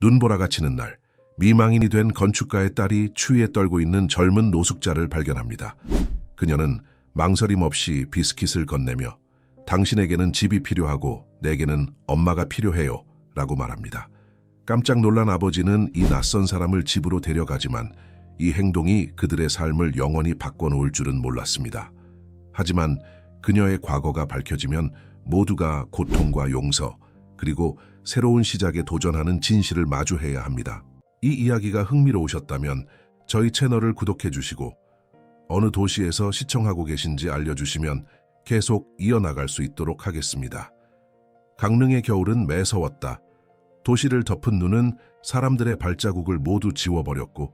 눈보라가 치는 날, 미망인이 된 건축가의 딸이 추위에 떨고 있는 젊은 노숙자를 발견합니다. 그녀는 망설임 없이 비스킷을 건네며 당신에게는 집이 필요하고 내게는 엄마가 필요해요 라고 말합니다. 깜짝 놀란 아버지는 이 낯선 사람을 집으로 데려가지만 이 행동이 그들의 삶을 영원히 바꿔놓을 줄은 몰랐습니다. 하지만 그녀의 과거가 밝혀지면 모두가 고통과 용서, 그리고 새로운 시작에 도전하는 진실을 마주해야 합니다. 이 이야기가 흥미로우셨다면 저희 채널을 구독해 주시고 어느 도시에서 시청하고 계신지 알려주시면 계속 이어나갈 수 있도록 하겠습니다. 강릉의 겨울은 매서웠다. 도시를 덮은 눈은 사람들의 발자국을 모두 지워버렸고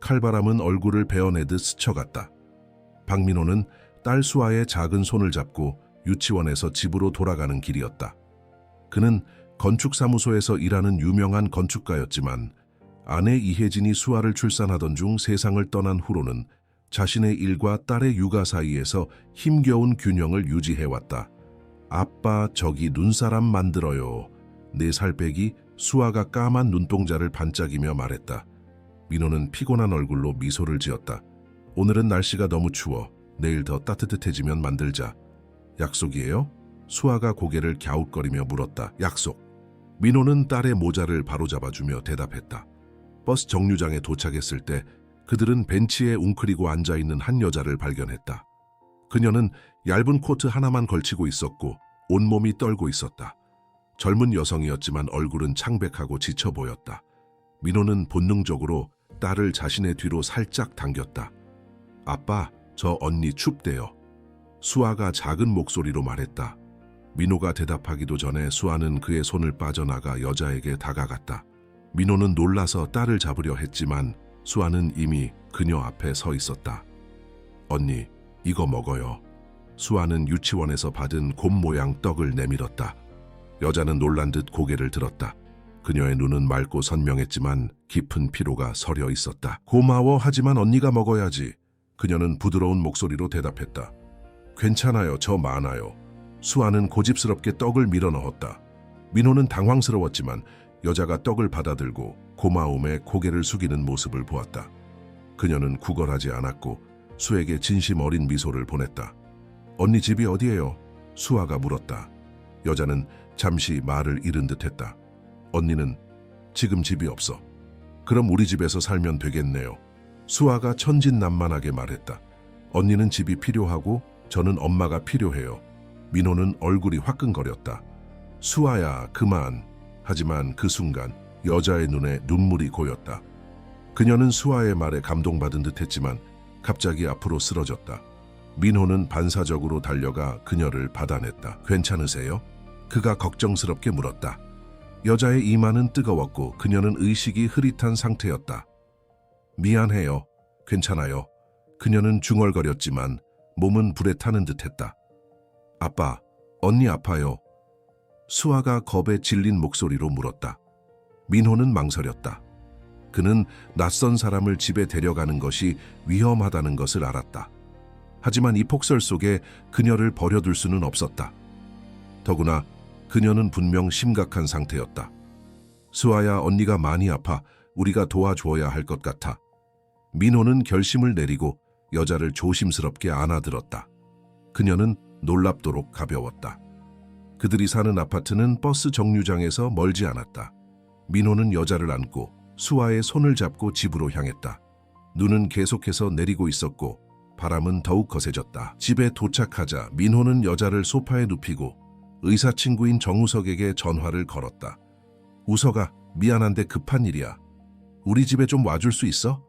칼바람은 얼굴을 베어내듯 스쳐갔다. 박민호는 딸 수아의 작은 손을 잡고 유치원에서 집으로 돌아가는 길이었다. 그는 건축사무소에서 일하는 유명한 건축가였지만 아내 이혜진이 수아를 출산하던 중 세상을 떠난 후로는 자신의 일과 딸의 육아 사이에서 힘겨운 균형을 유지해왔다. 아빠 저기 눈사람 만들어요. 4살 빼기 수아가 까만 눈동자를 반짝이며 말했다. 민호는 피곤한 얼굴로 미소를 지었다. 오늘은 날씨가 너무 추워. 내일 더 따뜻해지면 만들자. 약속이에요? 수아가 고개를 갸웃거리며 물었다. 약속. 민호는 딸의 모자를 바로잡아주며 대답했다. 버스 정류장에 도착했을 때 그들은 벤치에 웅크리고 앉아있는 한 여자를 발견했다. 그녀는 얇은 코트 하나만 걸치고 있었고 온몸이 떨고 있었다. 젊은 여성이었지만 얼굴은 창백하고 지쳐 보였다. 민호는 본능적으로 딸을 자신의 뒤로 살짝 당겼다. 아빠, 저 언니 춥대요. 수아가 작은 목소리로 말했다. 민호가 대답하기도 전에 수아는 그의 손을 빠져나가 여자에게 다가갔다. 민호는 놀라서 딸을 잡으려 했지만 수아는 이미 그녀 앞에 서 있었다. 언니, 이거 먹어요. 수아는 유치원에서 받은 곰 모양 떡을 내밀었다. 여자는 놀란 듯 고개를 들었다. 그녀의 눈은 맑고 선명했지만 깊은 피로가 서려 있었다. 고마워, 하지만 언니가 먹어야지. 그녀는 부드러운 목소리로 대답했다. 괜찮아요, 저 많아요. 수아는 고집스럽게 떡을 밀어 넣었다. 민호는 당황스러웠지만 여자가 떡을 받아들고 고마움에 고개를 숙이는 모습을 보았다. 그녀는 구걸하지 않았고 수에게 진심 어린 미소를 보냈다. 언니 집이 어디예요? 수아가 물었다. 여자는 잠시 말을 잃은 듯했다. 언니는 지금 집이 없어. 그럼 우리 집에서 살면 되겠네요. 수아가 천진난만하게 말했다. 언니는 집이 필요하고 저는 엄마가 필요해요. 민호는 얼굴이 화끈거렸다. 수아야, 그만. 하지만 그 순간 여자의 눈에 눈물이 고였다. 그녀는 수아의 말에 감동받은 듯했지만 갑자기 앞으로 쓰러졌다. 민호는 반사적으로 달려가 그녀를 받아냈다. 괜찮으세요? 그가 걱정스럽게 물었다. 여자의 이마는 뜨거웠고 그녀는 의식이 흐릿한 상태였다. 미안해요. 괜찮아요. 그녀는 중얼거렸지만 몸은 불에 타는 듯했다. 아빠, 언니 아파요. 수아가 겁에 질린 목소리로 물었다. 민호는 망설였다. 그는 낯선 사람을 집에 데려가는 것이 위험하다는 것을 알았다. 하지만 이 폭설 속에 그녀를 버려둘 수는 없었다. 더구나 그녀는 분명 심각한 상태였다. 수아야, 언니가 많이 아파. 우리가 도와줘야 할 것 같아. 민호는 결심을 내리고 여자를 조심스럽게 안아들었다. 그녀는 놀랍도록 가벼웠다. 그들이 사는 아파트는 버스 정류장에서 멀지 않았다. 민호는 여자를 안고 수아의 손을 잡고 집으로 향했다. 눈은 계속해서 내리고 있었고 바람은 더욱 거세졌다. 집에 도착하자 민호는 여자를 소파에 눕히고 의사 친구인 정우석에게 전화를 걸었다. 우석아, 미안한데 급한 일이야. 우리 집에 좀 와줄 수 있어?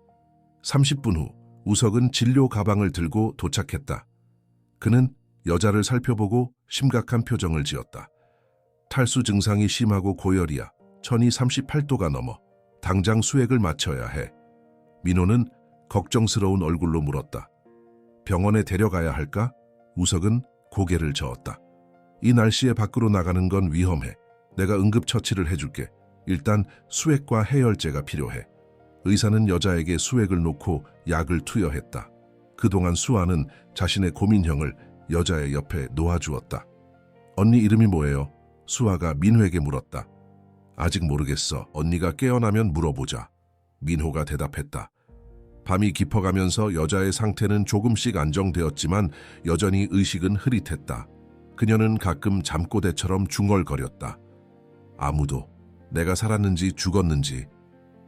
30분 후 우석은 진료 가방을 들고 도착했다. 그는 여자를 살펴보고 심각한 표정을 지었다. 탈수 증상이 심하고 고열이야. 천이 38도가 넘어. 당장 수액을 맞춰야 해. 민호는 걱정스러운 얼굴로 물었다. 병원에 데려가야 할까? 우석은 고개를 저었다. 이 날씨에 밖으로 나가는 건 위험해. 내가 응급처치를 해줄게. 일단 수액과 해열제가 필요해. 의사는 여자에게 수액을 놓고 약을 투여했다. 그동안 수아는 자신의 고민형을 여자의 옆에 놓아주었다. 언니 이름이 뭐예요? 수아가 민호에게 물었다. 아직 모르겠어. 언니가 깨어나면 물어보자. 민호가 대답했다. 밤이 깊어가면서 여자의 상태는 조금씩 안정되었지만 여전히 의식은 흐릿했다. 그녀는 가끔 잠꼬대처럼 중얼거렸다. 아무도 내가 살았는지 죽었는지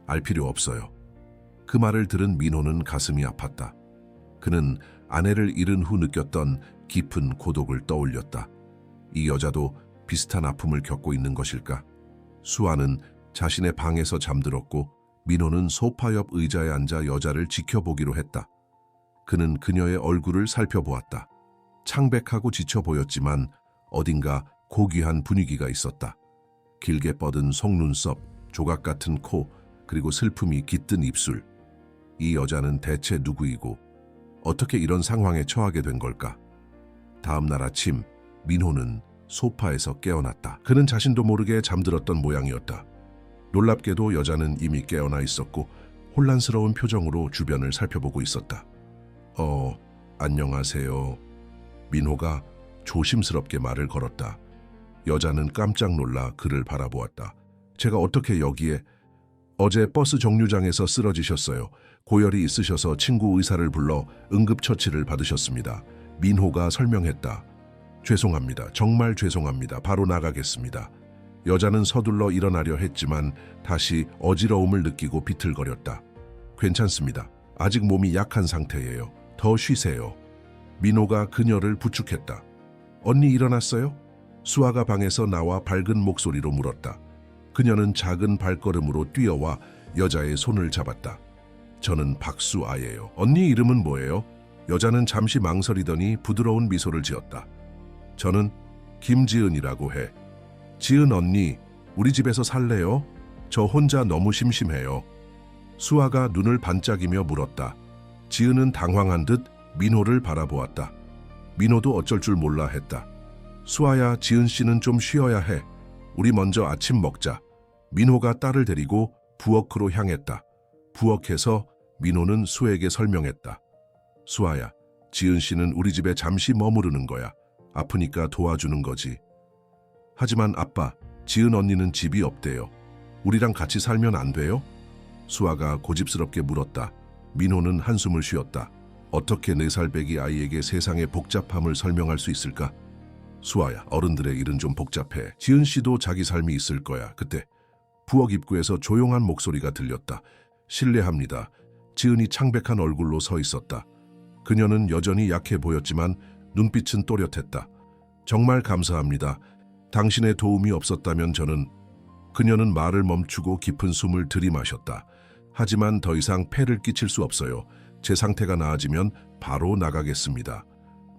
알 필요 없어요. 그 말을 들은 민호는 가슴이 아팠다. 그는 아내를 잃은 후 느꼈던 깊은 고독을 떠올렸다. 이 여자도 비슷한 아픔을 겪고 있는 것일까? 수아는 자신의 방에서 잠들었고 민호는 소파 옆 의자에 앉아 여자를 지켜보기로 했다. 그는 그녀의 얼굴을 살펴보았다. 창백하고 지쳐 보였지만 어딘가 고귀한 분위기가 있었다. 길게 뻗은 속눈썹, 조각 같은 코, 그리고 슬픔이 깃든 입술. 이 여자는 대체 누구이고 어떻게 이런 상황에 처하게 된 걸까? 다음 날 아침 민호는 소파에서 깨어났다. 그는 자신도 모르게 잠들었던 모양이었다. 놀랍게도 여자는 이미 깨어나 있었고 혼란스러운 표정으로 주변을 살펴보고 있었다. 안녕하세요. 민호가 조심스럽게 말을 걸었다. 여자는 깜짝 놀라 그를 바라보았다. 제가 어떻게 여기에? 어제 버스 정류장에서 쓰러지셨어요. 고열이 있으셔서 친구 의사를 불러 응급처치를 받으셨습니다. 민호가 설명했다. 죄송합니다. 정말 죄송합니다. 바로 나가겠습니다. 여자는 서둘러 일어나려 했지만 다시 어지러움을 느끼고 비틀거렸다. 괜찮습니다. 아직 몸이 약한 상태예요. 더 쉬세요. 민호가 그녀를 부축했다. 언니 일어났어요? 수아가 방에서 나와 밝은 목소리로 물었다. 그녀는 작은 발걸음으로 뛰어와 여자의 손을 잡았다. 저는 박수아예요. 언니 이름은 뭐예요? 여자는 잠시 망설이더니 부드러운 미소를 지었다. 저는 김지은이라고 해. 지은 언니, 우리 집에서 살래요? 저 혼자 너무 심심해요. 수아가 눈을 반짝이며 물었다. 지은은 당황한 듯 민호를 바라보았다. 민호도 어쩔 줄 몰라 했다. 수아야, 지은 씨는 좀 쉬어야 해. 우리 먼저 아침 먹자. 민호가 딸을 데리고 부엌으로 향했다. 부엌에서 민호는 수에게 설명했다. 수아야, 지은 씨는 우리 집에 잠시 머무르는 거야. 아프니까 도와주는 거지. 하지만 아빠, 지은 언니는 집이 없대요. 우리랑 같이 살면 안 돼요? 수아가 고집스럽게 물었다. 민호는 한숨을 쉬었다. 어떻게 4살배기 아이에게 세상의 복잡함을 설명할 수 있을까? 수아야, 어른들의 일은 좀 복잡해. 지은 씨도 자기 삶이 있을 거야. 그때 부엌 입구에서 조용한 목소리가 들렸다. 실례합니다. 지은이 창백한 얼굴로 서 있었다. 그녀는 여전히 약해 보였지만 눈빛은 또렷했다. 정말 감사합니다. 당신의 도움이 없었다면 저는... 그녀는 말을 멈추고 깊은 숨을 들이마셨다. 하지만 더 이상 폐를 끼칠 수 없어요. 제 상태가 나아지면 바로 나가겠습니다.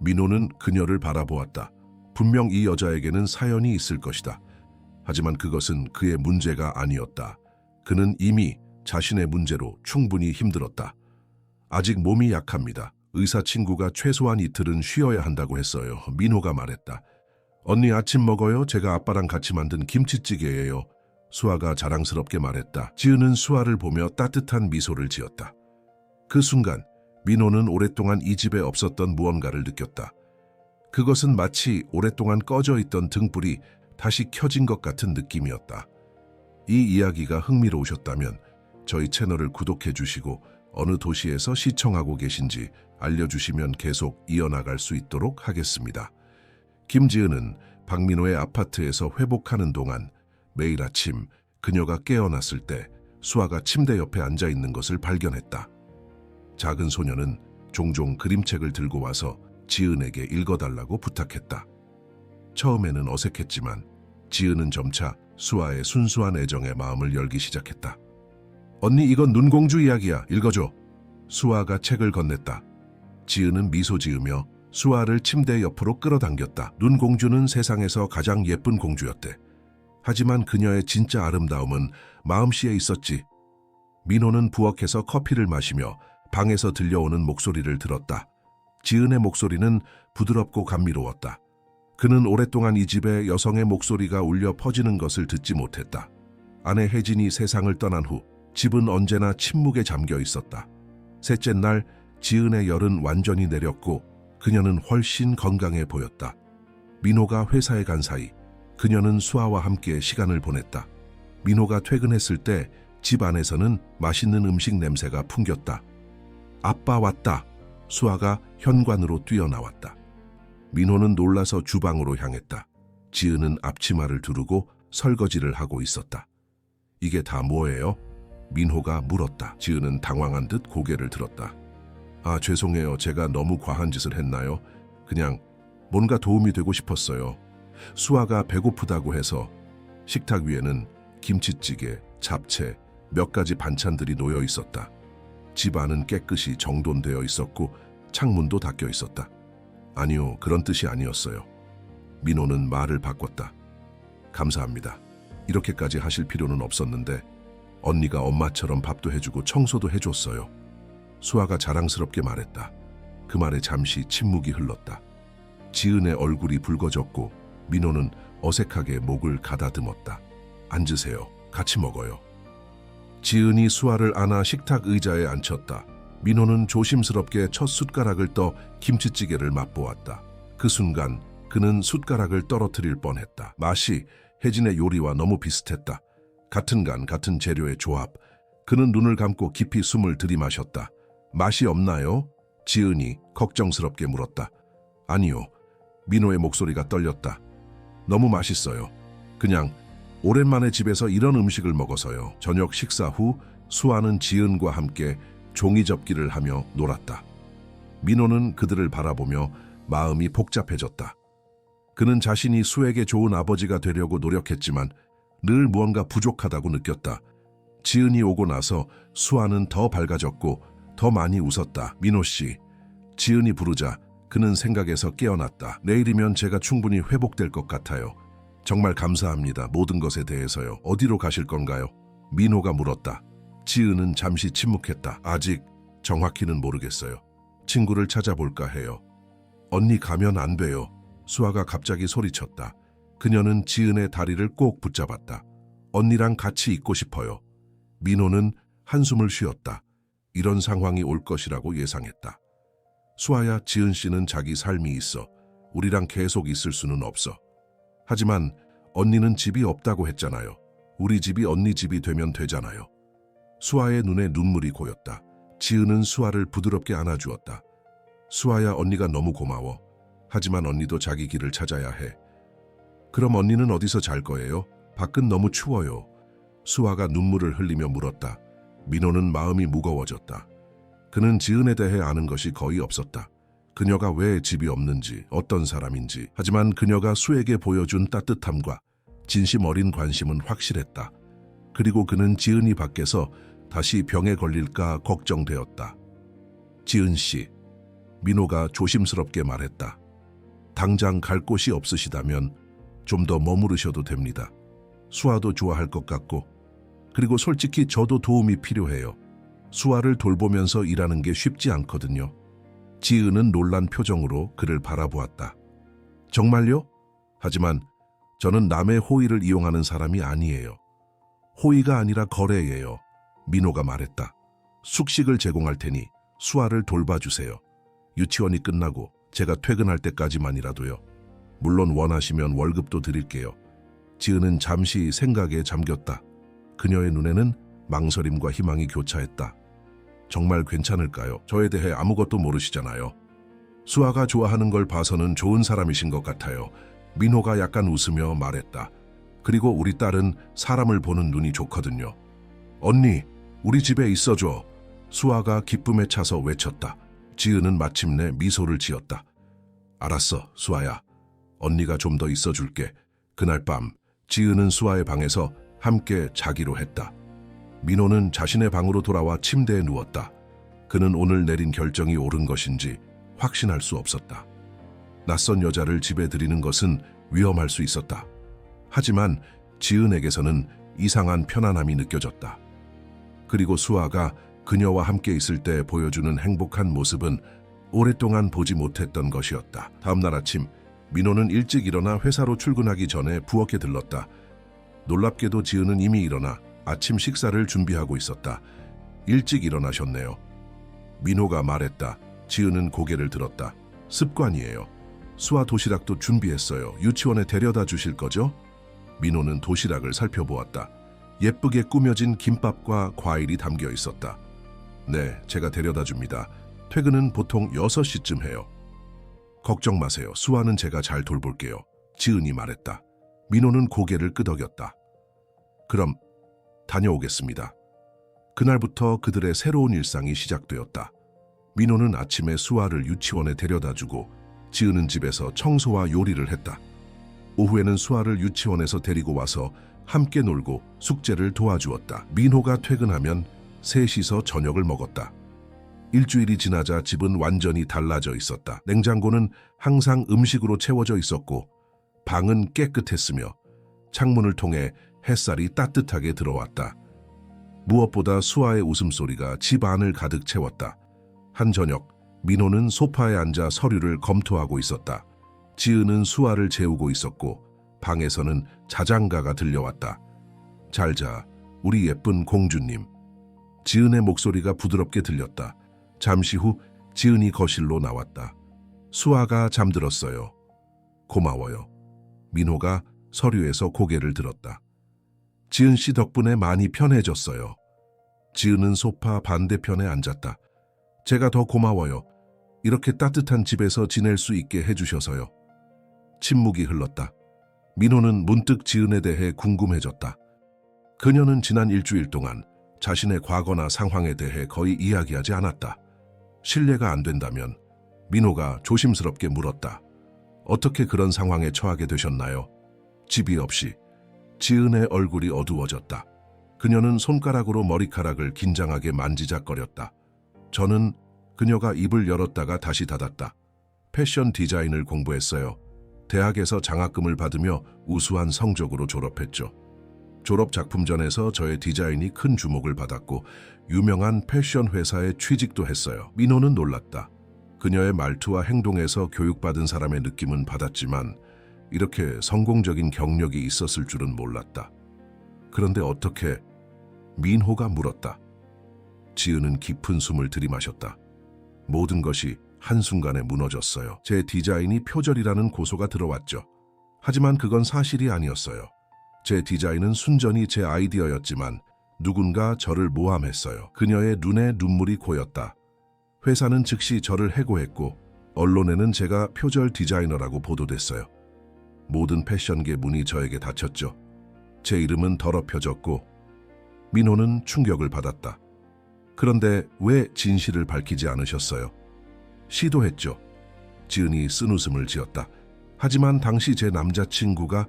민호는 그녀를 바라보았다. 분명 이 여자에게는 사연이 있을 것이다. 하지만 그것은 그의 문제가 아니었다. 그는 이미 자신의 문제로 충분히 힘들었다. 아직 몸이 약합니다. 의사 친구가 최소한 이틀은 쉬어야 한다고 했어요. 민호가 말했다. 언니 아침 먹어요? 제가 아빠랑 같이 만든 김치찌개예요. 수아가 자랑스럽게 말했다. 지은은 수아를 보며 따뜻한 미소를 지었다. 그 순간 민호는 오랫동안 이 집에 없었던 무언가를 느꼈다. 그것은 마치 오랫동안 꺼져 있던 등불이 다시 켜진 것 같은 느낌이었다. 이 이야기가 흥미로우셨다면 저희 채널을 구독해 주시고 어느 도시에서 시청하고 계신지 알려주시면 계속 이어나갈 수 있도록 하겠습니다. 김지은은 박민호의 아파트에서 회복하는 동안 매일 아침 그녀가 깨어났을 때 수아가 침대 옆에 앉아 있는 것을 발견했다. 작은 소녀는 종종 그림책을 들고 와서 지은에게 읽어달라고 부탁했다. 처음에는 어색했지만 지은은 점차 수아의 순수한 애정에 마음을 열기 시작했다. 언니, 이건 눈공주 이야기야. 읽어줘. 수아가 책을 건넸다. 지은은 미소 지으며 수아를 침대 옆으로 끌어당겼다. 눈공주는 세상에서 가장 예쁜 공주였대. 하지만 그녀의 진짜 아름다움은 마음씨에 있었지. 민호는 부엌에서 커피를 마시며 방에서 들려오는 목소리를 들었다. 지은의 목소리는 부드럽고 감미로웠다. 그는 오랫동안 이 집에 여성의 목소리가 울려 퍼지는 것을 듣지 못했다. 아내 혜진이 세상을 떠난 후 집은 언제나 침묵에 잠겨 있었다. 셋째 날 지은의 열은 완전히 내렸고 그녀는 훨씬 건강해 보였다. 민호가 회사에 간 사이 그녀는 수아와 함께 시간을 보냈다. 민호가 퇴근했을 때 집 안에서는 맛있는 음식 냄새가 풍겼다. 아빠 왔다. 수아가 현관으로 뛰어나왔다. 민호는 놀라서 주방으로 향했다. 지은은 앞치마를 두르고 설거지를 하고 있었다. 이게 다 뭐예요? 민호가 물었다. 지은은 당황한 듯 고개를 들었다. 아, 죄송해요. 제가 너무 과한 짓을 했나요? 그냥 뭔가 도움이 되고 싶었어요. 수아가 배고프다고 해서. 식탁 위에는 김치찌개, 잡채, 몇 가지 반찬들이 놓여 있었다. 집 안은 깨끗이 정돈되어 있었고 창문도 닫혀 있었다. 아니요, 그런 뜻이 아니었어요. 민호는 말을 바꿨다. 감사합니다. 이렇게까지 하실 필요는 없었는데 언니가 엄마처럼 밥도 해주고 청소도 해줬어요. 수아가 자랑스럽게 말했다. 그 말에 잠시 침묵이 흘렀다. 지은의 얼굴이 붉어졌고 민호는 어색하게 목을 가다듬었다. 앉으세요. 같이 먹어요. 지은이 수아를 안아 식탁 의자에 앉혔다. 민호는 조심스럽게 첫 숟가락을 떠 김치찌개를 맛보았다. 그 순간 그는 숟가락을 떨어뜨릴 뻔했다. 맛이 혜진의 요리와 너무 비슷했다. 같은 간, 같은 재료의 조합. 그는 눈을 감고 깊이 숨을 들이마셨다. 맛이 없나요? 지은이 걱정스럽게 물었다. 아니요. 민호의 목소리가 떨렸다. 너무 맛있어요. 그냥 오랜만에 집에서 이런 음식을 먹어서요. 저녁 식사 후 수아는 지은과 함께 종이접기를 하며 놀았다. 민호는 그들을 바라보며 마음이 복잡해졌다. 그는 자신이 수에게 좋은 아버지가 되려고 노력했지만 늘 무언가 부족하다고 느꼈다. 지은이 오고 나서 수아는 더 밝아졌고 더 많이 웃었다. 민호 씨, 지은이 부르자 그는 생각에서 깨어났다. 내일이면 제가 충분히 회복될 것 같아요. 정말 감사합니다. 모든 것에 대해서요. 어디로 가실 건가요? 민호가 물었다. 지은은 잠시 침묵했다. 아직 정확히는 모르겠어요. 친구를 찾아볼까 해요. 언니 가면 안 돼요. 수아가 갑자기 소리쳤다. 그녀는 지은의 다리를 꼭 붙잡았다. 언니랑 같이 있고 싶어요. 민호는 한숨을 쉬었다. 이런 상황이 올 것이라고 예상했다. 수아야, 지은 씨는 자기 삶이 있어. 우리랑 계속 있을 수는 없어. 하지만 언니는 집이 없다고 했잖아요. 우리 집이 언니 집이 되면 되잖아요. 수아의 눈에 눈물이 고였다. 지은은 수아를 부드럽게 안아주었다. 수아야, 언니가 너무 고마워. 하지만 언니도 자기 길을 찾아야 해. 그럼 언니는 어디서 잘 거예요? 밖은 너무 추워요. 수아가 눈물을 흘리며 물었다. 민호는 마음이 무거워졌다. 그는 지은에 대해 아는 것이 거의 없었다. 그녀가 왜 집이 없는지, 어떤 사람인지. 하지만 그녀가 수에게 보여준 따뜻함과 진심 어린 관심은 확실했다. 그리고 그는 지은이 밖에서 다시 병에 걸릴까 걱정되었다. 지은 씨, 민호가 조심스럽게 말했다. 당장 갈 곳이 없으시다면 좀 더 머무르셔도 됩니다. 수아도 좋아할 것 같고, 그리고 솔직히 저도 도움이 필요해요. 수아를 돌보면서 일하는 게 쉽지 않거든요. 지은은 놀란 표정으로 그를 바라보았다. 정말요? 하지만 저는 남의 호의를 이용하는 사람이 아니에요. 호의가 아니라 거래예요. 민호가 말했다. 숙식을 제공할 테니 수아를 돌봐주세요. 유치원이 끝나고 제가 퇴근할 때까지만이라도요. 물론 원하시면 월급도 드릴게요. 지은은 잠시 생각에 잠겼다. 그녀의 눈에는 망설임과 희망이 교차했다. 정말 괜찮을까요? 저에 대해 아무것도 모르시잖아요. 수아가 좋아하는 걸 봐서는 좋은 사람이신 것 같아요. 민호가 약간 웃으며 말했다. 그리고 우리 딸은 사람을 보는 눈이 좋거든요. 언니, 우리 집에 있어줘. 수아가 기쁨에 차서 외쳤다. 지은은 마침내 미소를 지었다. 알았어, 수아야. 언니가 좀 더 있어줄게. 그날 밤, 지은은 수아의 방에서 함께 자기로 했다. 민호는 자신의 방으로 돌아와 침대에 누웠다. 그는 오늘 내린 결정이 옳은 것인지 확신할 수 없었다. 낯선 여자를 집에 들이는 것은 위험할 수 있었다. 하지만 지은에게서는 이상한 편안함이 느껴졌다. 그리고 수아가 그녀와 함께 있을 때 보여주는 행복한 모습은 오랫동안 보지 못했던 것이었다. 다음 날 아침, 민호는 일찍 일어나 회사로 출근하기 전에 부엌에 들렀다. 놀랍게도 지은은 이미 일어나 아침 식사를 준비하고 있었다. 일찍 일어나셨네요. 민호가 말했다. 지은은 고개를 들었다. 습관이에요. 수아 도시락도 준비했어요. 유치원에 데려다 주실 거죠? 민호는 도시락을 살펴보았다. 예쁘게 꾸며진 김밥과 과일이 담겨 있었다. 네, 제가 데려다 줍니다. 퇴근은 보통 6시쯤 해요. 걱정 마세요. 수아는 제가 잘 돌볼게요. 지은이 말했다. 민호는 고개를 끄덕였다. 그럼 다녀오겠습니다. 그날부터 그들의 새로운 일상이 시작되었다. 민호는 아침에 수아를 유치원에 데려다주고 지은은 집에서 청소와 요리를 했다. 오후에는 수아를 유치원에서 데리고 와서 함께 놀고 숙제를 도와주었다. 민호가 퇴근하면 셋이서 저녁을 먹었다. 일주일이 지나자 집은 완전히 달라져 있었다. 냉장고는 항상 음식으로 채워져 있었고 방은 깨끗했으며 창문을 통해 햇살이 따뜻하게 들어왔다. 무엇보다 수아의 웃음소리가 집 안을 가득 채웠다. 한 저녁, 민호는 소파에 앉아 서류를 검토하고 있었다. 지은은 수아를 재우고 있었고 방에서는 자장가가 들려왔다. 잘 자, 우리 예쁜 공주님. 지은의 목소리가 부드럽게 들렸다. 잠시 후 지은이 거실로 나왔다. 수아가 잠들었어요. 고마워요. 민호가 서류에서 고개를 들었다. 지은 씨 덕분에 많이 편해졌어요. 지은은 소파 반대편에 앉았다. 제가 더 고마워요. 이렇게 따뜻한 집에서 지낼 수 있게 해주셔서요. 침묵이 흘렀다. 민호는 문득 지은에 대해 궁금해졌다. 그녀는 지난 일주일 동안 자신의 과거나 상황에 대해 거의 이야기하지 않았다. 신뢰가 안 된다면 민호가 조심스럽게 물었다. 어떻게 그런 상황에 처하게 되셨나요? 집이 없이. 지은의 얼굴이 어두워졌다. 그녀는 손가락으로 머리카락을 긴장하게 만지작거렸다. 저는 그녀가 입을 열었다가 다시 닫았다. 패션 디자인을 공부했어요. 대학에서 장학금을 받으며 우수한 성적으로 졸업했죠. 졸업 작품전에서 저의 디자인이 큰 주목을 받았고 유명한 패션 회사에 취직도 했어요. 민호는 놀랐다. 그녀의 말투와 행동에서 교육받은 사람의 느낌은 받았지만 이렇게 성공적인 경력이 있었을 줄은 몰랐다. 그런데 어떻게? 민호가 물었다. 지은은 깊은 숨을 들이마셨다. 모든 것이 한순간에 무너졌어요. 제 디자인이 표절이라는 고소가 들어왔죠. 하지만 그건 사실이 아니었어요. 제 디자인은 순전히 제 아이디어였지만 누군가 저를 모함했어요. 그녀의 눈에 눈물이 고였다. 회사는 즉시 저를 해고했고 언론에는 제가 표절 디자이너라고 보도됐어요. 모든 패션계 문이 저에게 닫혔죠. 제 이름은 더럽혀졌고 민호는 충격을 받았다. 그런데 왜 진실을 밝히지 않으셨어요? 시도했죠. 지은이 쓴웃음을 지었다. 하지만 당시 제 남자친구가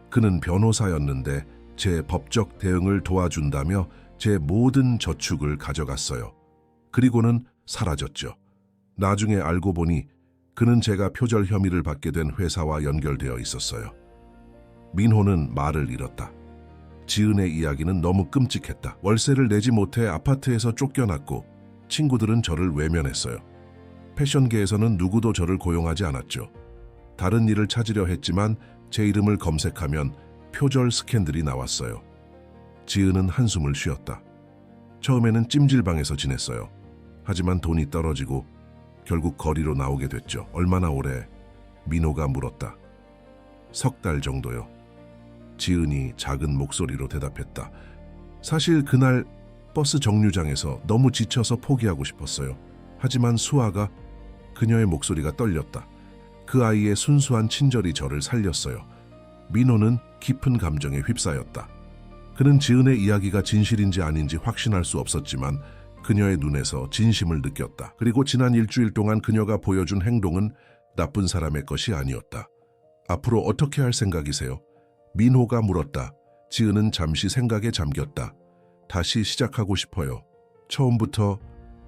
그는 변호사였는데 제 법적 대응을 도와준다며 제 모든 저축을 가져갔어요. 그리고는 사라졌죠. 나중에 알고 보니 그는 제가 표절 혐의를 받게 된 회사와 연결되어 있었어요. 민호는 말을 잃었다. 지은의 이야기는 너무 끔찍했다. 월세를 내지 못해 아파트에서 쫓겨났고 친구들은 저를 외면했어요. 패션계에서는 누구도 저를 고용하지 않았죠. 다른 일을 찾으려 했지만 제 이름을 검색하면 표절 스캔들이 나왔어요. 지은은 한숨을 쉬었다. 처음에는 찜질방에서 지냈어요. 하지만 돈이 떨어지고 결국 거리로 나오게 됐죠. 얼마나 오래? 민호가 물었다. 3달 정도요. 지은이 작은 목소리로 대답했다. 사실 그날 버스 정류장에서 너무 지쳐서 포기하고 싶었어요. 하지만 수아가 그녀의 목소리가 떨렸다. 그 아이의 순수한 친절이 저를 살렸어요. 민호는 깊은 감정에 휩싸였다. 그는 지은의 이야기가 진실인지 아닌지 확신할 수 없었지만 그녀의 눈에서 진심을 느꼈다. 그리고 지난 일주일 동안 그녀가 보여준 행동은 나쁜 사람의 것이 아니었다. 앞으로 어떻게 할 생각이세요? 민호가 물었다. 지은은 잠시 생각에 잠겼다. 다시 시작하고 싶어요. 처음부터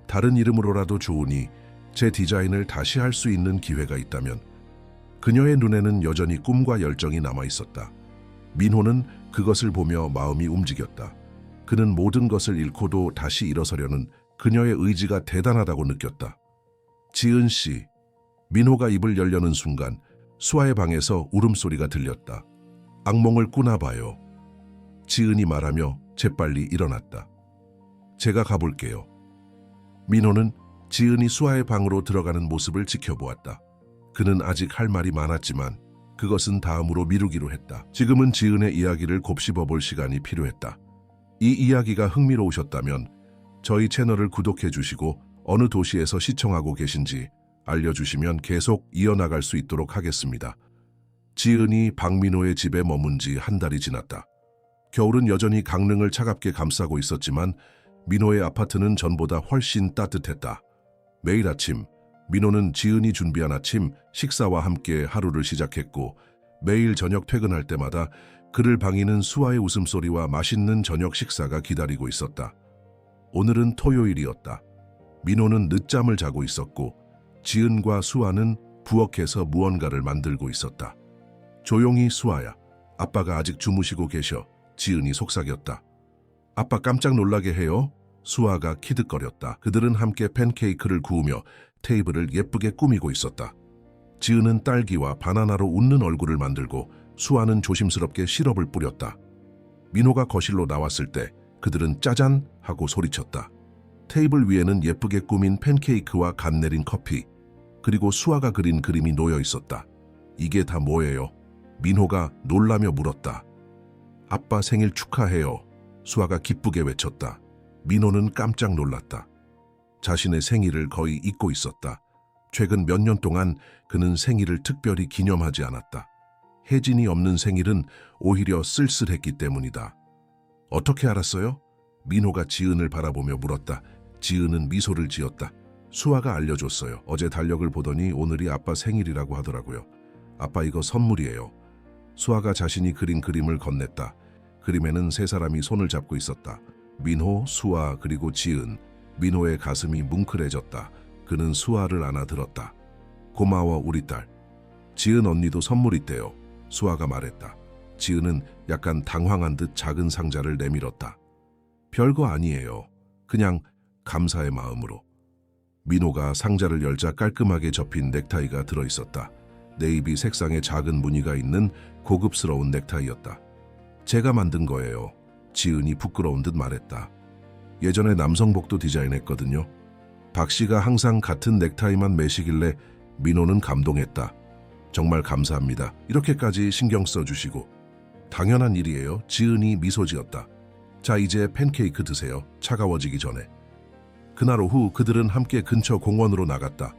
다른 이름으로라도 좋으니 제 디자인을 다시 할 수 있는 기회가 있다면. 그녀의 눈에는 여전히 꿈과 열정이 남아 있었다. 민호는 그것을 보며 마음이 움직였다. 그는 모든 것을 잃고도 다시 일어서려는 그녀의 의지가 대단하다고 느꼈다. 지은 씨, 민호가 입을 열려는 순간 수아의 방에서 울음소리가 들렸다. 악몽을 꾸나 봐요. 지은이 말하며 재빨리 일어났다. 제가 가볼게요. 민호는 지은이 수아의 방으로 들어가는 모습을 지켜보았다. 그는 아직 할 말이 많았지만 그것은 다음으로 미루기로 했다. 지금은 지은의 이야기를 곱씹어 볼 시간이 필요했다. 이 이야기가 흥미로우셨다면 저희 채널을 구독해 주시고 어느 도시에서 시청하고 계신지 알려주시면 계속 이어나갈 수 있도록 하겠습니다. 지은이 박민호의 집에 머문 지 한 달이 지났다. 겨울은 여전히 강릉을 차갑게 감싸고 있었지만 민호의 아파트는 전보다 훨씬 따뜻했다. 매일 아침 민호는 지은이 준비한 아침 식사와 함께 하루를 시작했고 매일 저녁 퇴근할 때마다 그를 반기는 수아의 웃음소리와 맛있는 저녁 식사가 기다리고 있었다. 오늘은 토요일이었다. 민호는 늦잠을 자고 있었고 지은과 수아는 부엌에서 무언가를 만들고 있었다. 조용히 수아야, 아빠가 아직 주무시고 계셔. 지은이 속삭였다. 아빠 깜짝 놀라게 해요. 수아가 키득거렸다. 그들은 함께 팬케이크를 구우며 테이블을 예쁘게 꾸미고 있었다. 지은은 딸기와 바나나로 웃는 얼굴을 만들고 수아는 조심스럽게 시럽을 뿌렸다. 민호가 거실로 나왔을 때 그들은 짜잔 하고 소리쳤다. 테이블 위에는 예쁘게 꾸민 팬케이크와 갓 내린 커피, 그리고 수아가 그린 그림이 놓여 있었다. 이게 다 뭐예요? 민호가 놀라며 물었다. 아빠 생일 축하해요. 수아가 기쁘게 외쳤다. 민호는 깜짝 놀랐다. 자신의 생일을 거의 잊고 있었다. 최근 몇 년 동안 그는 생일을 특별히 기념하지 않았다. 혜진이 없는 생일은 오히려 쓸쓸했기 때문이다. 어떻게 알았어요? 민호가 지은을 바라보며 물었다. 지은은 미소를 지었다. 수아가 알려줬어요. 어제 달력을 보더니 오늘이 아빠 생일이라고 하더라고요. 아빠 이거 선물이에요. 수아가 자신이 그린 그림을 건넸다. 그림에는 세 사람이 손을 잡고 있었다. 민호, 수아, 그리고 지은. 민호의 가슴이 뭉클해졌다. 그는 수아를 안아들었다. 고마워 우리 딸. 지은 언니도 선물 있대요. 수아가 말했다. 지은은 약간 당황한 듯 작은 상자를 내밀었다. 별거 아니에요. 그냥 감사의 마음으로. 민호가 상자를 열자 깔끔하게 접힌 넥타이가 들어있었다. 네이비 색상의 작은 무늬가 있는 고급스러운 넥타이였다. 제가 만든 거예요. 지은이 부끄러운 듯 말했다. 예전에 남성복도 디자인했거든요. 박 씨가 항상 같은 넥타이만 매시길래 민호는 감동했다. 정말 감사합니다. 이렇게까지 신경 써주시고. 당연한 일이에요. 지은이 미소 지었다. 자, 이제 팬케이크 드세요. 차가워지기 전에. 그날 오후 그들은 함께 근처 공원으로 나갔다.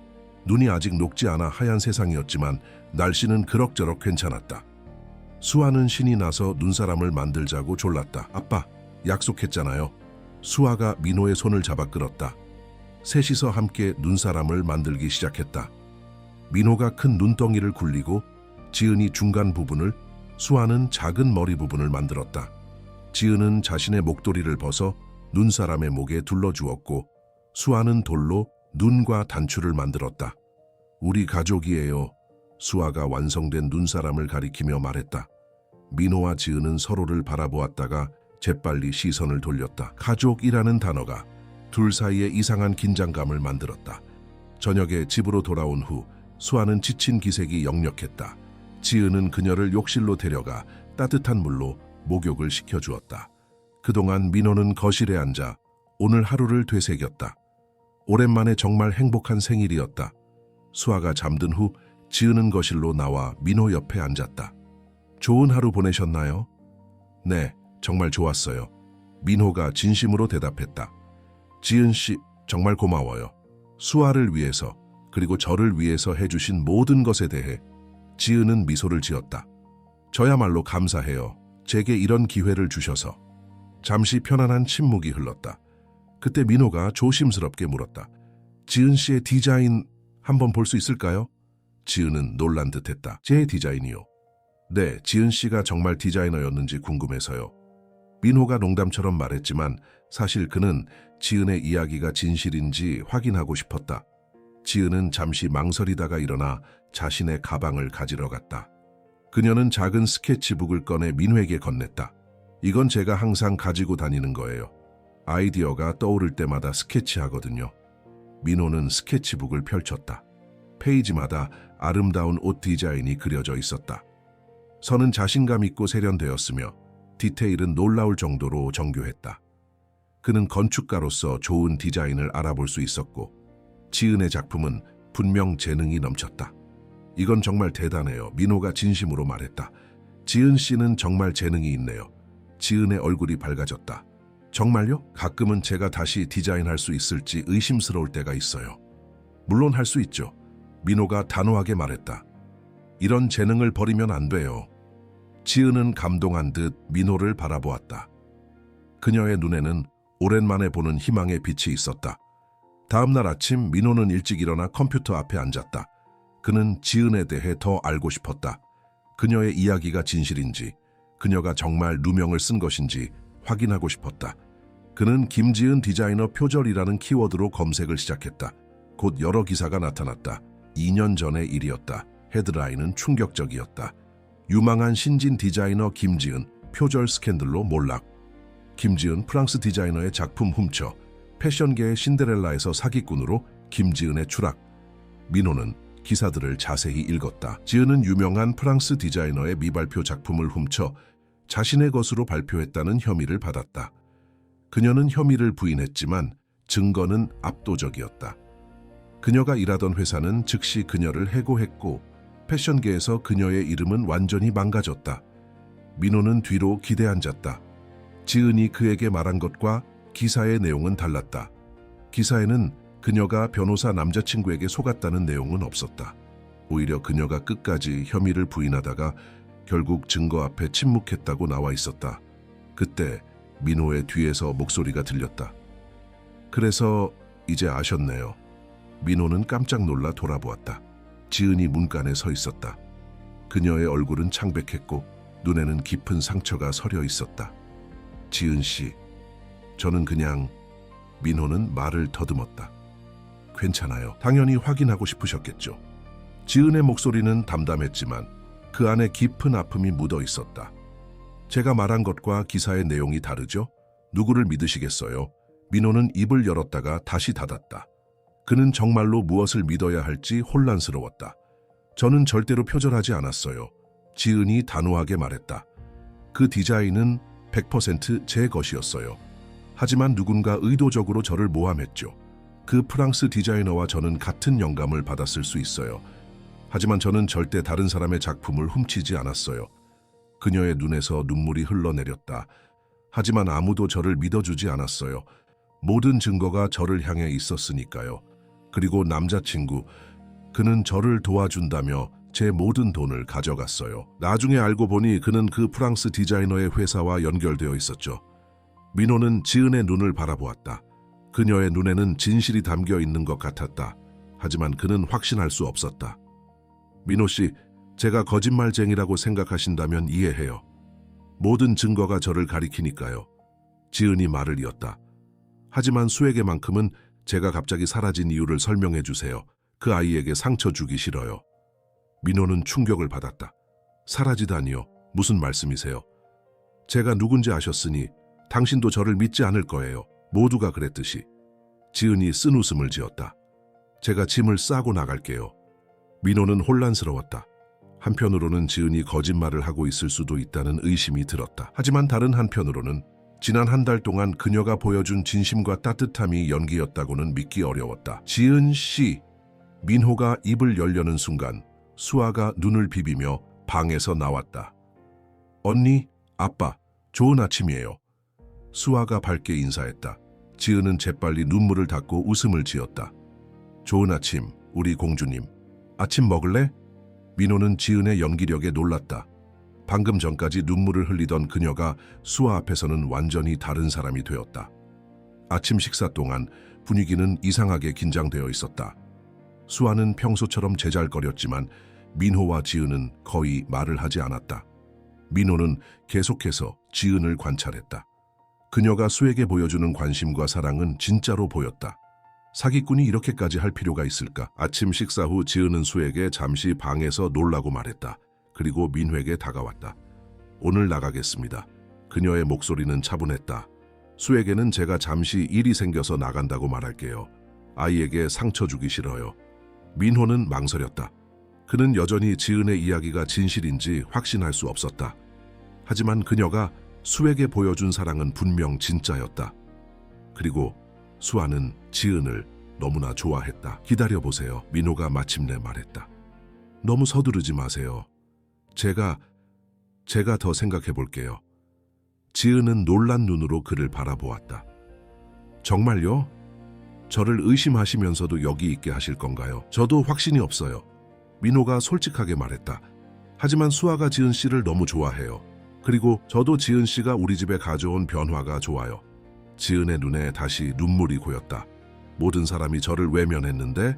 눈이 아직 녹지 않아 하얀 세상이었지만 날씨는 그럭저럭 괜찮았다. 수아는 신이 나서 눈사람을 만들자고 졸랐다. 아빠, 약속했잖아요. 수아가 민호의 손을 잡아 끌었다. 셋이서 함께 눈사람을 만들기 시작했다. 민호가 큰 눈덩이를 굴리고 지은이 중간 부분을, 수아는 작은 머리 부분을 만들었다. 지은은 자신의 목도리를 벗어 눈사람의 목에 둘러주었고 수아는 돌로 눈과 단추를 만들었다. 우리 가족이에요. 수아가 완성된 눈사람을 가리키며 말했다. 민호와 지은은 서로를 바라보았다가 재빨리 시선을 돌렸다. 가족이라는 단어가 둘 사이에 이상한 긴장감을 만들었다. 저녁에 집으로 돌아온 후 수아는 지친 기색이 역력했다. 지은은 그녀를 욕실로 데려가 따뜻한 물로 목욕을 시켜주었다. 그동안 민호는 거실에 앉아 오늘 하루를 되새겼다. 오랜만에 정말 행복한 생일이었다. 수아가 잠든 후 지은은 거실로 나와 민호 옆에 앉았다. 좋은 하루 보내셨나요? 네, 정말 좋았어요. 민호가 진심으로 대답했다. 지은 씨, 정말 고마워요. 수아를 위해서, 그리고 저를 위해서 해주신 모든 것에 대해. 지은은 미소를 지었다. 저야말로 감사해요. 제게 이런 기회를 주셔서. 잠시 편안한 침묵이 흘렀다. 그때 민호가 조심스럽게 물었다. 지은 씨의 디자인 한번 볼 수 있을까요? 지은은 놀란 듯했다. 제 디자인이요? 네, 지은 씨가 정말 디자이너였는지 궁금해서요. 민호가 농담처럼 말했지만 사실 그는 지은의 이야기가 진실인지 확인하고 싶었다. 지은은 잠시 망설이다가 일어나 자신의 가방을 가지러 갔다. 그녀는 작은 스케치북을 꺼내 민호에게 건넸다. 이건 제가 항상 가지고 다니는 거예요. 아이디어가 떠오를 때마다 스케치하거든요. 민호는 스케치북을 펼쳤다. 페이지마다 아름다운 옷 디자인이 그려져 있었다. 선은 자신감 있고 세련되었으며 디테일은 놀라울 정도로 정교했다. 그는 건축가로서 좋은 디자인을 알아볼 수 있었고 지은의 작품은 분명 재능이 넘쳤다. 이건 정말 대단해요. 민호가 진심으로 말했다. 지은 씨는 정말 재능이 있네요. 지은의 얼굴이 밝아졌다. 정말요? 가끔은 제가 다시 디자인할 수 있을지 의심스러울 때가 있어요. 물론 할 수 있죠. 민호가 단호하게 말했다. 이런 재능을 버리면 안 돼요. 지은은 감동한 듯 민호를 바라보았다. 그녀의 눈에는 오랜만에 보는 희망의 빛이 있었다. 다음 날 아침 민호는 일찍 일어나 컴퓨터 앞에 앉았다. 그는 지은에 대해 더 알고 싶었다. 그녀의 이야기가 진실인지, 그녀가 정말 누명을 쓴 것인지 확인하고 싶었다. 그는 김지은 디자이너 표절이라는 키워드로 검색을 시작했다. 곧 여러 기사가 나타났다. 2년 전의 일이었다. 헤드라인은 충격적이었다. 유망한 신진 디자이너 김지은, 표절 스캔들로 몰락. 김지은 프랑스 디자이너의 작품 훔쳐 패션계의 신데렐라에서 사기꾼으로 김지은의 추락. 민호는 기사들을 자세히 읽었다. 지은은 유명한 프랑스 디자이너의 미발표 작품을 훔쳐 자신의 것으로 발표했다는 혐의를 받았다. 그녀는 혐의를 부인했지만 증거는 압도적이었다. 그녀가 일하던 회사는 즉시 그녀를 해고했고 패션계에서 그녀의 이름은 완전히 망가졌다. 민호는 뒤로 기대앉았다. 지은이 그에게 말한 것과 기사의 내용은 달랐다. 기사에는 그녀가 변호사 남자친구에게 속았다는 내용은 없었다. 오히려 그녀가 끝까지 혐의를 부인하다가 결국 증거 앞에 침묵했다고 나와 있었다. 그때 민호의 뒤에서 목소리가 들렸다. 그래서 이제 아셨네요. 민호는 깜짝 놀라 돌아보았다. 지은이 문간에 서 있었다. 그녀의 얼굴은 창백했고 눈에는 깊은 상처가 서려 있었다. 지은 씨, 저는 그냥... 민호는 말을 더듬었다. 괜찮아요. 당연히 확인하고 싶으셨겠죠. 지은의 목소리는 담담했지만 그 안에 깊은 아픔이 묻어 있었다. 제가 말한 것과 기사의 내용이 다르죠? 누구를 믿으시겠어요? 민호는 입을 열었다가 다시 닫았다. 그는 정말로 무엇을 믿어야 할지 혼란스러웠다. 저는 절대로 표절하지 않았어요. 지은이 단호하게 말했다. 그 디자인은 100% 제 것이었어요. 하지만 누군가 의도적으로 저를 모함했죠. 그 프랑스 디자이너와 저는 같은 영감을 받았을 수 있어요. 하지만 저는 절대 다른 사람의 작품을 훔치지 않았어요. 그녀의 눈에서 눈물이 흘러내렸다. 하지만 아무도 저를 믿어주지 않았어요. 모든 증거가 저를 향해 있었으니까요. 그리고 남자친구, 그는 저를 도와준다며 제 모든 돈을 가져갔어요. 나중에 알고 보니 그는 그 프랑스 디자이너의 회사와 연결되어 있었죠. 민호는 지은의 눈을 바라보았다. 그녀의 눈에는 진실이 담겨 있는 것 같았다. 하지만 그는 확신할 수 없었다. 민호 씨, 제가 거짓말쟁이라고 생각하신다면 이해해요. 모든 증거가 저를 가리키니까요. 지은이 말을 이었다. 하지만 수에게만큼은 제가 갑자기 사라진 이유를 설명해 주세요. 그 아이에게 상처 주기 싫어요. 민호는 충격을 받았다. 사라지다니요. 무슨 말씀이세요? 제가 누군지 아셨으니 당신도 저를 믿지 않을 거예요. 모두가 그랬듯이. 지은이 쓴 웃음을 지었다. 제가 짐을 싸고 나갈게요. 민호는 혼란스러웠다. 한편으로는 지은이 거짓말을 하고 있을 수도 있다는 의심이 들었다. 하지만 다른 한편으로는 지난 한 달 동안 그녀가 보여준 진심과 따뜻함이 연기였다고는 믿기 어려웠다. 지은 씨, 민호가 입을 열려는 순간 수아가 눈을 비비며 방에서 나왔다. 언니, 아빠, 좋은 아침이에요. 수아가 밝게 인사했다. 지은은 재빨리 눈물을 닦고 웃음을 지었다. 좋은 아침, 우리 공주님. 아침 먹을래? 민호는 지은의 연기력에 놀랐다. 방금 전까지 눈물을 흘리던 그녀가 수아 앞에서는 완전히 다른 사람이 되었다. 아침 식사 동안 분위기는 이상하게 긴장되어 있었다. 수아는 평소처럼 제잘거렸지만 민호와 지은은 거의 말을 하지 않았다. 민호는 계속해서 지은을 관찰했다. 그녀가 수에게 보여주는 관심과 사랑은 진짜로 보였다. 사기꾼이 이렇게까지 할 필요가 있을까? 아침 식사 후 지은은 수에게 잠시 방에서 놀라고 말했다. 그리고 민호에게 다가왔다. 오늘 나가겠습니다. 그녀의 목소리는 차분했다. 수에게는 제가 잠시 일이 생겨서 나간다고 말할게요. 아이에게 상처 주기 싫어요. 민호는 망설였다. 그는 여전히 지은의 이야기가 진실인지 확신할 수 없었다. 하지만 그녀가 수에게 보여준 사랑은 분명 진짜였다. 그리고 수아는 지은을 너무나 좋아했다. 기다려보세요. 민호가 마침내 말했다. 너무 서두르지 마세요. 제가 더 생각해 볼게요. 지은은 놀란 눈으로 그를 바라보았다. 정말요? 저를 의심하시면서도 여기 있게 하실 건가요? 저도 확신이 없어요. 민호가 솔직하게 말했다. 하지만 수아가 지은 씨를 너무 좋아해요. 그리고 저도 지은 씨가 우리 집에 가져온 변화가 좋아요. 지은의 눈에 다시 눈물이 고였다. 모든 사람이 저를 외면했는데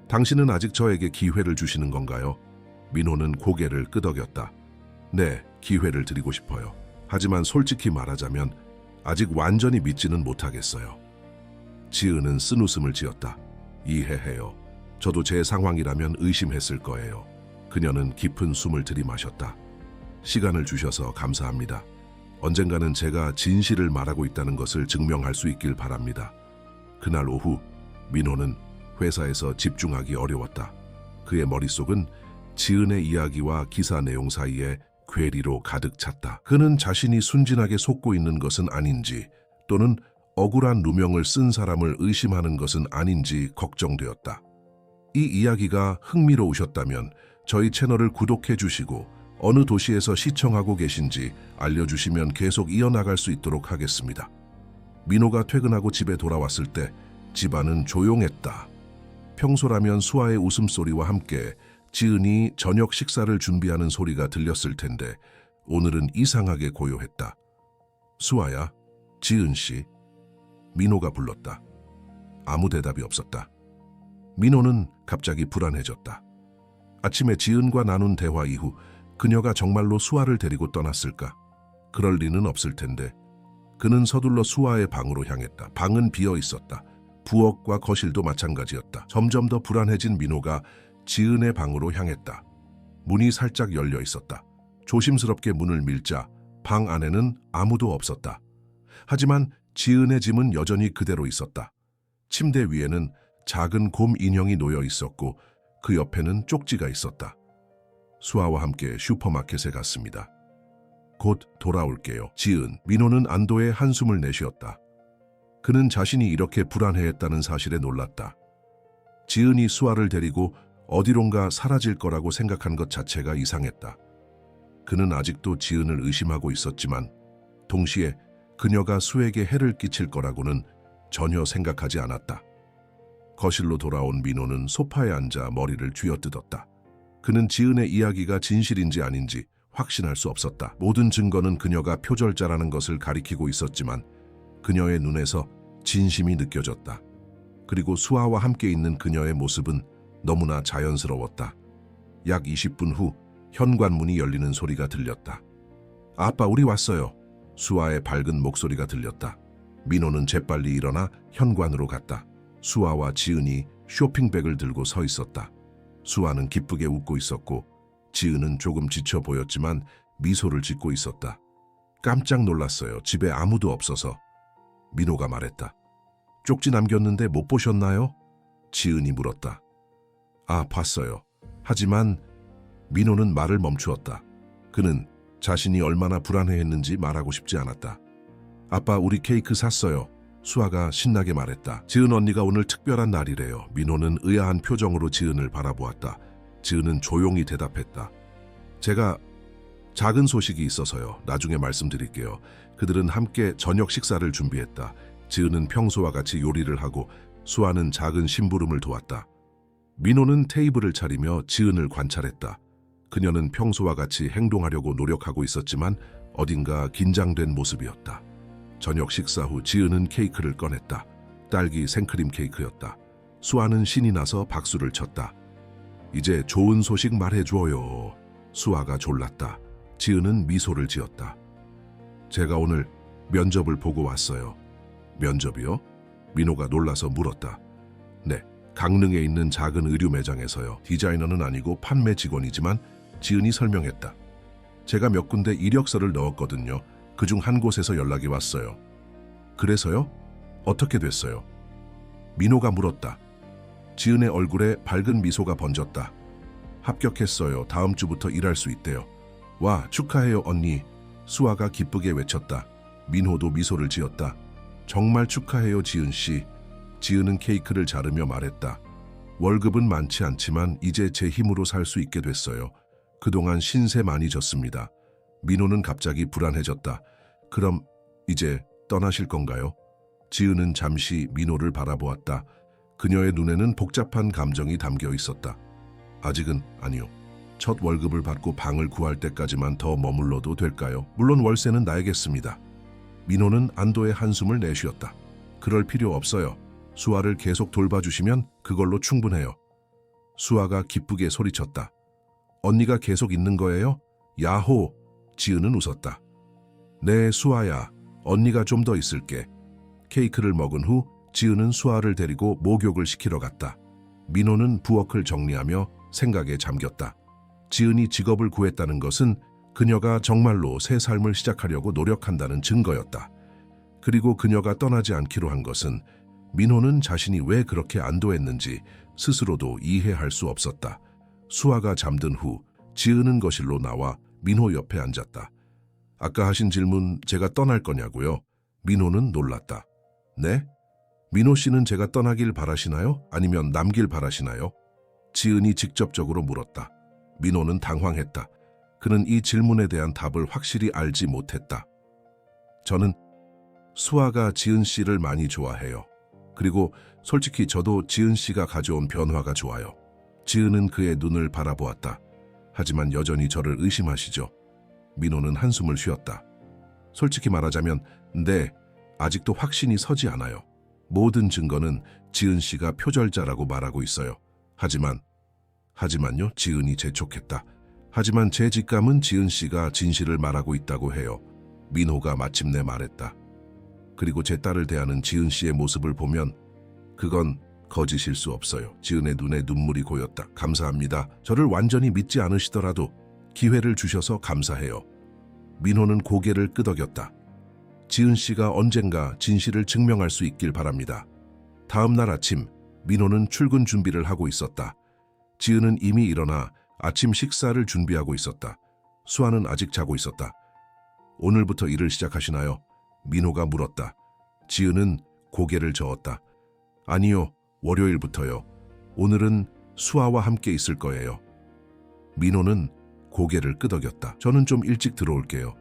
당신은 아직 저에게 기회를 주시는 건가요? 민호는 고개를 끄덕였다. 네, 기회를 드리고 싶어요. 하지만 솔직히 말하자면 아직 완전히 믿지는 못하겠어요. 지은은 쓴웃음을 지었다. 이해해요. 저도 제 상황이라면 의심했을 거예요. 그녀는 깊은 숨을 들이마셨다. 시간을 주셔서 감사합니다. 언젠가는 제가 진실을 말하고 있다는 것을 증명할 수 있길 바랍니다. 그날 오후 민호는 회사에서 집중하기 어려웠다. 그의 머릿속은 지은의 이야기와 기사 내용 사이에 괴리로 가득 찼다. 그는 자신이 순진하게 속고 있는 것은 아닌지 또는 억울한 누명을 쓴 사람을 의심하는 것은 아닌지 걱정되었다. 이 이야기가 흥미로우셨다면 저희 채널을 구독해 주시고 어느 도시에서 시청하고 계신지 알려주시면 계속 이어나갈 수 있도록 하겠습니다. 민호가 퇴근하고 집에 돌아왔을 때 집안은 조용했다. 평소라면 수아의 웃음소리와 함께 지은이 저녁 식사를 준비하는 소리가 들렸을 텐데 오늘은 이상하게 고요했다. 수아야, 지은 씨. 민호가 불렀다. 아무 대답이 없었다. 민호는 갑자기 불안해졌다. 아침에 지은과 나눈 대화 이후 그녀가 정말로 수아를 데리고 떠났을까? 그럴 리는 없을 텐데. 그는 서둘러 수아의 방으로 향했다. 방은 비어 있었다. 부엌과 거실도 마찬가지였다. 점점 더 불안해진 민호가 지은의 방으로 향했다. 문이 살짝 열려 있었다. 조심스럽게 문을 밀자 방 안에는 아무도 없었다. 하지만 지은의 짐은 여전히 그대로 있었다. 침대 위에는 작은 곰 인형이 놓여 있었고 그 옆에는 쪽지가 있었다. 수아와 함께 슈퍼마켓에 갔습니다. 곧 돌아올게요. 지은. 민호는 안도의 한숨을 내쉬었다. 그는 자신이 이렇게 불안해했다는 사실에 놀랐다. 지은이 수아를 데리고 어디론가 사라질 거라고 생각한 것 자체가 이상했다. 그는 아직도 지은을 의심하고 있었지만 동시에 그녀가 수에게 해를 끼칠 거라고는 전혀 생각하지 않았다. 거실로 돌아온 민호는 소파에 앉아 머리를 쥐어뜯었다. 그는 지은의 이야기가 진실인지 아닌지 확신할 수 없었다. 모든 증거는 그녀가 표절자라는 것을 가리키고 있었지만 그녀의 눈에서 진심이 느껴졌다. 그리고 수아와 함께 있는 그녀의 모습은 너무나 자연스러웠다. 약 20분 후 현관문이 열리는 소리가 들렸다. 아빠, 우리 왔어요. 수아의 밝은 목소리가 들렸다. 민호는 재빨리 일어나 현관으로 갔다. 수아와 지은이 쇼핑백을 들고 서 있었다. 수아는 기쁘게 웃고 있었고 지은은 조금 지쳐 보였지만 미소를 짓고 있었다. 깜짝 놀랐어요. 집에 아무도 없어서. 민호가 말했다. 쪽지 남겼는데 못 보셨나요? 지은이 물었다. 아, 봤어요. 하지만 민호는 말을 멈추었다. 그는 자신이 얼마나 불안해했는지 말하고 싶지 않았다. 아빠, 우리 케이크 샀어요. 수아가 신나게 말했다. 지은 언니가 오늘 특별한 날이래요. 민호는 의아한 표정으로 지은을 바라보았다. 지은은 조용히 대답했다. 제가 작은 소식이 있어서요. 나중에 말씀드릴게요. 그들은 함께 저녁 식사를 준비했다. 지은은 평소와 같이 요리를 하고 수아는 작은 심부름을 도왔다. 민호는 테이블을 차리며 지은을 관찰했다. 그녀는 평소와 같이 행동하려고 노력하고 있었지만 어딘가 긴장된 모습이었다. 저녁 식사 후 지은은 케이크를 꺼냈다. 딸기 생크림 케이크였다. 수아는 신이 나서 박수를 쳤다. 이제 좋은 소식 말해줘요. 수아가 졸랐다. 지은은 미소를 지었다. 제가 오늘 면접을 보고 왔어요. 면접이요? 민호가 놀라서 물었다. 네, 강릉에 있는 작은 의류 매장에서요. 디자이너는 아니고 판매 직원이지만 지은이 설명했다. 제가 몇 군데 이력서를 넣었거든요. 그중 한 곳에서 연락이 왔어요. 그래서요? 어떻게 됐어요? 민호가 물었다. 지은의 얼굴에 밝은 미소가 번졌다. 합격했어요. 다음 주부터 일할 수 있대요. 와, 축하해요, 언니. 수아가 기쁘게 외쳤다. 민호도 미소를 지었다. 정말 축하해요, 지은 씨. 지은은 케이크를 자르며 말했다. 월급은 많지 않지만 이제 제 힘으로 살 수 있게 됐어요. 그동안 신세 많이 졌습니다. 민호는 갑자기 불안해졌다. 그럼 이제 떠나실 건가요? 지은은 잠시 민호를 바라보았다. 그녀의 눈에는 복잡한 감정이 담겨 있었다. 아직은 아니요. 첫 월급을 받고 방을 구할 때까지만 더 머물러도 될까요? 물론 월세는 나야겠습니다. 민호는 안도의 한숨을 내쉬었다. 그럴 필요 없어요. 수아를 계속 돌봐주시면 그걸로 충분해요. 수아가 기쁘게 소리쳤다. 언니가 계속 있는 거예요? 야호! 지은은 웃었다. 네, 수아야. 언니가 좀 더 있을게. 케이크를 먹은 후 지은은 수아를 데리고 목욕을 시키러 갔다. 민호는 부엌을 정리하며 생각에 잠겼다. 지은이 직업을 구했다는 것은 그녀가 정말로 새 삶을 시작하려고 노력한다는 증거였다. 그리고 그녀가 떠나지 않기로 한 것은 민호는 자신이 왜 그렇게 안도했는지 스스로도 이해할 수 없었다. 수아가 잠든 후 지은은 거실로 나와 민호 옆에 앉았다. 아까 하신 질문 제가 떠날 거냐고요? 민호는 놀랐다. 네? 민호 씨는 제가 떠나길 바라시나요? 아니면 남길 바라시나요? 지은이 직접적으로 물었다. 민호는 당황했다. 그는 이 질문에 대한 답을 확실히 알지 못했다. 저는 수아가 지은 씨를 많이 좋아해요. 그리고 솔직히 저도 지은 씨가 가져온 변화가 좋아요. 지은은 그의 눈을 바라보았다. 하지만 여전히 저를 의심하시죠. 민호는 한숨을 쉬었다. 솔직히 말하자면 네, 아직도 확신이 서지 않아요. 모든 증거는 지은 씨가 표절자라고 말하고 있어요. 하지만요, 지은이 재촉했다. 하지만 제 직감은 지은 씨가 진실을 말하고 있다고 해요. 민호가 마침내 말했다. 그리고 제 딸을 대하는 지은 씨의 모습을 보면 그건 거짓일 수 없어요. 지은의 눈에 눈물이 고였다. 감사합니다. 저를 완전히 믿지 않으시더라도 기회를 주셔서 감사해요. 민호는 고개를 끄덕였다. 지은 씨가 언젠가 진실을 증명할 수 있길 바랍니다. 다음 날 아침, 민호는 출근 준비를 하고 있었다. 지은은 이미 일어나 아침 식사를 준비하고 있었다. 수아는 아직 자고 있었다. 오늘부터 일을 시작하시나요? 민호가 물었다. 지은은 고개를 저었다. 아니요, 월요일부터요. 오늘은 수아와 함께 있을 거예요. 민호는 고개를 끄덕였다. 저는 좀 일찍 들어올게요.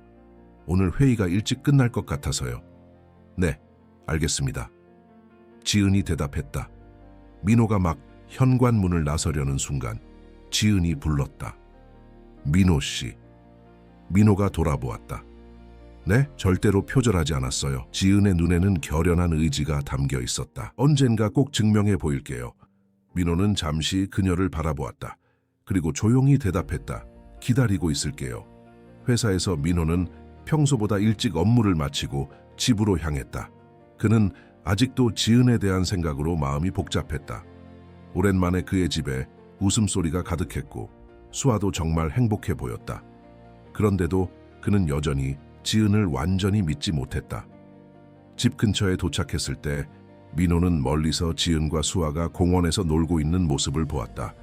오늘 회의가 일찍 끝날 것 같아서요. 네, 알겠습니다. 지은이 대답했다. 민호가 막 현관문을 나서려는 순간 지은이 불렀다. 민호 씨. 민호가 돌아보았다. 네, 절대로 표절하지 않았어요. 지은의 눈에는 결연한 의지가 담겨 있었다. 언젠가 꼭 증명해 보일게요. 민호는 잠시 그녀를 바라보았다. 그리고 조용히 대답했다. 기다리고 있을게요. 회사에서 민호는 평소보다 일찍 업무를 마치고 집으로 향했다. 그는 아직도 지은에 대한 생각으로 마음이 복잡했다. 오랜만에 그의 집에 웃음소리가 가득했고 수아도 정말 행복해 보였다. 그런데도 그는 여전히 지은을 완전히 믿지 못했다. 집 근처에 도착했을 때 민호는 멀리서 지은과 수아가 공원에서 놀고 있는 모습을 보았다.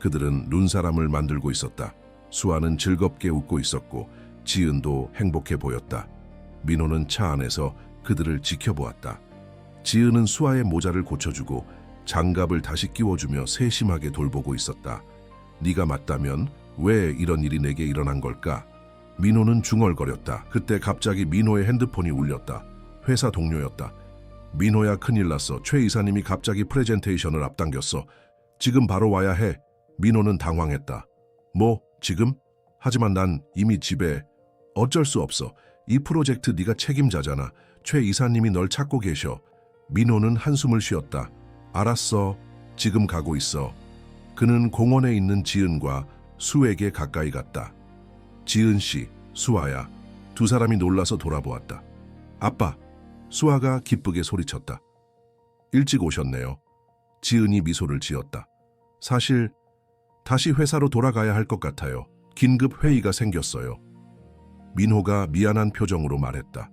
그들은 눈사람을 만들고 있었다. 수아는 즐겁게 웃고 있었고 지은도 행복해 보였다. 민호는 차 안에서 그들을 지켜보았다. 지은은 수아의 모자를 고쳐주고 장갑을 다시 끼워주며 세심하게 돌보고 있었다. 네가 맞다면 왜 이런 일이 내게 일어난 걸까? 민호는 중얼거렸다. 그때 갑자기 민호의 핸드폰이 울렸다. 회사 동료였다. 민호야, 큰일 났어. 최 이사님이 갑자기 프레젠테이션을 앞당겼어. 지금 바로 와야 해. 민호는 당황했다. 뭐, 지금? 하지만 난 이미 집에. 어쩔 수 없어. 이 프로젝트 네가 책임자잖아. 최 이사님이 널 찾고 계셔. 민호는 한숨을 쉬었다. 알았어. 지금 가고 있어. 그는 공원에 있는 지은과 수에게 가까이 갔다. 지은 씨, 수아야. 두 사람이 놀라서 돌아보았다. 아빠. 수아가 기쁘게 소리쳤다. 일찍 오셨네요. 지은이 미소를 지었다. 사실 다시 회사로 돌아가야 할 것 같아요. 긴급 회의가 생겼어요. 민호가 미안한 표정으로 말했다.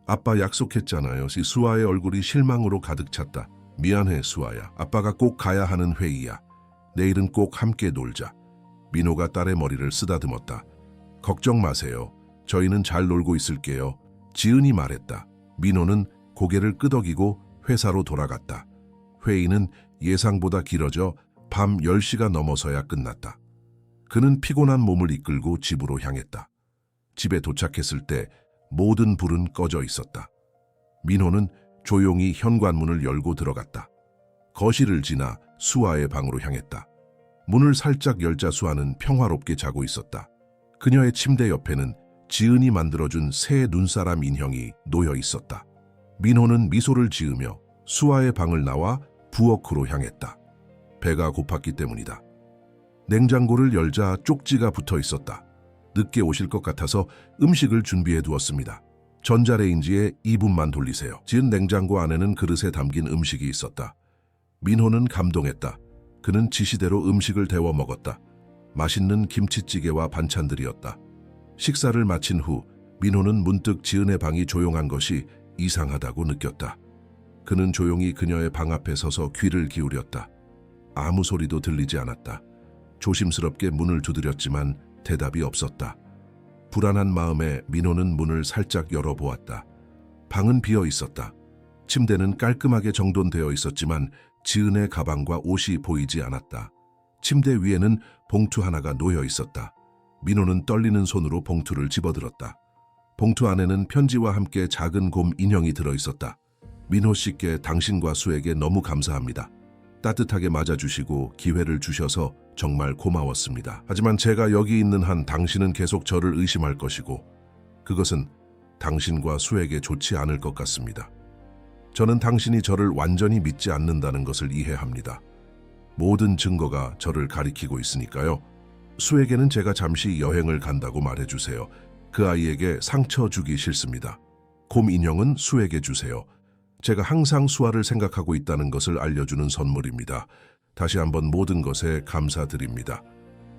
아빠 약속했잖아요. 수아의 얼굴이 실망으로 가득 찼다. 미안해, 수아야. 아빠가 꼭 가야 하는 회의야. 내일은 꼭 함께 놀자. 민호가 딸의 머리를 쓰다듬었다. 걱정 마세요. 저희는 잘 놀고 있을게요. 지은이 말했다. 민호는 고개를 끄덕이고 회사로 돌아갔다. 회의는 예상보다 길어져 밤 10시가 넘어서야 끝났다. 그는 피곤한 몸을 이끌고 집으로 향했다. 집에 도착했을 때 모든 불은 꺼져 있었다. 민호는 조용히 현관문을 열고 들어갔다. 거실을 지나 수아의 방으로 향했다. 문을 살짝 열자 수아는 평화롭게 자고 있었다. 그녀의 침대 옆에는 지은이 만들어준 새 눈사람 인형이 놓여 있었다. 민호는 미소를 지으며 수아의 방을 나와 부엌으로 향했다. 배가 고팠기 때문이다. 냉장고를 열자 쪽지가 붙어 있었다. 늦게 오실 것 같아서 음식을 준비해 두었습니다. 전자레인지에 2분만 돌리세요. 지은 냉장고 안에는 그릇에 담긴 음식이 있었다. 민호는 감동했다. 그는 지시대로 음식을 데워 먹었다. 맛있는 김치찌개와 반찬들이었다. 식사를 마친 후 민호는 문득 지은의 방이 조용한 것이 이상하다고 느꼈다. 그는 조용히 그녀의 방 앞에 서서 귀를 기울였다. 아무 소리도 들리지 않았다. 조심스럽게 문을 두드렸지만 대답이 없었다. 불안한 마음에 민호는 문을 살짝 열어보았다. 방은 비어 있었다. 침대는 깔끔하게 정돈되어 있었지만 지은의 가방과 옷이 보이지 않았다. 침대 위에는 봉투 하나가 놓여 있었다. 민호는 떨리는 손으로 봉투를 집어들었다. 봉투 안에는 편지와 함께 작은 곰 인형이 들어있었다. 민호 씨께 당신과 수에게 너무 감사합니다. 따뜻하게 맞아주시고 기회를 주셔서 정말 고마웠습니다. 하지만 제가 여기 있는 한 당신은 계속 저를 의심할 것이고 그것은 당신과 수에게 좋지 않을 것 같습니다. 저는 당신이 저를 완전히 믿지 않는다는 것을 이해합니다. 모든 증거가 저를 가리키고 있으니까요. 수에게는 제가 잠시 여행을 간다고 말해주세요. 그 아이에게 상처 주기 싫습니다. 곰 인형은 수에게 주세요. 제가 항상 수아를 생각하고 있다는 것을 알려주는 선물입니다. 다시 한번 모든 것에 감사드립니다.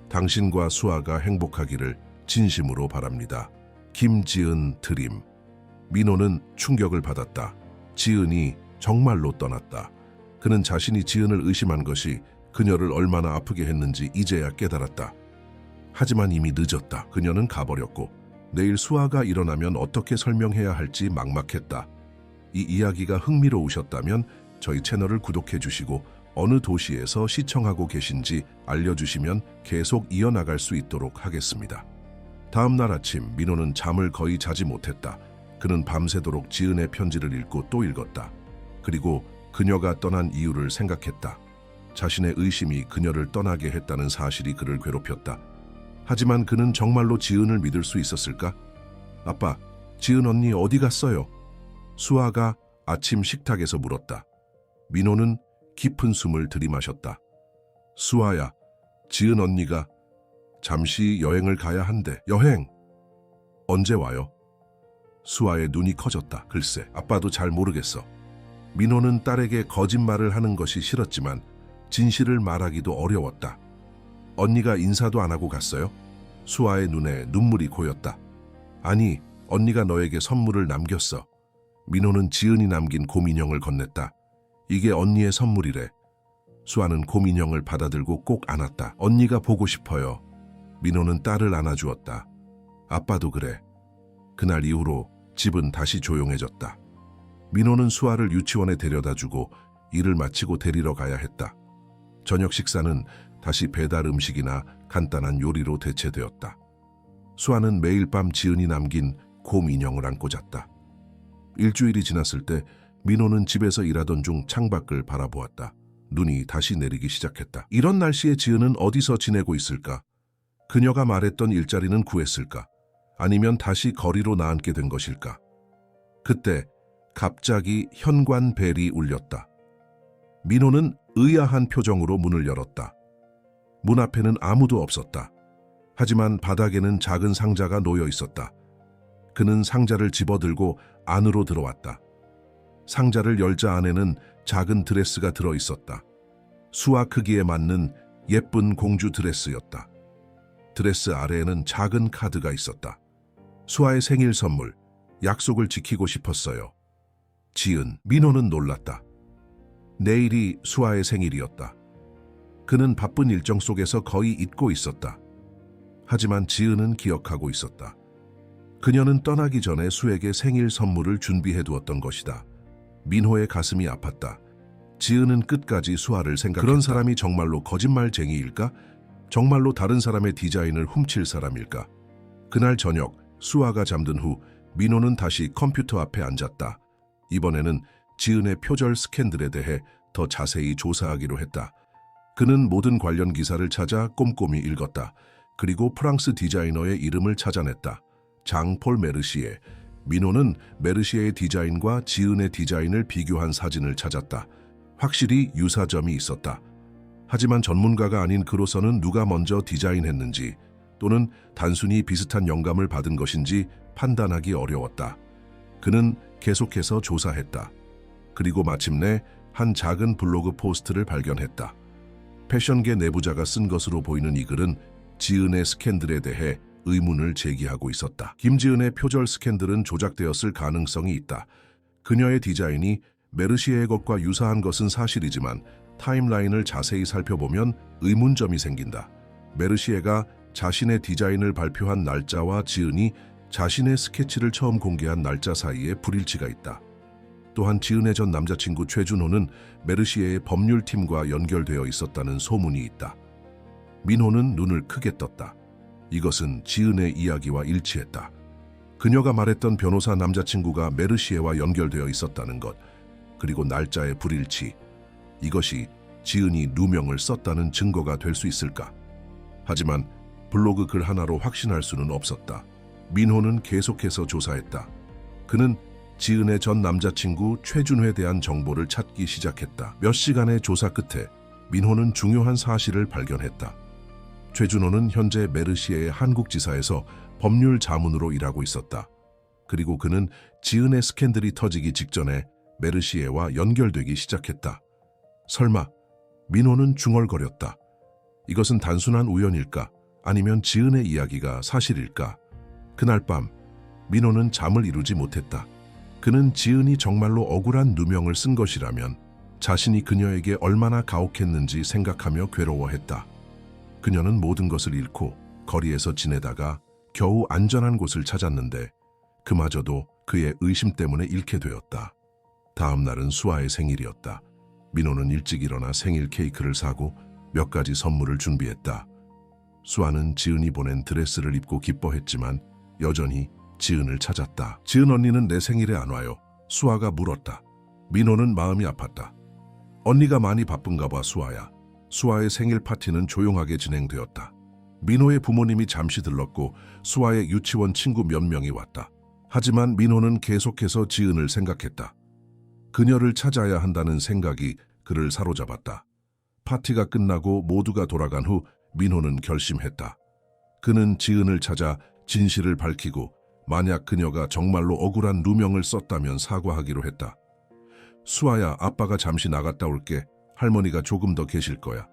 당신과 수아가 행복하기를 진심으로 바랍니다. 김지은 드림. 민호는 충격을 받았다. 지은이 정말로 떠났다. 그는 자신이 지은을 의심한 것이 그녀를 얼마나 아프게 했는지 이제야 깨달았다. 하지만 이미 늦었다. 그녀는 가버렸고 내일 수아가 일어나면 어떻게 설명해야 할지 막막했다. 이 이야기가 흥미로우셨다면 저희 채널을 구독해 주시고 어느 도시에서 시청하고 계신지 알려주시면 계속 이어나갈 수 있도록 하겠습니다. 다음 날 아침 민호는 잠을 거의 자지 못했다. 그는 밤새도록 지은의 편지를 읽고 또 읽었다. 그리고 그녀가 떠난 이유를 생각했다. 자신의 의심이 그녀를 떠나게 했다는 사실이 그를 괴롭혔다. 하지만 그는 정말로 지은을 믿을 수 있었을까? 아빠, 지은 언니 어디 갔어요? 수아가 아침 식탁에서 물었다. 민호는 깊은 숨을 들이마셨다. 수아야, 지은 언니가 잠시 여행을 가야 한대. 여행? 언제 와요? 수아의 눈이 커졌다. 글쎄, 아빠도 잘 모르겠어. 민호는 딸에게 거짓말을 하는 것이 싫었지만 진실을 말하기도 어려웠다. 언니가 인사도 안 하고 갔어요? 수아의 눈에 눈물이 고였다. 아니, 언니가 너에게 선물을 남겼어. 민호는 지은이 남긴 곰 인형을 건넸다. 이게 언니의 선물이래. 수아는 곰 인형을 받아들고 꼭 안았다. 언니가 보고 싶어요. 민호는 딸을 안아주었다. 아빠도 그래. 그날 이후로 집은 다시 조용해졌다. 민호는 수아를 유치원에 데려다주고 일을 마치고 데리러 가야 했다. 저녁 식사는 다시 배달 음식이나 간단한 요리로 대체되었다. 수아는 매일 밤 지은이 남긴 곰 인형을 안고 잤다. 일주일이 지났을 때 민호는 집에서 일하던 중 창밖을 바라보았다. 눈이 다시 내리기 시작했다. 이런 날씨에 지은은 어디서 지내고 있을까? 그녀가 말했던 일자리는 구했을까? 아니면 다시 거리로 나앉게 된 것일까? 그때 갑자기 현관 벨이 울렸다. 민호는 의아한 표정으로 문을 열었다. 문 앞에는 아무도 없었다. 하지만 바닥에는 작은 상자가 놓여 있었다. 그는 상자를 집어들고 안으로 들어왔다. 상자를 열자 안에는 작은 드레스가 들어 있었다. 수아 크기에 맞는 예쁜 공주 드레스였다. 드레스 아래에는 작은 카드가 있었다. 수아의 생일 선물, 약속을 지키고 싶었어요. 지은. 민호는 놀랐다. 내일이 수아의 생일이었다. 그는 바쁜 일정 속에서 거의 잊고 있었다. 하지만 지은은 기억하고 있었다. 그녀는 떠나기 전에 수에게 생일 선물을 준비해 두었던 것이다. 민호의 가슴이 아팠다. 지은은 끝까지 수아를 생각했다. 그런 사람이 정말로 거짓말쟁이일까? 정말로 다른 사람의 디자인을 훔칠 사람일까? 그날 저녁 수아가 잠든 후 민호는 다시 컴퓨터 앞에 앉았다. 이번에는 지은의 표절 스캔들에 대해 더 자세히 조사하기로 했다. 그는 모든 관련 기사를 찾아 꼼꼼히 읽었다. 그리고 프랑스 디자이너의 이름을 찾아냈다. 장폴 메르시에. 민호는 메르시에의 디자인과 지은의 디자인을 비교한 사진을 찾았다. 확실히 유사점이 있었다. 하지만 전문가가 아닌 그로서는 누가 먼저 디자인했는지 또는 단순히 비슷한 영감을 받은 것인지 판단하기 어려웠다. 그는 계속해서 조사했다. 그리고 마침내 한 작은 블로그 포스트를 발견했다. 패션계 내부자가 쓴 것으로 보이는 이 글은 지은의 스캔들에 대해 의문을 제기하고 있었다. 김지은의 표절 스캔들은 조작되었을 가능성이 있다. 그녀의 디자인이 메르시에의 것과 유사한 것은 사실이지만 타임라인을 자세히 살펴보면 의문점이 생긴다. 메르시에가 자신의 디자인을 발표한 날짜와 지은이 자신의 스케치를 처음 공개한 날짜 사이에 불일치가 있다. 또한 지은의 전 남자친구 최준호는 메르시에의 법률팀과 연결되어 있었다는 소문이 있다. 민호는 눈을 크게 떴다. 이것은 지은의 이야기와 일치했다. 그녀가 말했던 변호사 남자친구가 메르시에와 연결되어 있었다는 것, 그리고 날짜의 불일치, 이것이 지은이 누명을 썼다는 증거가 될 수 있을까? 하지만 블로그 글 하나로 확신할 수는 없었다. 민호는 계속해서 조사했다. 그는 지은의 전 남자친구 최준호에 대한 정보를 찾기 시작했다. 몇 시간의 조사 끝에 민호는 중요한 사실을 발견했다. 최준호는 현재 메르시에의 한국지사에서 법률 자문으로 일하고 있었다. 그리고 그는 지은의 스캔들이 터지기 직전에 메르시에와 연결되기 시작했다. 설마 민호는 중얼거렸다. 이것은 단순한 우연일까? 아니면 지은의 이야기가 사실일까? 그날 밤 민호는 잠을 이루지 못했다. 그는 지은이 정말로 억울한 누명을 쓴 것이라면 자신이 그녀에게 얼마나 가혹했는지 생각하며 괴로워했다. 그녀는 모든 것을 잃고 거리에서 지내다가 겨우 안전한 곳을 찾았는데 그마저도 그의 의심 때문에 잃게 되었다. 다음 날은 수아의 생일이었다. 민호는 일찍 일어나 생일 케이크를 사고 몇 가지 선물을 준비했다. 수아는 지은이 보낸 드레스를 입고 기뻐했지만 여전히 지은을 찾았다. 지은 언니는 내 생일에 안 와요. 수아가 물었다. 민호는 마음이 아팠다. 언니가 많이 바쁜가 봐, 수아야. 수아의 생일 파티는 조용하게 진행되었다. 민호의 부모님이 잠시 들렀고 수아의 유치원 친구 몇 명이 왔다. 하지만 민호는 계속해서 지은을 생각했다. 그녀를 찾아야 한다는 생각이 그를 사로잡았다. 파티가 끝나고 모두가 돌아간 후 민호는 결심했다. 그는 지은을 찾아 진실을 밝히고 만약 그녀가 정말로 억울한 누명을 썼다면 사과하기로 했다. 수아야, 아빠가 잠시 나갔다 올게. 할머니가 조금 더 계실 거야.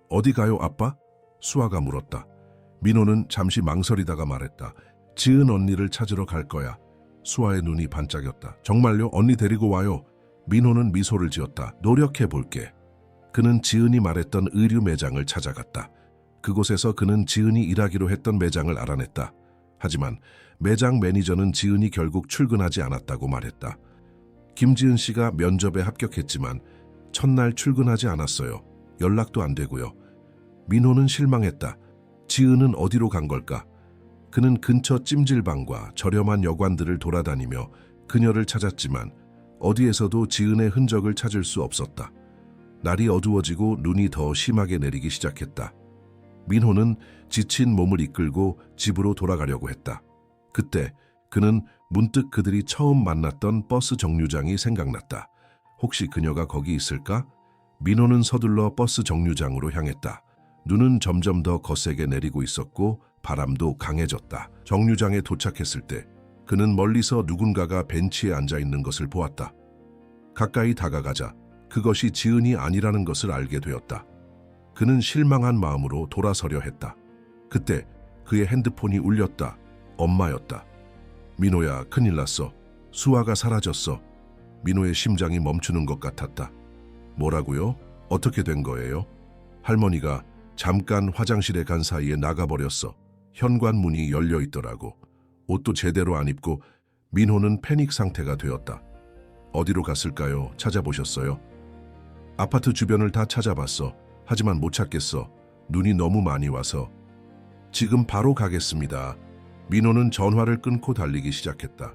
어디 가요, 아빠? 수아가 물었다. 민호는 잠시 망설이다가 말했다. 지은 언니를 찾으러 갈 거야. 수아의 눈이 반짝였다. 정말요? 언니 데리고 와요. 민호는 미소를 지었다. 노력해 볼게. 그는 지은이 말했던 의류 매장을 찾아갔다. 그곳에서 그는 지은이 일하기로 했던 매장을 알아냈다. 하지만 매장 매니저는 지은이 결국 출근하지 않았다고 말했다. 김지은 씨가 면접에 합격했지만 첫날 출근하지 않았어요. 연락도 안 되고요. 민호는 실망했다. 지은은 어디로 간 걸까? 그는 근처 찜질방과 저렴한 여관들을 돌아다니며 그녀를 찾았지만 어디에서도 지은의 흔적을 찾을 수 없었다. 날이 어두워지고 눈이 더 심하게 내리기 시작했다. 민호는 지친 몸을 이끌고 집으로 돌아가려고 했다. 그때 그는 문득 그들이 처음 만났던 버스 정류장이 생각났다. 혹시 그녀가 거기 있을까? 민호는 서둘러 버스 정류장으로 향했다. 눈은 점점 더 거세게 내리고 있었고 바람도 강해졌다. 정류장에 도착했을 때 그는 멀리서 누군가가 벤치에 앉아 있는 것을 보았다. 가까이 다가가자 그것이 지은이 아니라는 것을 알게 되었다. 그는 실망한 마음으로 돌아서려 했다. 그때 그의 핸드폰이 울렸다. 엄마였다. 민호야, 큰일 났어. 수아가 사라졌어. 민호의 심장이 멈추는 것 같았다. 뭐라고요? 어떻게 된 거예요? 할머니가 잠깐 화장실에 간 사이에 나가버렸어. 현관문이 열려 있더라고. 옷도 제대로 안 입고. 민호는 패닉 상태가 되었다. 어디로 갔을까요? 찾아보셨어요? 아파트 주변을 다 찾아봤어. 하지만 못 찾겠어. 눈이 너무 많이 와서. 지금 바로 가겠습니다. 민호는 전화를 끊고 달리기 시작했다.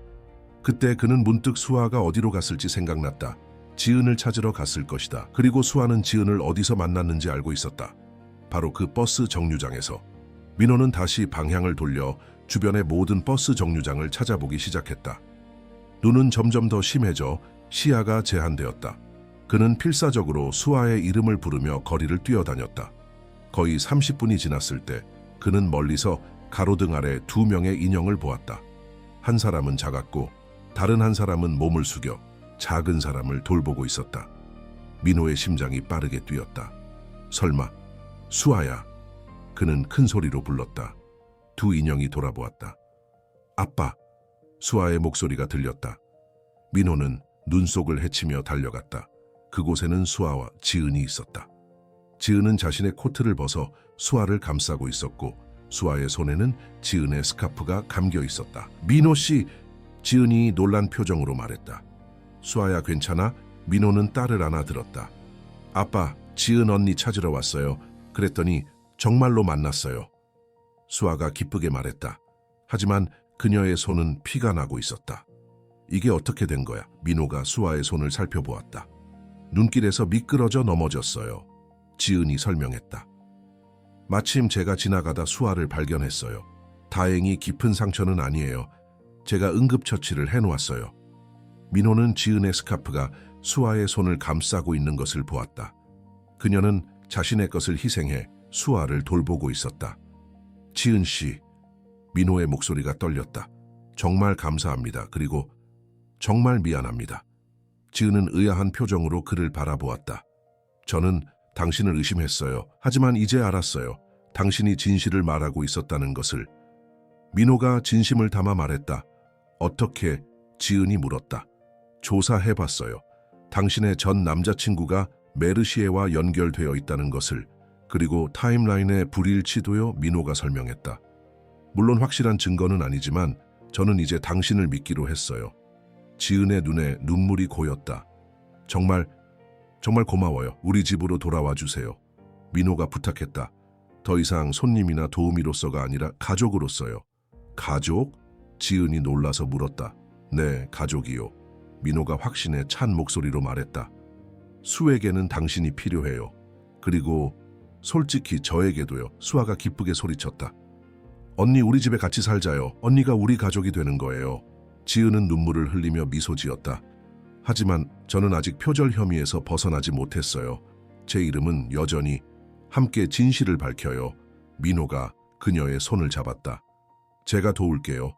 그때 그는 문득 수아가 어디로 갔을지 생각났다. 지은을 찾으러 갔을 것이다. 그리고 수아는 지은을 어디서 만났는지 알고 있었다. 바로 그 버스 정류장에서. 민호는 다시 방향을 돌려 주변의 모든 버스 정류장을 찾아보기 시작했다. 눈은 점점 더 심해져 시야가 제한되었다. 그는 필사적으로 수아의 이름을 부르며 거리를 뛰어다녔다. 거의 30분이 지났을 때 그는 멀리서 가로등 아래 2명의 인형을 보았다. 한 사람은 작았고 다른 한 사람은 몸을 숙여 작은 사람을 돌보고 있었다. 민호의 심장이 빠르게 뛰었다. 설마 수아야. 그는 큰 소리로 불렀다. 두 인형이 돌아보았다. 아빠. 수아의 목소리가 들렸다. 민호는 눈속을 헤치며 달려갔다. 그곳에는 수아와 지은이 있었다. 지은은 자신의 코트를 벗어 수아를 감싸고 있었고 수아의 손에는 지은의 스카프가 감겨 있었다. 민호 씨! 지은이 놀란 표정으로 말했다. 수아야 괜찮아? 민호는 딸을 안아들었다. 아빠, 지은 언니 찾으러 왔어요. 그랬더니 정말로 만났어요. 수아가 기쁘게 말했다. 하지만 그녀의 손은 피가 나고 있었다. 이게 어떻게 된 거야? 민호가 수아의 손을 살펴보았다. 눈길에서 미끄러져 넘어졌어요. 지은이 설명했다. 마침 제가 지나가다 수아를 발견했어요. 다행히 깊은 상처는 아니에요. 제가 응급처치를 해놓았어요. 민호는 지은의 스카프가 수아의 손을 감싸고 있는 것을 보았다. 그녀는 자신의 것을 희생해 수아를 돌보고 있었다. 지은 씨, 민호의 목소리가 떨렸다. 정말 감사합니다. 그리고 정말 미안합니다. 지은은 의아한 표정으로 그를 바라보았다. 저는 당신을 의심했어요. 하지만 이제 알았어요. 당신이 진실을 말하고 있었다는 것을. 민호가 진심을 담아 말했다. 어떻게? 지은이 물었다. 조사해봤어요. 당신의 전 남자친구가 메르시에와 연결되어 있다는 것을. 그리고 타임라인의 불일치도요. 민호가 설명했다. 물론 확실한 증거는 아니지만 저는 이제 당신을 믿기로 했어요. 지은의 눈에 눈물이 고였다. 정말 고마워요. 우리 집으로 돌아와 주세요. 민호가 부탁했다. 더 이상 손님이나 도우미로서가 아니라 가족으로서요. 가족? 지은이 놀라서 물었다. 네, 가족이요. 민호가 확신에 찬 목소리로 말했다. 수에게는 당신이 필요해요. 그리고 솔직히 저에게도요. 수아가 기쁘게 소리쳤다. 언니 우리 집에 같이 살자요. 언니가 우리 가족이 되는 거예요. 지은은 눈물을 흘리며 미소 지었다. 하지만 저는 아직 표절 혐의에서 벗어나지 못했어요. 제 이름은 여전히 함께 진실을 밝혀요. 민호가 그녀의 손을 잡았다. 제가 도울게요.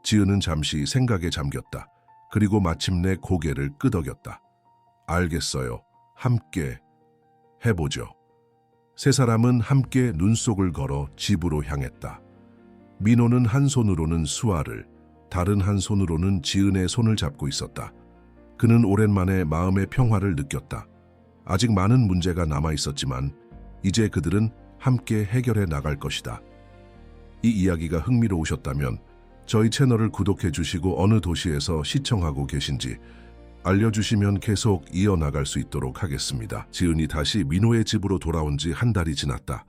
지은은 잠시 생각에 잠겼다. 그리고 마침내 고개를 끄덕였다. 알겠어요. 함께 해보죠. 세 사람은 함께 눈속을 걸어 집으로 향했다. 민호는 한 손으로는 수아를, 다른 한 손으로는 지은의 손을 잡고 있었다. 그는 오랜만에 마음의 평화를 느꼈다. 아직 많은 문제가 남아 있었지만 이제 그들은 함께 해결해 나갈 것이다. 이 이야기가 흥미로우셨다면 저희 채널을 구독해 주시고 어느 도시에서 시청하고 계신지 알려주시면 계속 이어나갈 수 있도록 하겠습니다. 지은이 다시 민호의 집으로 돌아온 지 한 달이 지났다.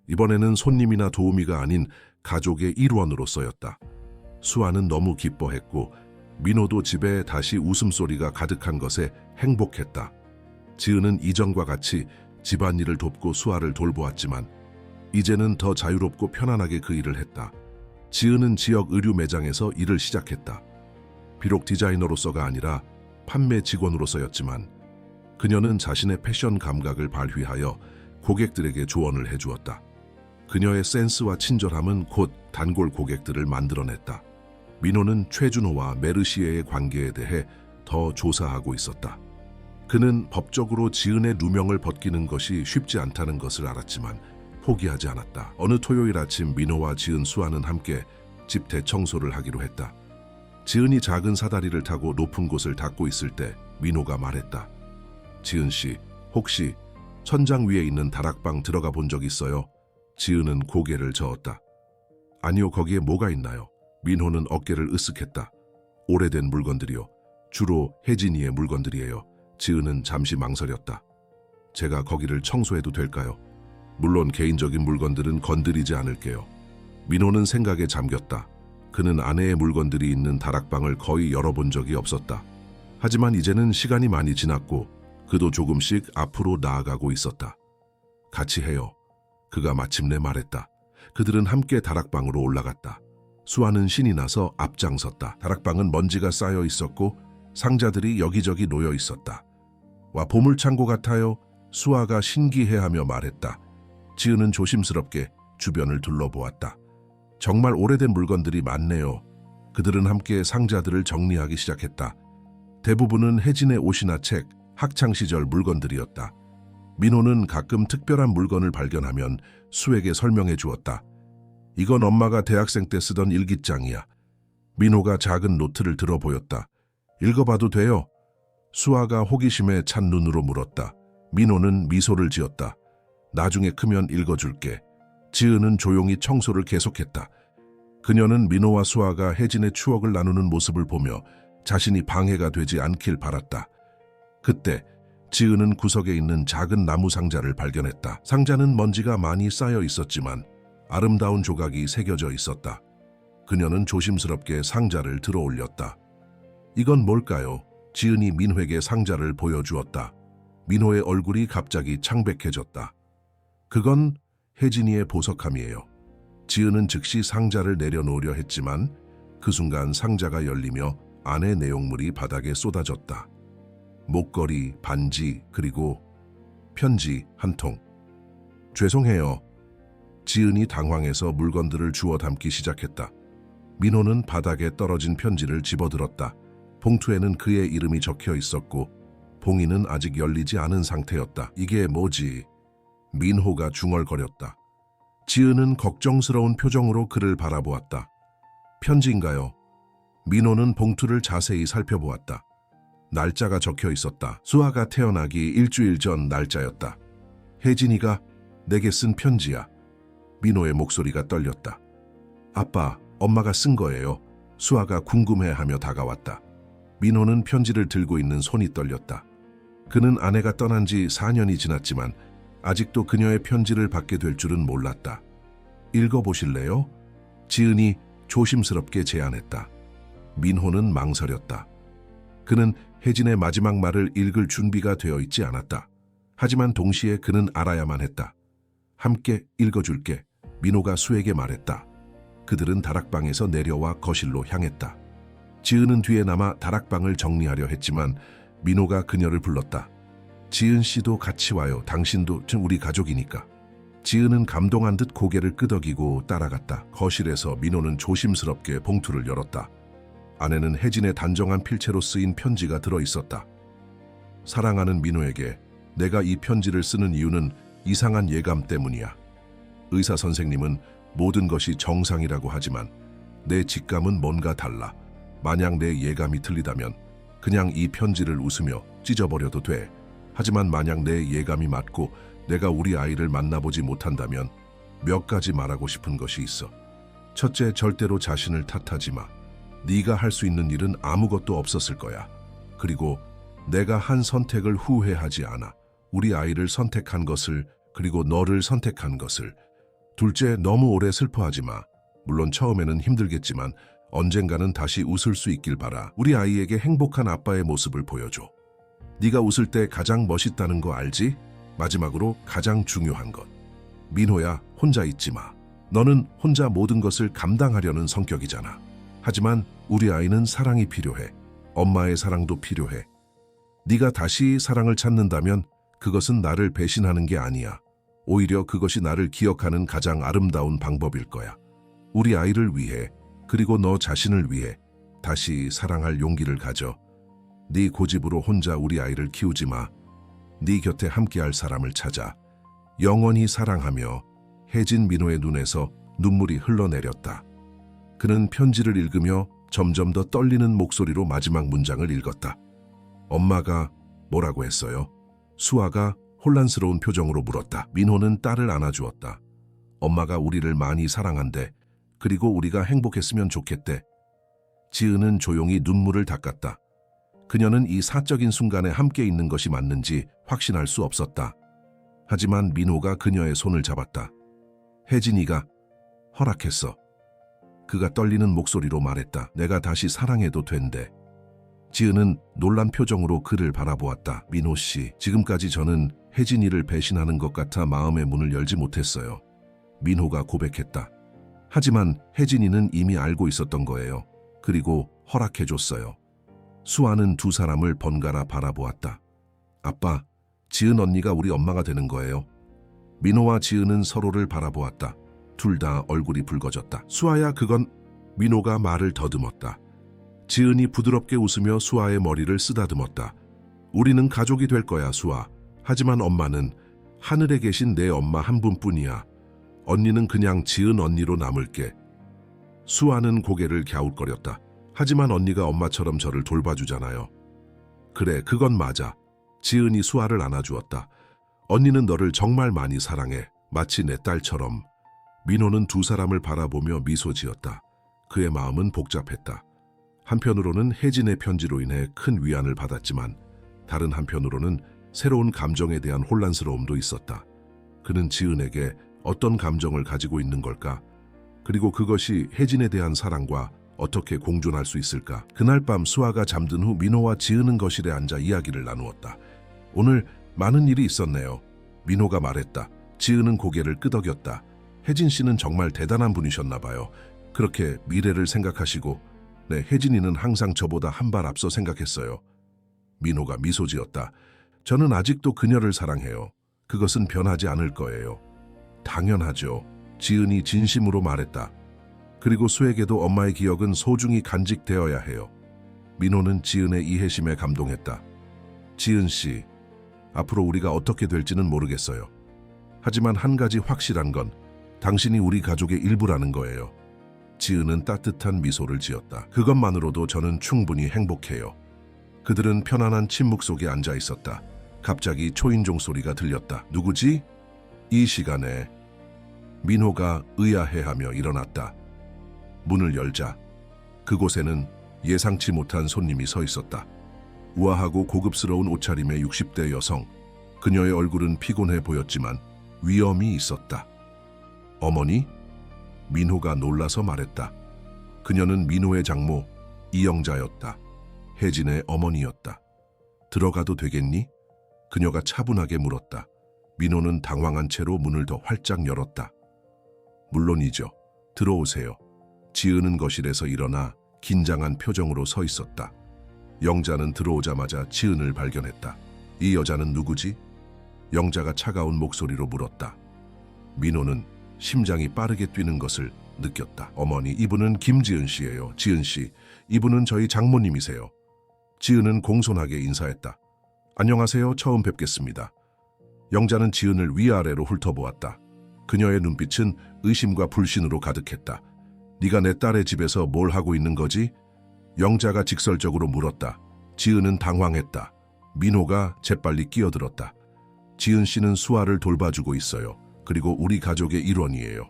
이번에는 손님이나 도우미가 아닌 가족의 일원으로서였다. 수아는 너무 기뻐했고 민호도 집에 다시 웃음소리가 가득한 것에 행복했다. 지은은 이전과 같이 집안일을 돕고 수아를 돌보았지만 이제는 더 자유롭고 편안하게 그 일을 했다. 지은은 지역 의류 매장에서 일을 시작했다. 비록 디자이너로서가 아니라 판매 직원으로서였지만 그녀는 자신의 패션 감각을 발휘하여 고객들에게 조언을 해주었다. 그녀의 센스와 친절함은 곧 단골 고객들을 만들어냈다. 민호는 최준호와 메르시에의 관계에 대해 더 조사하고 있었다. 그는 법적으로 지은의 누명을 벗기는 것이 쉽지 않다는 것을 알았지만 포기하지 않았다. 어느 토요일 아침 민호와 지은, 수아는 함께 집 대청소를 하기로 했다. 지은이 작은 사다리를 타고 높은 곳을 닦고 있을 때 민호가 말했다. 지은 씨, 혹시 천장 위에 있는 다락방 들어가 본 적 있어요? 지은은 고개를 저었다. 아니요, 거기에 뭐가 있나요? 민호는 어깨를 으쓱했다. 오래된 물건들이요. 주로 혜진이의 물건들이에요. 지은은 잠시 망설였다. 제가 거기를 청소해도 될까요? 물론 개인적인 물건들은 건드리지 않을게요. 민호는 생각에 잠겼다. 그는 아내의 물건들이 있는 다락방을 거의 열어본 적이 없었다. 하지만 이제는 시간이 많이 지났고 그도 조금씩 앞으로 나아가고 있었다. 같이 해요. 그가 마침내 말했다. 그들은 함께 다락방으로 올라갔다. 수아는 신이 나서 앞장섰다. 다락방은 먼지가 쌓여 있었고 상자들이 여기저기 놓여 있었다. 와, 보물창고 같아요. 수아가 신기해하며 말했다. 지은은 조심스럽게 주변을 둘러보았다. 정말 오래된 물건들이 많네요. 그들은 함께 상자들을 정리하기 시작했다. 대부분은 혜진의 옷이나 책, 학창시절 물건들이었다. 민호는 가끔 특별한 물건을 발견하면 수에게 설명해 주었다. 이건 엄마가 대학생 때 쓰던 일기장이야. 민호가 작은 노트를 들어 보였다. 읽어봐도 돼요? 수아가 호기심에 찬 눈으로 물었다. 민호는 미소를 지었다. 나중에 크면 읽어줄게. 지은은 조용히 청소를 계속했다. 그녀는 민호와 수아가 혜진의 추억을 나누는 모습을 보며 자신이 방해가 되지 않길 바랐다. 그때 지은은 구석에 있는 작은 나무 상자를 발견했다. 상자는 먼지가 많이 쌓여 있었지만 아름다운 조각이 새겨져 있었다. 그녀는 조심스럽게 상자를 들어 올렸다. 이건 뭘까요? 지은이 민호에게 상자를 보여주었다. 민호의 얼굴이 갑자기 창백해졌다. 그건 혜진이의 보석함이에요. 지은은 즉시 상자를 내려놓으려 했지만 그 순간 상자가 열리며 안의 내용물이 바닥에 쏟아졌다. 목걸이, 반지, 그리고 편지 한 통. 죄송해요. 지은이 당황해서 물건들을 주워 담기 시작했다. 민호는 바닥에 떨어진 편지를 집어들었다. 봉투에는 그의 이름이 적혀 있었고 봉인은 아직 열리지 않은 상태였다. 이게 뭐지? 민호가 중얼거렸다. 지은은 걱정스러운 표정으로 그를 바라보았다. 편지인가요? 민호는 봉투를 자세히 살펴보았다. 날짜가 적혀 있었다. 수아가 태어나기 일주일 전 날짜였다. 혜진이가 내게 쓴 편지야. 민호의 목소리가 떨렸다. 아빠, 엄마가 쓴 거예요. 수아가 궁금해하며 다가왔다. 민호는 편지를 들고 있는 손이 떨렸다. 그는 아내가 떠난 지 4년이 지났지만 아직도 그녀의 편지를 받게 될 줄은 몰랐다. 읽어보실래요? 지은이 조심스럽게 제안했다. 민호는 망설였다. 그는 혜진의 마지막 말을 읽을 준비가 되어 있지 않았다. 하지만 동시에 그는 알아야만 했다. 함께 읽어줄게. 민호가 수에게 말했다. 그들은 다락방에서 내려와 거실로 향했다. 지은은 뒤에 남아 다락방을 정리하려 했지만 민호가 그녀를 불렀다. 지은 씨도 같이 와요. 당신도 우리 가족이니까. 지은은 감동한 듯 고개를 끄덕이고 따라갔다. 거실에서 민호는 조심스럽게 봉투를 열었다. 안에는 혜진의 단정한 필체로 쓰인 편지가 들어있었다. 사랑하는 민호에게 내가 이 편지를 쓰는 이유는 이상한 예감 때문이야. 의사 선생님은 모든 것이 정상이라고 하지만 내 직감은 뭔가 달라. 만약 내 예감이 틀리다면 그냥 이 편지를 웃으며 찢어버려도 돼. 하지만 만약 내 예감이 맞고 내가 우리 아이를 만나보지 못한다면 몇 가지 말하고 싶은 것이 있어. 첫째, 절대로 자신을 탓하지 마. 네가 할 수 있는 일은 아무것도 없었을 거야. 그리고 내가 한 선택을 후회하지 않아. 우리 아이를 선택한 것을, 그리고 너를 선택한 것을. 둘째, 너무 오래 슬퍼하지 마. 물론 처음에는 힘들겠지만 언젠가는 다시 웃을 수 있길 바라. 우리 아이에게 행복한 아빠의 모습을 보여줘. 네가 웃을 때 가장 멋있다는 거 알지? 마지막으로 가장 중요한 것. 민호야, 혼자 있지 마. 너는 혼자 모든 것을 감당하려는 성격이잖아. 하지만 우리 아이는 사랑이 필요해. 엄마의 사랑도 필요해. 네가 다시 사랑을 찾는다면 그것은 나를 배신하는 게 아니야. 오히려 그것이 나를 기억하는 가장 아름다운 방법일 거야. 우리 아이를 위해, 그리고 너 자신을 위해 다시 사랑할 용기를 가져. 네 고집으로 혼자 우리 아이를 키우지 마. 네 곁에 함께할 사람을 찾아. 영원히 사랑하며. 혜진. 민호의 눈에서 눈물이 흘러내렸다. 그는 편지를 읽으며 점점 더 떨리는 목소리로 마지막 문장을 읽었다. 엄마가 뭐라고 했어요? 수아가 혼란스러운 표정으로 물었다. 민호는 딸을 안아주었다. 엄마가 우리를 많이 사랑한대. 그리고 우리가 행복했으면 좋겠대. 지은은 조용히 눈물을 닦았다. 그녀는 이 사적인 순간에 함께 있는 것이 맞는지 확신할 수 없었다. 하지만 민호가 그녀의 손을 잡았다. 혜진이가 허락했어. 그가 떨리는 목소리로 말했다. 내가 다시 사랑해도 된대. 지은은 놀란 표정으로 그를 바라보았다. 민호 씨, 지금까지 저는 혜진이를 배신하는 것 같아 마음의 문을 열지 못했어요. 민호가 고백했다. 하지만 혜진이는 이미 알고 있었던 거예요. 그리고 허락해줬어요. 수아는 두 사람을 번갈아 바라보았다. 아빠, 지은 언니가 우리 엄마가 되는 거예요. 민호와 지은은 서로를 바라보았다. 둘 다 얼굴이 붉어졌다. 수아야, 그건... 민호가 말을 더듬었다. 지은이 부드럽게 웃으며 수아의 머리를 쓰다듬었다. 우리는 가족이 될 거야, 수아. 하지만 엄마는 하늘에 계신 내 엄마 한 분뿐이야. 언니는 그냥 지은 언니로 남을게. 수아는 고개를 갸웃거렸다. 하지만 언니가 엄마처럼 저를 돌봐주잖아요. 그래, 그건 맞아. 지은이 수아를 안아주었다. 언니는 너를 정말 많이 사랑해. 마치 내 딸처럼. 민호는 두 사람을 바라보며 미소 지었다. 그의 마음은 복잡했다. 한편으로는 혜진의 편지로 인해 큰 위안을 받았지만 다른 한편으로는 새로운 감정에 대한 혼란스러움도 있었다. 그는 지은에게 어떤 감정을 가지고 있는 걸까? 그리고 그것이 혜진에 대한 사랑과 어떻게 공존할 수 있을까? 그날 밤 수아가 잠든 후 민호와 지은은 거실에 앉아 이야기를 나누었다. 오늘 많은 일이 있었네요. 민호가 말했다. 지은은 고개를 끄덕였다. 혜진 씨는 정말 대단한 분이셨나 봐요. 그렇게 미래를 생각하시고 네, 혜진이는 항상 저보다 한 발 앞서 생각했어요. 민호가 미소 지었다. 저는 아직도 그녀를 사랑해요. 그것은 변하지 않을 거예요. 당연하죠. 지은이 진심으로 말했다. 그리고 수에게도 엄마의 기억은 소중히 간직되어야 해요. 민호는 지은의 이해심에 감동했다. 지은 씨, 앞으로 우리가 어떻게 될지는 모르겠어요. 하지만 한 가지 확실한 건 당신이 우리 가족의 일부라는 거예요. 지은은 따뜻한 미소를 지었다. 그것만으로도 저는 충분히 행복해요. 그들은 편안한 침묵 속에 앉아 있었다. 갑자기 초인종 소리가 들렸다. 누구지? 이 시간에 민호가 의아해하며 일어났다. 문을 열자 그곳에는 예상치 못한 손님이 서 있었다. 우아하고 고급스러운 옷차림의 60대 여성. 그녀의 얼굴은 피곤해 보였지만 위엄이 있었다. 어머니? 민호가 놀라서 말했다. 그녀는 민호의 장모 이영자였다. 혜진의 어머니였다. 들어가도 되겠니? 그녀가 차분하게 물었다. 민호는 당황한 채로 문을 더 활짝 열었다. 물론이죠. 들어오세요. 지은은 거실에서 일어나 긴장한 표정으로 서 있었다. 영자는 들어오자마자 지은을 발견했다. 이 여자는 누구지? 영자가 차가운 목소리로 물었다. 민호는 심장이 빠르게 뛰는 것을 느꼈다. 어머니, 이분은 김지은 씨예요. 지은 씨, 이분은 저희 장모님이세요. 지은은 공손하게 인사했다. 안녕하세요. 처음 뵙겠습니다. 영자는 지은을 위아래로 훑어보았다. 그녀의 눈빛은 의심과 불신으로 가득했다. 네가 내 딸의 집에서 뭘 하고 있는 거지? 영자가 직설적으로 물었다. 지은은 당황했다. 민호가 재빨리 끼어들었다. 지은 씨는 수아를 돌봐주고 있어요. 그리고 우리 가족의 일원이에요.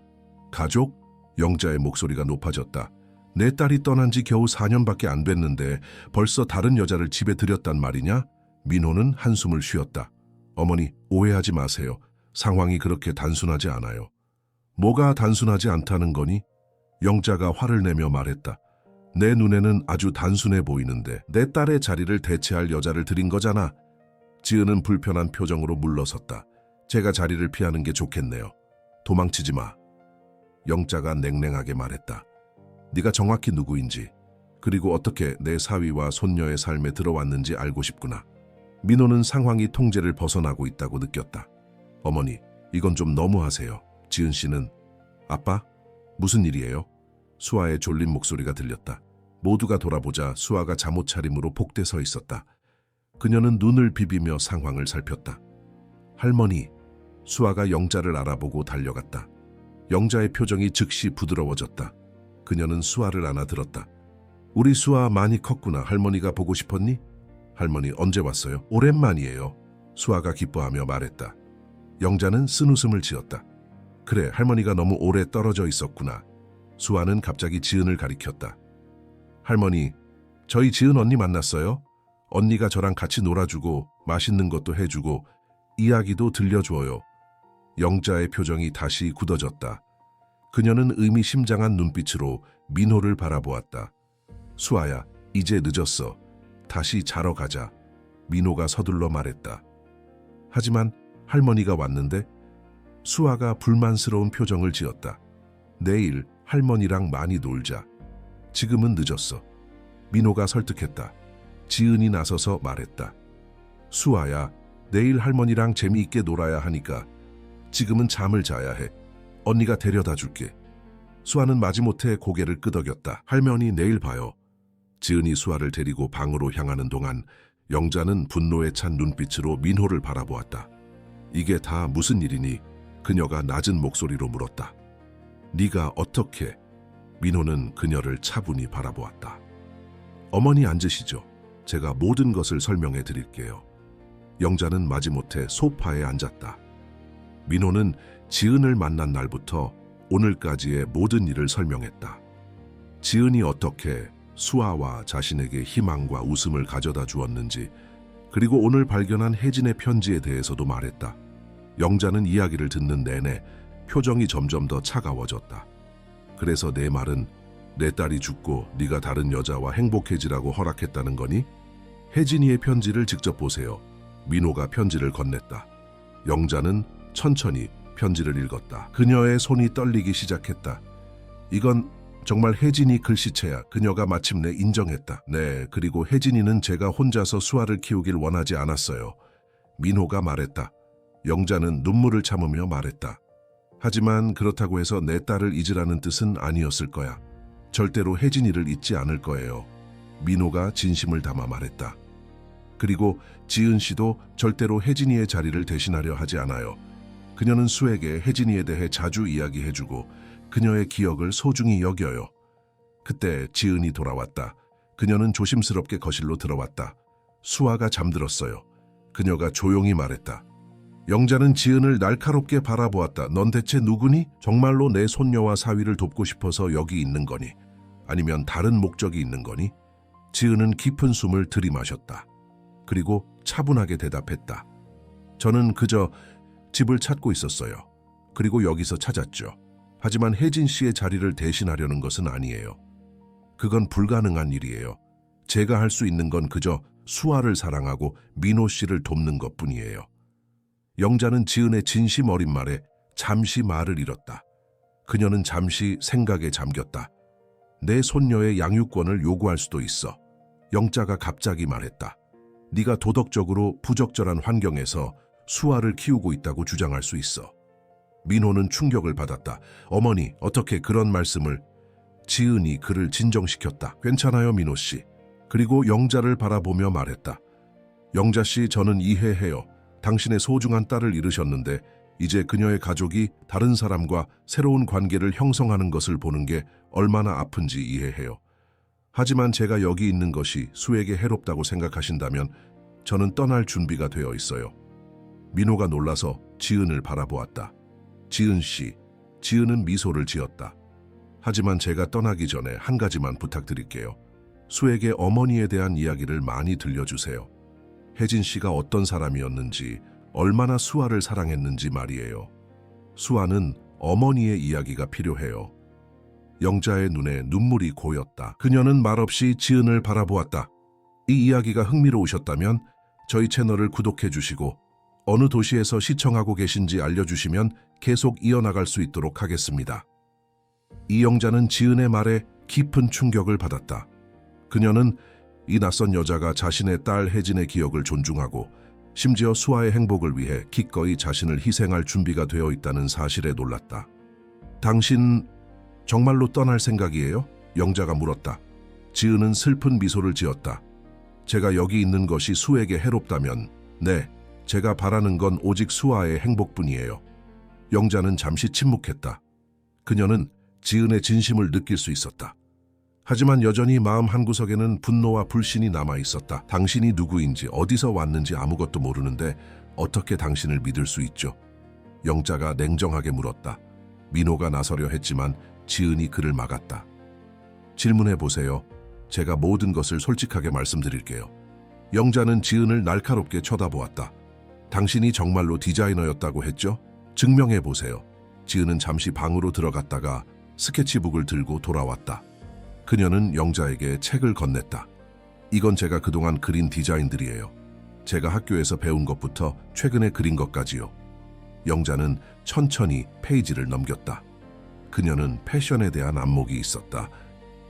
가족? 영자의 목소리가 높아졌다. 내 딸이 떠난 지 겨우 4년밖에 안 됐는데 벌써 다른 여자를 집에 들였단 말이냐? 민호는 한숨을 쉬었다. 어머니, 오해하지 마세요. 상황이 그렇게 단순하지 않아요. 뭐가 단순하지 않다는 거니? 영자가 화를 내며 말했다. 내 눈에는 아주 단순해 보이는데 내 딸의 자리를 대체할 여자를 들인 거잖아. 지은은 불편한 표정으로 물러섰다. 제가 자리를 피하는 게 좋겠네요. 도망치지 마. 영자가 냉랭하게 말했다. 네가 정확히 누구인지, 그리고 어떻게 내 사위와 손녀의 삶에 들어왔는지 알고 싶구나. 민호는 상황이 통제를 벗어나고 있다고 느꼈다. 어머니, 이건 좀 너무하세요. 지은 씨는... 아빠? 무슨 일이에요? 수아의 졸린 목소리가 들렸다. 모두가 돌아보자 수아가 잠옷 차림으로 복대 서 있었다. 그녀는 눈을 비비며 상황을 살폈다. 할머니. 수아가 영자를 알아보고 달려갔다. 영자의 표정이 즉시 부드러워졌다. 그녀는 수아를 안아들었다. 우리 수아 많이 컸구나. 할머니가 보고 싶었니? 할머니 언제 왔어요? 오랜만이에요. 수아가 기뻐하며 말했다. 영자는 쓴웃음을 지었다. 그래, 할머니가 너무 오래 떨어져 있었구나. 수아는 갑자기 지은을 가리켰다. 할머니, 저희 지은 언니 만났어요? 언니가 저랑 같이 놀아주고 맛있는 것도 해주고 이야기도 들려줘요. 영자의 표정이 다시 굳어졌다. 그녀는 의미심장한 눈빛으로 민호를 바라보았다. 수아야, 이제 늦었어. 다시 자러 가자. 민호가 서둘러 말했다. 하지만 할머니가 왔는데 수아가 불만스러운 표정을 지었다. 내일 할머니랑 많이 놀자. 지금은 늦었어. 민호가 설득했다. 지은이 나서서 말했다. 수아야, 내일 할머니랑 재미있게 놀아야 하니까 지금은 잠을 자야 해. 언니가 데려다 줄게. 수아는 마지못해 고개를 끄덕였다. 할머니 내일 봐요. 지은이 수아를 데리고 방으로 향하는 동안 영자는 분노에 찬 눈빛으로 민호를 바라보았다. 이게 다 무슨 일이니? 그녀가 낮은 목소리로 물었다. 네가 어떻게? 민호는 그녀를 차분히 바라보았다. 어머니 앉으시죠. 제가 모든 것을 설명해 드릴게요. 영자는 마지못해 소파에 앉았다. 민호는 지은을 만난 날부터 오늘까지의 모든 일을 설명했다. 지은이 어떻게 수아와 자신에게 희망과 웃음을 가져다 주었는지, 그리고 오늘 발견한 혜진의 편지에 대해서도 말했다. 영자는 이야기를 듣는 내내 표정이 점점 더 차가워졌다. 그래서 내 말은 내 딸이 죽고 네가 다른 여자와 행복해지라고 허락했다는 거니? 혜진이의 편지를 직접 보세요. 민호가 편지를 건넸다. 영자는 천천히 편지를 읽었다. 그녀의 손이 떨리기 시작했다. 이건 정말 혜진이 글씨체야. 그녀가 마침내 인정했다. 네, 그리고 혜진이는 제가 혼자서 수아를 키우길 원하지 않았어요. 민호가 말했다. 영자는 눈물을 참으며 말했다. 하지만 그렇다고 해서 내 딸을 잊으라는 뜻은 아니었을 거야. 절대로 혜진이를 잊지 않을 거예요. 민호가 진심을 담아 말했다. 그리고 지은 씨도 절대로 혜진이의 자리를 대신하려 하지 않아요. 그녀는 수에게 혜진이에 대해 자주 이야기해주고 그녀의 기억을 소중히 여겨요. 그때 지은이 돌아왔다. 그녀는 조심스럽게 거실로 들어왔다. 수아가 잠들었어요. 그녀가 조용히 말했다. 영자는 지은을 날카롭게 바라보았다. 넌 대체 누구니? 정말로 내 손녀와 사위를 돕고 싶어서 여기 있는 거니? 아니면 다른 목적이 있는 거니? 지은은 깊은 숨을 들이마셨다. 그리고 차분하게 대답했다. 저는 그저 집을 찾고 있었어요. 그리고 여기서 찾았죠. 하지만 혜진 씨의 자리를 대신하려는 것은 아니에요. 그건 불가능한 일이에요. 제가 할 수 있는 건 그저 수아를 사랑하고 민호 씨를 돕는 것뿐이에요. 영자는 지은의 진심 어린 말에 잠시 말을 잃었다. 그녀는 잠시 생각에 잠겼다. 내 손녀의 양육권을 요구할 수도 있어. 영자가 갑자기 말했다. 네가 도덕적으로 부적절한 환경에서 수아를 키우고 있다고 주장할 수 있어. 민호는 충격을 받았다. 어머니, 어떻게 그런 말씀을... 지은이 그를 진정시켰다. 괜찮아요, 민호 씨. 그리고 영자를 바라보며 말했다. 영자 씨, 저는 이해해요. 당신의 소중한 딸을 잃으셨는데 이제 그녀의 가족이 다른 사람과 새로운 관계를 형성하는 것을 보는 게 얼마나 아픈지 이해해요. 하지만 제가 여기 있는 것이 수에게 해롭다고 생각하신다면 저는 떠날 준비가 되어 있어요. 민호가 놀라서 지은을 바라보았다. 지은 씨, 지은은 미소를 지었다. 하지만 제가 떠나기 전에 한 가지만 부탁드릴게요. 수에게 어머니에 대한 이야기를 많이 들려주세요. 혜진 씨가 어떤 사람이었는지, 얼마나 수아를 사랑했는지 말이에요. 수아는 어머니의 이야기가 필요해요. 영자의 눈에 눈물이 고였다. 그녀는 말없이 지은을 바라보았다. 이 이야기가 흥미로우셨다면 저희 채널을 구독해 주시고 어느 도시에서 시청하고 계신지 알려주시면 계속 이어나갈 수 있도록 하겠습니다. 이영자는 지은의 말에 깊은 충격을 받았다. 그녀는 이 낯선 여자가 자신의 딸 혜진의 기억을 존중하고 심지어 수아의 행복을 위해 기꺼이 자신을 희생할 준비가 되어 있다는 사실에 놀랐다. 당신 정말로 떠날 생각이에요? 영자가 물었다. 지은은 슬픈 미소를 지었다. 제가 여기 있는 것이 수에게 해롭다면 네, 제가 바라는 건 오직 수아의 행복뿐이에요. 영자는 잠시 침묵했다. 그녀는 지은의 진심을 느낄 수 있었다. 하지만 여전히 마음 한구석에는 분노와 불신이 남아 있었다. 당신이 누구인지 어디서 왔는지 아무것도 모르는데 어떻게 당신을 믿을 수 있죠? 영자가 냉정하게 물었다. 민호가 나서려 했지만 지은이 그를 막았다. 질문해 보세요. 제가 모든 것을 솔직하게 말씀드릴게요. 영자는 지은을 날카롭게 쳐다보았다. 당신이 정말로 디자이너였다고 했죠? 증명해 보세요. 지은은 잠시 방으로 들어갔다가 스케치북을 들고 돌아왔다. 그녀는 영자에게 책을 건넸다. 이건 제가 그동안 그린 디자인들이에요. 제가 학교에서 배운 것부터 최근에 그린 것까지요. 영자는 천천히 페이지를 넘겼다. 그녀는 패션에 대한 안목이 있었다.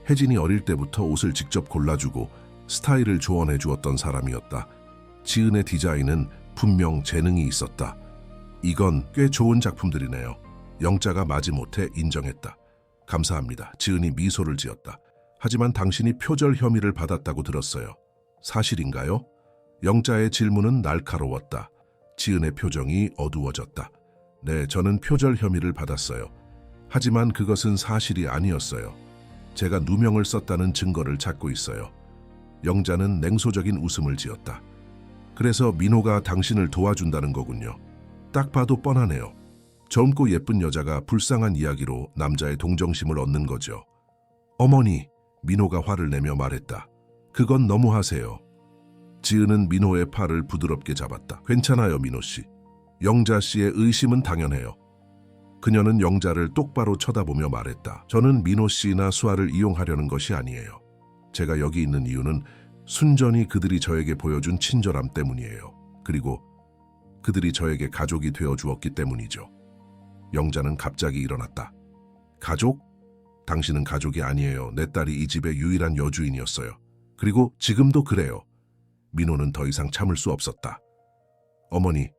혜진이 어릴 때부터 옷을 직접 골라주고 스타일을 조언해 주었던 사람이었다. 지은의 디자인은 분명 재능이 있었다. 이건 꽤 좋은 작품들이네요. 영자가 마지못해 인정했다. 감사합니다. 지은이 미소를 지었다. 하지만 당신이 표절 혐의를 받았다고 들었어요. 사실인가요? 영자의 질문은 날카로웠다. 지은의 표정이 어두워졌다. 네, 저는 표절 혐의를 받았어요. 하지만 그것은 사실이 아니었어요. 제가 누명을 썼다는 증거를 찾고 있어요. 영자는 냉소적인 웃음을 지었다. 그래서 민호가 당신을 도와준다는 거군요. 딱 봐도 뻔하네요. 젊고 예쁜 여자가 불쌍한 이야기로 남자의 동정심을 얻는 거죠. 어머니, 민호가 화를 내며 말했다. 그건 너무하세요. 지은은 민호의 팔을 부드럽게 잡았다. 괜찮아요, 민호 씨. 영자 씨의 의심은 당연해요. 그녀는 영자를 똑바로 쳐다보며 말했다. 저는 민호 씨나 수아를 이용하려는 것이 아니에요. 제가 여기 있는 이유는 순전히 그들이 저에게 보여준 친절함 때문이에요. 그리고 그들이 저에게 가족이 되어 주었기 때문이죠. 영자는 갑자기 일어났다. 가족? 당신은 가족이 아니에요. 내 딸이 이 집의 유일한 여주인이었어요. 그리고 지금도 그래요. 민호는 더 이상 참을 수 없었다. 어머니,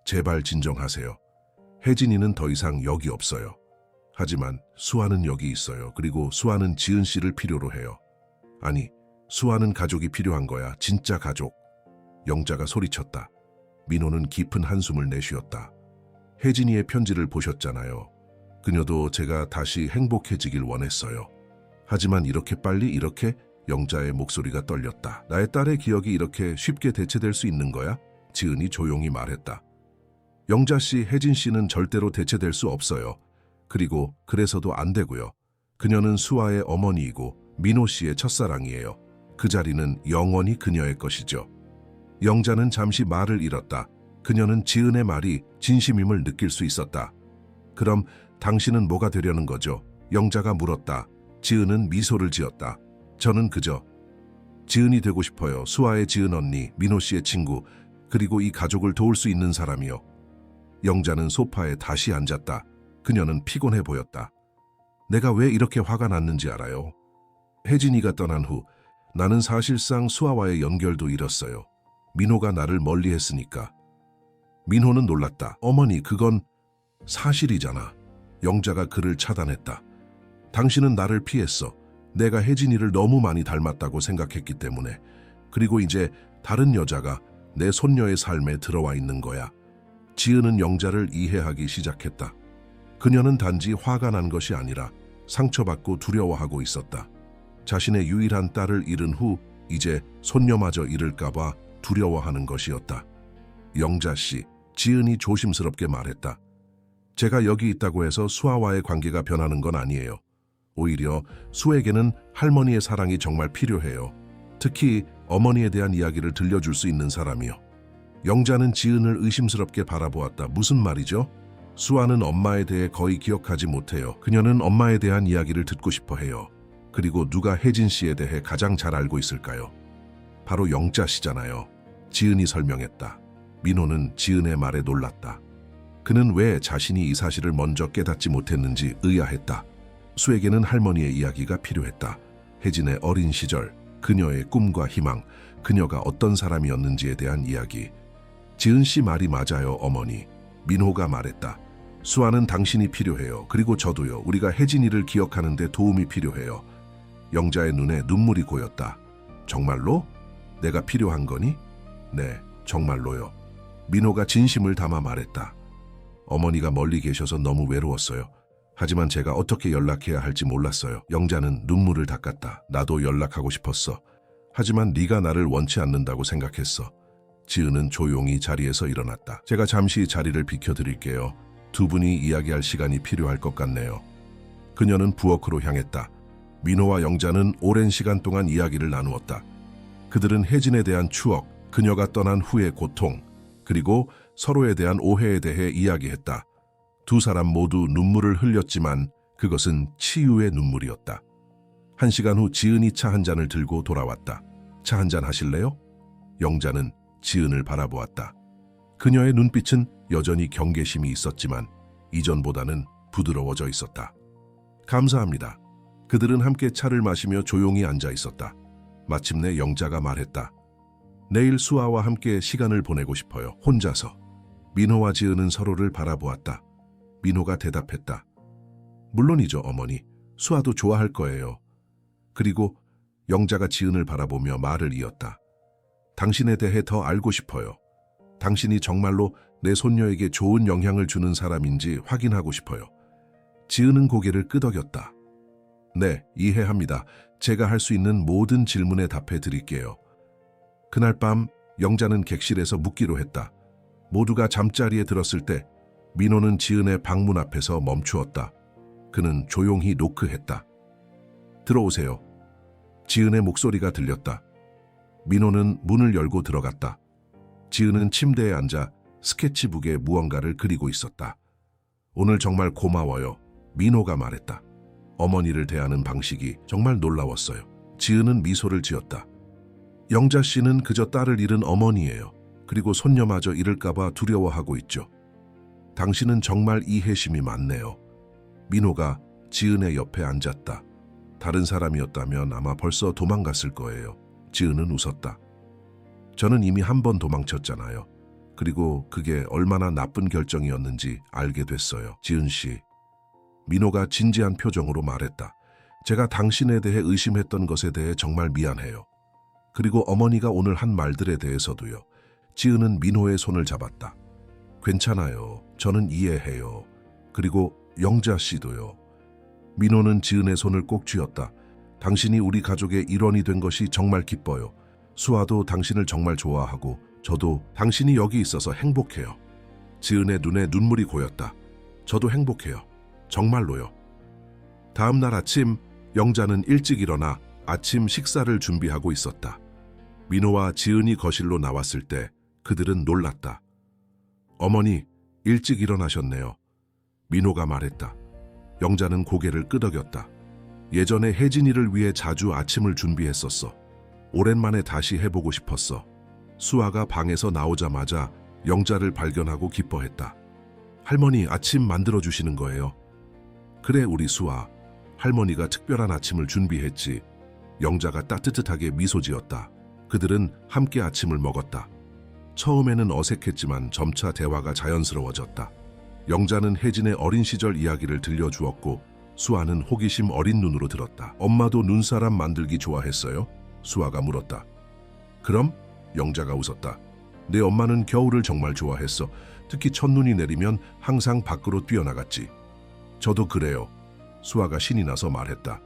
제발 진정하세요. 혜진이는 더 이상 여기 없어요. 하지만 수아는 여기 있어요. 그리고 수아는 지은 씨를 필요로 해요. 아니, 수아는 가족이 필요한 거야. 진짜 가족. 영자가 소리쳤다. 민호는 깊은 한숨을 내쉬었다. 혜진이의 편지를 보셨잖아요. 그녀도 제가 다시 행복해지길 원했어요. 하지만 이렇게 빨리 이렇게 영자의 목소리가 떨렸다. 나의 딸의 기억이 이렇게 쉽게 대체될 수 있는 거야? 지은이 조용히 말했다. 영자 씨, 혜진 씨는 절대로 대체될 수 없어요. 그리고 그래서도 안 되고요. 그녀는 수아의 어머니이고 민호 씨의 첫사랑이에요. 그 자리는 영원히 그녀의 것이죠. 영자는 잠시 말을 잃었다. 그녀는 지은의 말이 진심임을 느낄 수 있었다. 그럼 당신은 뭐가 되려는 거죠? 영자가 물었다. 지은은 미소를 지었다. 저는 그저 지은이 되고 싶어요. 수아의 지은 언니, 민호 씨의 친구, 그리고 이 가족을 도울 수 있는 사람이요. 영자는 소파에 다시 앉았다. 그녀는 피곤해 보였다. 내가 왜 이렇게 화가 났는지 알아요? 혜진이가 떠난 후 나는 사실상 수아와의 연결도 잃었어요. 민호가 나를 멀리했으니까. 민호는 놀랐다. 어머니, 그건 사실이잖아. 영자가 그를 차단했다. 당신은 나를 피했어. 내가 혜진이를 너무 많이 닮았다고 생각했기 때문에. 그리고 이제 다른 여자가 내 손녀의 삶에 들어와 있는 거야. 지은은 영자를 이해하기 시작했다. 그녀는 단지 화가 난 것이 아니라 상처받고 두려워하고 있었다. 자신의 유일한 딸을 잃은 후 이제 손녀마저 잃을까봐 두려워하는 것이었다. 영자 씨, 지은이 조심스럽게 말했다. 제가 여기 있다고 해서 수아와의 관계가 변하는 건 아니에요. 오히려 수에게는 할머니의 사랑이 정말 필요해요. 특히 어머니에 대한 이야기를 들려줄 수 있는 사람이요. 영자는 지은을 의심스럽게 바라보았다. 무슨 말이죠? 수아는 엄마에 대해 거의 기억하지 못해요. 그녀는 엄마에 대한 이야기를 듣고 싶어 해요. 그리고 누가 혜진 씨에 대해 가장 잘 알고 있을까요? 바로 영자 씨잖아요. 지은이 설명했다. 민호는 지은의 말에 놀랐다. 그는 왜 자신이 이 사실을 먼저 깨닫지 못했는지 의아했다. 수에게는 할머니의 이야기가 필요했다. 혜진의 어린 시절, 그녀의 꿈과 희망, 그녀가 어떤 사람이었는지에 대한 이야기. 지은 씨 말이 맞아요, 어머니. 민호가 말했다. 수아는 당신이 필요해요. 그리고 저도요. 우리가 혜진이를 기억하는 데 도움이 필요해요. 영자의 눈에 눈물이 고였다. 정말로? 내가 필요한 거니? 네, 정말로요. 민호가 진심을 담아 말했다. 어머니가 멀리 계셔서 너무 외로웠어요. 하지만 제가 어떻게 연락해야 할지 몰랐어요. 영자는 눈물을 닦았다. 나도 연락하고 싶었어. 하지만 네가 나를 원치 않는다고 생각했어. 지은은 조용히 자리에서 일어났다. 제가 잠시 자리를 비켜드릴게요. 두 분이 이야기할 시간이 필요할 것 같네요. 그녀는 부엌으로 향했다. 민호와 영자는 오랜 시간 동안 이야기를 나누었다. 그들은 혜진에 대한 추억, 그녀가 떠난 후의 고통, 그리고 서로에 대한 오해에 대해 이야기했다. 두 사람 모두 눈물을 흘렸지만 그것은 치유의 눈물이었다. 1시간 후 지은이 차 한 잔을 들고 돌아왔다. 차 한 잔 하실래요? 영자는 지은을 바라보았다. 그녀의 눈빛은 여전히 경계심이 있었지만 이전보다는 부드러워져 있었다. 감사합니다. 그들은 함께 차를 마시며 조용히 앉아 있었다. 마침내 영자가 말했다. 내일 수아와 함께 시간을 보내고 싶어요. 혼자서. 민호와 지은은 서로를 바라보았다. 민호가 대답했다. 물론이죠, 어머니. 수아도 좋아할 거예요. 그리고 영자가 지은을 바라보며 말을 이었다. 당신에 대해 더 알고 싶어요. 당신이 정말로 내 손녀에게 좋은 영향을 주는 사람인지 확인하고 싶어요. 지은은 고개를 끄덕였다. 네, 이해합니다. 제가 할 수 있는 모든 질문에 답해 드릴게요. 그날 밤 영자는 객실에서 묵기로 했다. 모두가 잠자리에 들었을 때 민호는 지은의 방문 앞에서 멈추었다. 그는 조용히 노크했다. 들어오세요. 지은의 목소리가 들렸다. 민호는 문을 열고 들어갔다. 지은은 침대에 앉아 스케치북에 무언가를 그리고 있었다. 오늘 정말 고마워요. 민호가 말했다. 어머니를 대하는 방식이 정말 놀라웠어요. 지은은 미소를 지었다. 영자 씨는 그저 딸을 잃은 어머니예요. 그리고 손녀마저 잃을까봐 두려워하고 있죠. 당신은 정말 이해심이 많네요. 민호가 지은의 옆에 앉았다. 다른 사람이었다면 아마 벌써 도망갔을 거예요. 지은은 웃었다. 저는 이미 한 번 도망쳤잖아요. 그리고 그게 얼마나 나쁜 결정이었는지 알게 됐어요. 지은 씨. 민호가 진지한 표정으로 말했다. 제가 당신에 대해 의심했던 것에 대해 정말 미안해요. 그리고 어머니가 오늘 한 말들에 대해서도요. 지은은 민호의 손을 잡았다. 괜찮아요. 저는 이해해요. 그리고 영자 씨도요. 민호는 지은의 손을 꼭 쥐었다. 당신이 우리 가족의 일원이 된 것이 정말 기뻐요. 수아도 당신을 정말 좋아하고 저도 당신이 여기 있어서 행복해요. 지은의 눈에 눈물이 고였다. 저도 행복해요. 정말로요. 다음 날 아침 영자는 일찍 일어나 아침 식사를 준비하고 있었다. 민호와 지은이 거실로 나왔을 때 그들은 놀랐다. 어머니, 일찍 일어나셨네요. 민호가 말했다. 영자는 고개를 끄덕였다. 예전에 혜진이를 위해 자주 아침을 준비했었어. 오랜만에 다시 해보고 싶었어. 수아가 방에서 나오자마자 영자를 발견하고 기뻐했다. 할머니 아침 만들어주시는 거예요. 그래 우리 수아. 할머니가 특별한 아침을 준비했지. 영자가 따뜻하게 미소 지었다. 그들은 함께 아침을 먹었다. 처음에는 어색했지만 점차 대화가 자연스러워졌다. 영자는 혜진의 어린 시절 이야기를 들려주었고 수아는 호기심 어린 눈으로 들었다. 엄마도 눈사람 만들기 좋아했어요? 수아가 물었다. 그럼? 영자가 웃었다. 내 엄마는 겨울을 정말 좋아했어. 특히 첫눈이 내리면 항상 밖으로 뛰어나갔지. 저도 그래요. 수아가 신이 나서 말했다.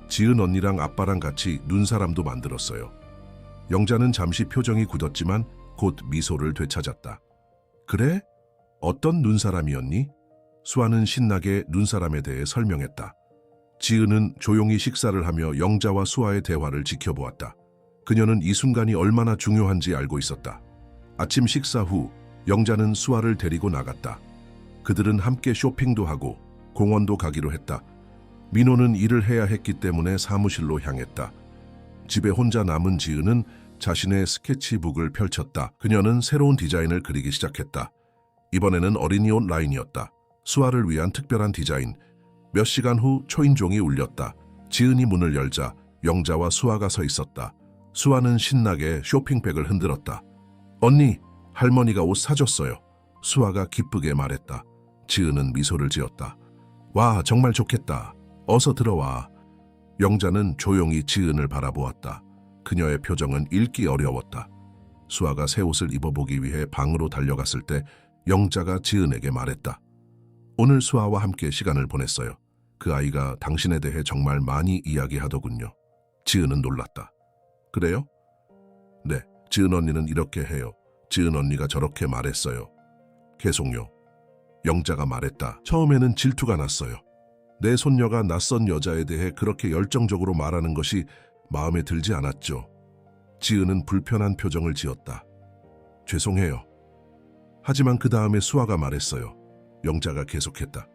지은 언니랑 아빠랑 같이 눈사람도 만들었어요. 영자는 잠시 표정이 굳었지만 곧 미소를 되찾았다. 그래? 어떤 눈사람이었니? 수아는 신나게 눈사람에 대해 설명했다. 지은은 조용히 식사를 하며 영자와 수아의 대화를 지켜보았다. 그녀는 이 순간이 얼마나 중요한지 알고 있었다. 아침 식사 후 영자는 수아를 데리고 나갔다. 그들은 함께 쇼핑도 하고 공원도 가기로 했다. 민호는 일을 해야 했기 때문에 사무실로 향했다. 집에 혼자 남은 지은은 자신의 스케치북을 펼쳤다. 그녀는 새로운 디자인을 그리기 시작했다. 이번에는 어린이옷 라인이었다. 수아를 위한 특별한 디자인. 몇 시간 후 초인종이 울렸다. 지은이 문을 열자 영자와 수아가 서 있었다. 수아는 신나게 쇼핑백을 흔들었다. 언니, 할머니가 옷 사줬어요. 수아가 기쁘게 말했다. 지은은 미소를 지었다. 와, 정말 좋겠다. 어서 들어와. 영자는 조용히 지은을 바라보았다. 그녀의 표정은 읽기 어려웠다. 수아가 새 옷을 입어보기 위해 방으로 달려갔을 때 영자가 지은에게 말했다. 오늘 수아와 함께 시간을 보냈어요. 그 아이가 당신에 대해 정말 많이 이야기하더군요. 지은은 놀랐다. 그래요? 네, 지은 언니는 이렇게 해요. 지은 언니가 저렇게 말했어요. 계속요. 영자가 말했다. 처음에는 질투가 났어요. 내 손녀가 낯선 여자에 대해 그렇게 열정적으로 말하는 것이 마음에 들지 않았죠. 지은은 불편한 표정을 지었다. 죄송해요. 하지만 그 다음에 수아가 말했어요. 영자가 계속했다.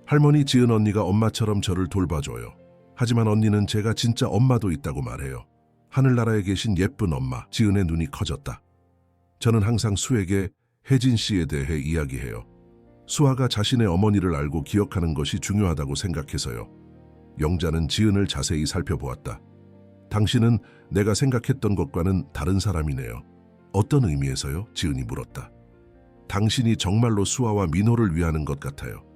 할머니, 지은 언니가 엄마처럼 저를 돌봐줘요. 하지만 언니는 제가 진짜 엄마도 있다고 말해요. 하늘나라에 계신 예쁜 엄마, 지은의 눈이 커졌다. 저는 항상 수에게 혜진 씨에 대해 이야기해요. 수아가 자신의 어머니를 알고 기억하는 것이 중요하다고 생각해서요. 영자는 지은을 자세히 살펴보았다. 당신은 내가 생각했던 것과는 다른 사람이네요. 어떤 의미에서요? 지은이 물었다. 당신이 정말로 수아와 민호를 위하는 것 같아요.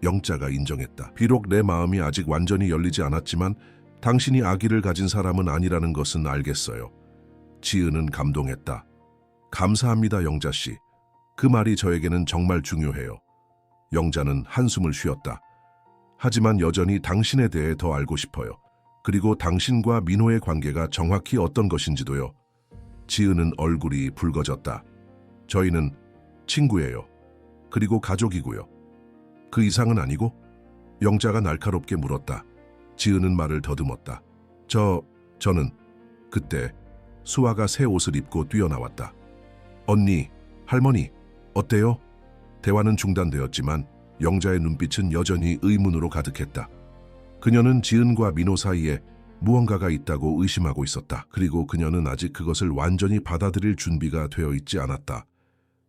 영자가 인정했다. 비록 내 마음이 아직 완전히 열리지 않았지만 당신이 아기를 가진 사람은 아니라는 것은 알겠어요. 지은은 감동했다. 감사합니다, 영자 씨. 그 말이 저에게는 정말 중요해요. 영자는 한숨을 쉬었다. 하지만 여전히 당신에 대해 더 알고 싶어요. 그리고 당신과 민호의 관계가 정확히 어떤 것인지도요. 지은은 얼굴이 붉어졌다. 저희는 친구예요. 그리고 가족이고요. 그 이상은 아니고? 영자가 날카롭게 물었다. 지은은 말을 더듬었다. 저는 그때 수아가 새 옷을 입고 뛰어나왔다. 언니, 할머니, 어때요? 대화는 중단되었지만 영자의 눈빛은 여전히 의문으로 가득했다. 그녀는 지은과 민호 사이에 무언가가 있다고 의심하고 있었다. 그리고 그녀는 아직 그것을 완전히 받아들일 준비가 되어 있지 않았다.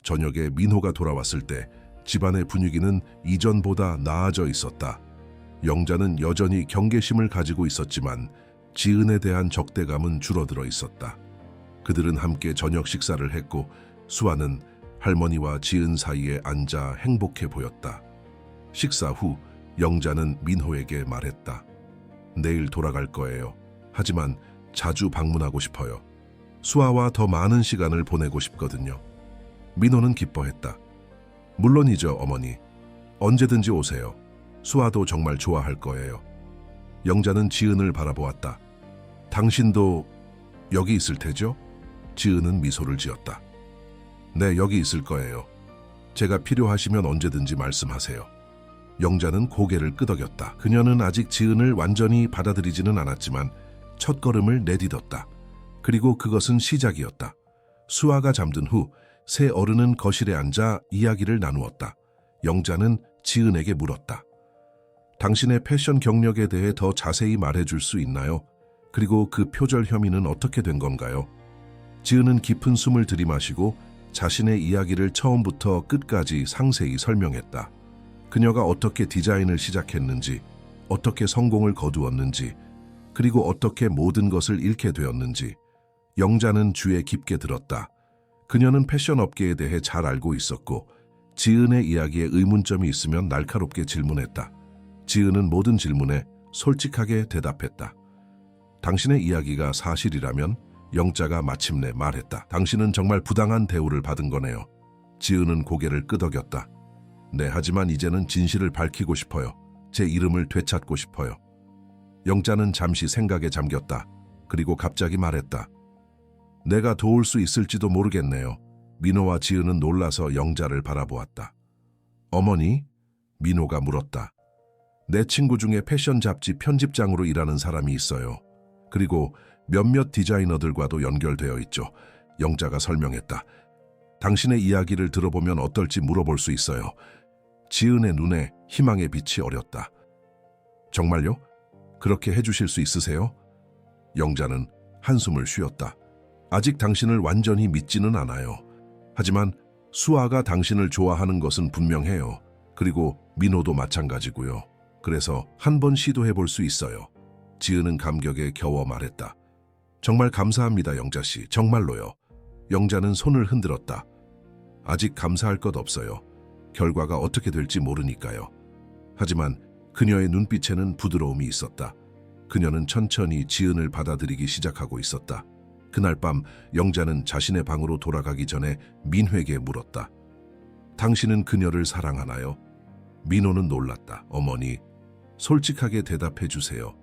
저녁에 민호가 돌아왔을 때 집안의 분위기는 이전보다 나아져 있었다. 영자는 여전히 경계심을 가지고 있었지만 지은에 대한 적대감은 줄어들어 있었다. 그들은 함께 저녁 식사를 했고 수아는 할머니와 지은 사이에 앉아 행복해 보였다. 식사 후 영자는 민호에게 말했다. 내일 돌아갈 거예요. 하지만 자주 방문하고 싶어요. 수아와 더 많은 시간을 보내고 싶거든요. 민호는 기뻐했다. 물론이죠, 어머니. 언제든지 오세요. 수아도 정말 좋아할 거예요. 영자는 지은을 바라보았다. 당신도 여기 있을 테죠? 지은은 미소를 지었다. 네, 여기 있을 거예요. 제가 필요하시면 언제든지 말씀하세요. 영자는 고개를 끄덕였다. 그녀는 아직 지은을 완전히 받아들이지는 않았지만 첫걸음을 내딛었다. 그리고 그것은 시작이었다. 수아가 잠든 후 세 어른은 거실에 앉아 이야기를 나누었다. 영자는 지은에게 물었다. 당신의 패션 경력에 대해 더 자세히 말해줄 수 있나요? 그리고 그 표절 혐의는 어떻게 된 건가요? 지은은 깊은 숨을 들이마시고 자신의 이야기를 처음부터 끝까지 상세히 설명했다. 그녀가 어떻게 디자인을 시작했는지, 어떻게 성공을 거두었는지, 그리고 어떻게 모든 것을 잃게 되었는지. 영자는 귀에 깊게 들었다. 그녀는 패션 업계에 대해 잘 알고 있었고 지은의 이야기에 의문점이 있으면 날카롭게 질문했다. 지은은 모든 질문에 솔직하게 대답했다. 당신의 이야기가 사실이라면? 영자가 마침내 말했다. 당신은 정말 부당한 대우를 받은 거네요. 지은은 고개를 끄덕였다. 네, 하지만 이제는 진실을 밝히고 싶어요. 제 이름을 되찾고 싶어요. 영자는 잠시 생각에 잠겼다. 그리고 갑자기 말했다. 내가 도울 수 있을지도 모르겠네요. 민호와 지은은 놀라서 영자를 바라보았다. 어머니? 민호가 물었다. 내 친구 중에 패션 잡지 편집장으로 일하는 사람이 있어요. 그리고 몇몇 디자이너들과도 연결되어 있죠. 영자가 설명했다. 당신의 이야기를 들어보면 어떨지 물어볼 수 있어요. 지은의 눈에 희망의 빛이 어렸다. 정말요? 그렇게 해주실 수 있으세요? 영자는 한숨을 쉬었다. 아직 당신을 완전히 믿지는 않아요. 하지만 수아가 당신을 좋아하는 것은 분명해요. 그리고 민호도 마찬가지고요. 그래서 한번 시도해 볼 수 있어요. 지은은 감격에 겨워 말했다. 정말 감사합니다, 영자 씨. 정말로요. 영자는 손을 흔들었다. 아직 감사할 것 없어요. 결과가 어떻게 될지 모르니까요. 하지만 그녀의 눈빛에는 부드러움이 있었다. 그녀는 천천히 지은을 받아들이기 시작하고 있었다. 그날 밤 영자는 자신의 방으로 돌아가기 전에 민호에게 물었다. 당신은 그녀를 사랑하나요? 민호는 놀랐다. 어머니, 솔직하게 대답해 주세요.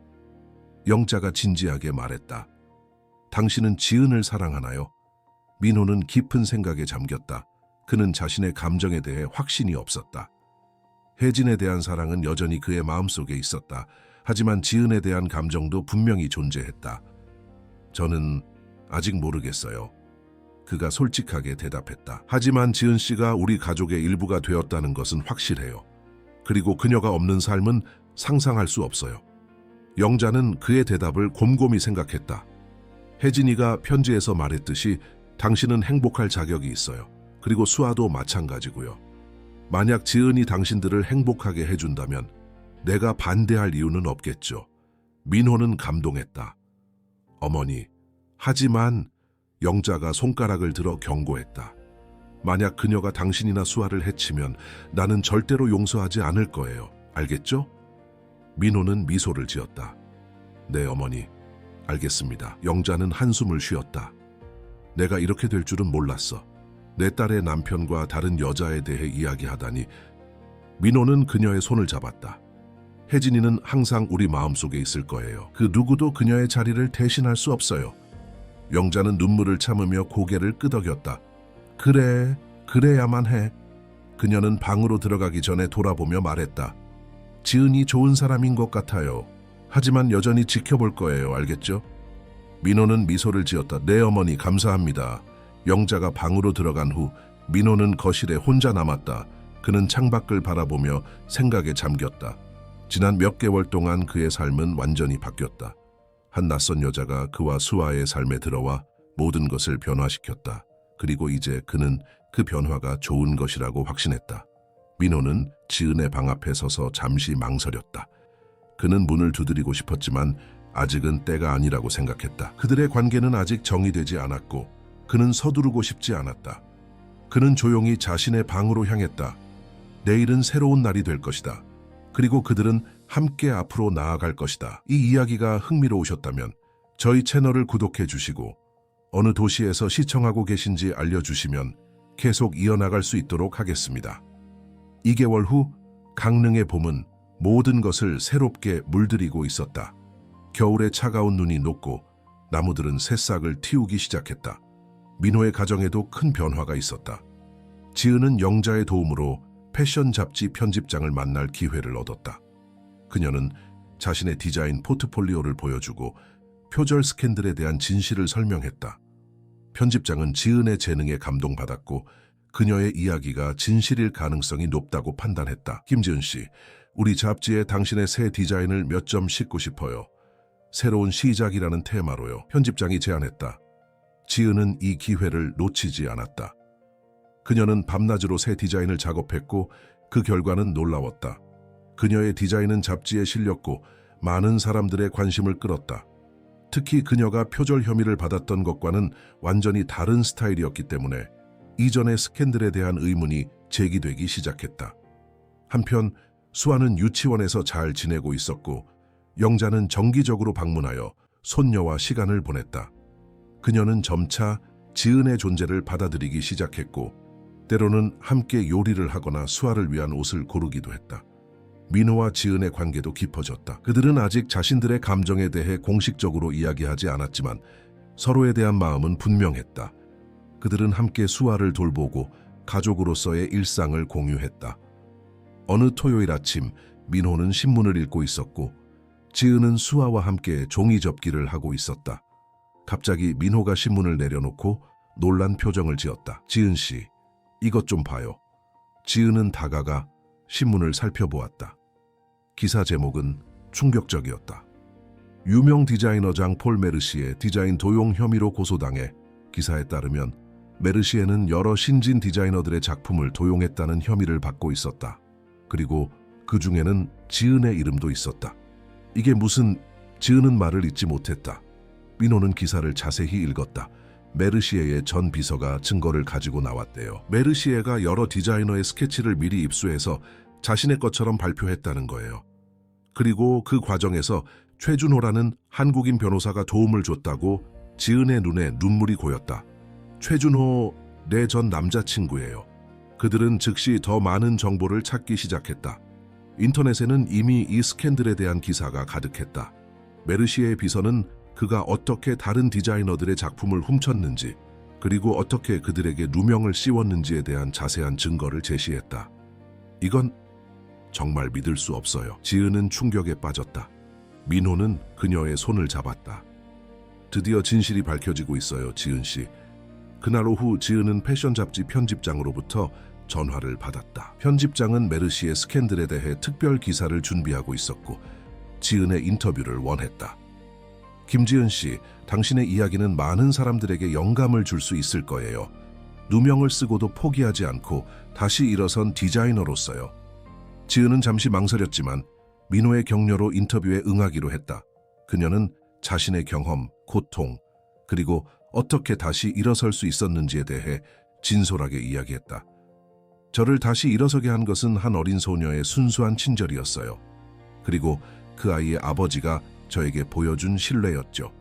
영자가 진지하게 말했다. 당신은 지은을 사랑하나요? 민호는 깊은 생각에 잠겼다. 그는 자신의 감정에 대해 확신이 없었다. 혜진에 대한 사랑은 여전히 그의 마음속에 있었다. 하지만 지은에 대한 감정도 분명히 존재했다. 저는 아직 모르겠어요. 그가 솔직하게 대답했다. 하지만 지은 씨가 우리 가족의 일부가 되었다는 것은 확실해요. 그리고 그녀가 없는 삶은 상상할 수 없어요. 영자는 그의 대답을 곰곰이 생각했다. 혜진이가 편지에서 말했듯이 당신은 행복할 자격이 있어요. 그리고 수아도 마찬가지고요. 만약 지은이 당신들을 행복하게 해준다면 내가 반대할 이유는 없겠죠. 민호는 감동했다. 어머니, 하지만 영자가 손가락을 들어 경고했다. 만약 그녀가 당신이나 수아를 해치면 나는 절대로 용서하지 않을 거예요. 알겠죠? 민호는 미소를 지었다. 네, 어머니. 알겠습니다. 영자는 한숨을 쉬었다. 내가 이렇게 될 줄은 몰랐어. 내 딸의 남편과 다른 여자에 대해 이야기하다니. 민호는 그녀의 손을 잡았다. 혜진이는 항상 우리 마음속에 있을 거예요. 그 누구도 그녀의 자리를 대신할 수 없어요. 영자는 눈물을 참으며 고개를 끄덕였다. 그래, 그래야만 해. 그녀는 방으로 들어가기 전에 돌아보며 말했다. 지은이 좋은 사람인 것 같아요. 하지만 여전히 지켜볼 거예요. 알겠죠? 민호는 미소를 지었다. 네, 어머니, 감사합니다. 영자가 방으로 들어간 후 민호는 거실에 혼자 남았다. 그는 창밖을 바라보며 생각에 잠겼다. 지난 몇 개월 동안 그의 삶은 완전히 바뀌었다. 한 낯선 여자가 그와 수아의 삶에 들어와 모든 것을 변화시켰다. 그리고 이제 그는 그 변화가 좋은 것이라고 확신했다. 민호는 지은의 방 앞에 서서 잠시 망설였다. 그는 문을 두드리고 싶었지만 아직은 때가 아니라고 생각했다. 그들의 관계는 아직 정의되지 않았고 그는 서두르고 싶지 않았다. 그는 조용히 자신의 방으로 향했다. 내일은 새로운 날이 될 것이다. 그리고 그들은 함께 앞으로 나아갈 것이다. 이 이야기가 흥미로우셨다면 저희 채널을 구독해 주시고 어느 도시에서 시청하고 계신지 알려주시면 계속 이어나갈 수 있도록 하겠습니다. 2개월 후 강릉의 봄은 모든 것을 새롭게 물들이고 있었다. 겨울의 차가운 눈이 녹고 나무들은 새싹을 틔우기 시작했다. 민호의 가정에도 큰 변화가 있었다. 지은은 영자의 도움으로 패션 잡지 편집장을 만날 기회를 얻었다. 그녀는 자신의 디자인 포트폴리오를 보여주고 표절 스캔들에 대한 진실을 설명했다. 편집장은 지은의 재능에 감동받았고 그녀의 이야기가 진실일 가능성이 높다고 판단했다. 김지은 씨, 우리 잡지에 당신의 새 디자인을 몇 점 싣고 싶어요. 새로운 시작이라는 테마로요. 편집장이 제안했다. 지은은 이 기회를 놓치지 않았다. 그녀는 밤낮으로 새 디자인을 작업했고 그 결과는 놀라웠다. 그녀의 디자인은 잡지에 실렸고 많은 사람들의 관심을 끌었다. 특히 그녀가 표절 혐의를 받았던 것과는 완전히 다른 스타일이었기 때문에 이전의 스캔들에 대한 의문이 제기되기 시작했다. 한편 수아는 유치원에서 잘 지내고 있었고 영자는 정기적으로 방문하여 손녀와 시간을 보냈다. 그녀는 점차 지은의 존재를 받아들이기 시작했고 때로는 함께 요리를 하거나 수아를 위한 옷을 고르기도 했다. 민호와 지은의 관계도 깊어졌다. 그들은 아직 자신들의 감정에 대해 공식적으로 이야기하지 않았지만 서로에 대한 마음은 분명했다. 그들은 함께 수아를 돌보고 가족으로서의 일상을 공유했다. 어느 토요일 아침 민호는 신문을 읽고 있었고 지은은 수아와 함께 종이 접기를 하고 있었다. 갑자기 민호가 신문을 내려놓고 놀란 표정을 지었다. 지은 씨, 이것 좀 봐요. 지은은 다가가 신문을 살펴보았다. 기사 제목은 충격적이었다. 유명 디자이너 장 폴 메르시에 디자인 도용 혐의로 고소당해 기사에 따르면 메르시에는 여러 신진 디자이너들의 작품을 도용했다는 혐의를 받고 있었다. 그리고 그 중에는 지은의 이름도 있었다. 이게 무슨... 지은은 말을 잇지 못했다. 민호는 기사를 자세히 읽었다. 메르시에의 전 비서가 증거를 가지고 나왔대요. 메르시에가 여러 디자이너의 스케치를 미리 입수해서 자신의 것처럼 발표했다는 거예요. 그리고 그 과정에서 최준호라는 한국인 변호사가 도움을 줬다고 지은의 눈에 눈물이 고였다. 최준호, 내 전 남자친구예요. 그들은 즉시 더 많은 정보를 찾기 시작했다. 인터넷에는 이미 이 스캔들에 대한 기사가 가득했다. 메르시에의 비서는 그가 어떻게 다른 디자이너들의 작품을 훔쳤는지 그리고 어떻게 그들에게 누명을 씌웠는지에 대한 자세한 증거를 제시했다. 이건 정말 믿을 수 없어요. 지은은 충격에 빠졌다. 민호는 그녀의 손을 잡았다. 드디어 진실이 밝혀지고 있어요, 지은 씨. 그날 오후 지은은 패션 잡지 편집장으로부터 전화를 받았다. 편집장은 메르시의 스캔들에 대해 특별 기사를 준비하고 있었고 지은의 인터뷰를 원했다. 김지은 씨, 당신의 이야기는 많은 사람들에게 영감을 줄 수 있을 거예요. 누명을 쓰고도 포기하지 않고 다시 일어선 디자이너로서요. 지은은 잠시 망설였지만 민호의 격려로 인터뷰에 응하기로 했다. 그녀는 자신의 경험, 고통, 그리고 어떻게 다시 일어설 수 있었는지에 대해 진솔하게 이야기했다. 저를 다시 일어서게 한 것은 한 어린 소녀의 순수한 친절이었어요. 그리고 그 아이의 아버지가 저에게 보여준 신뢰였죠.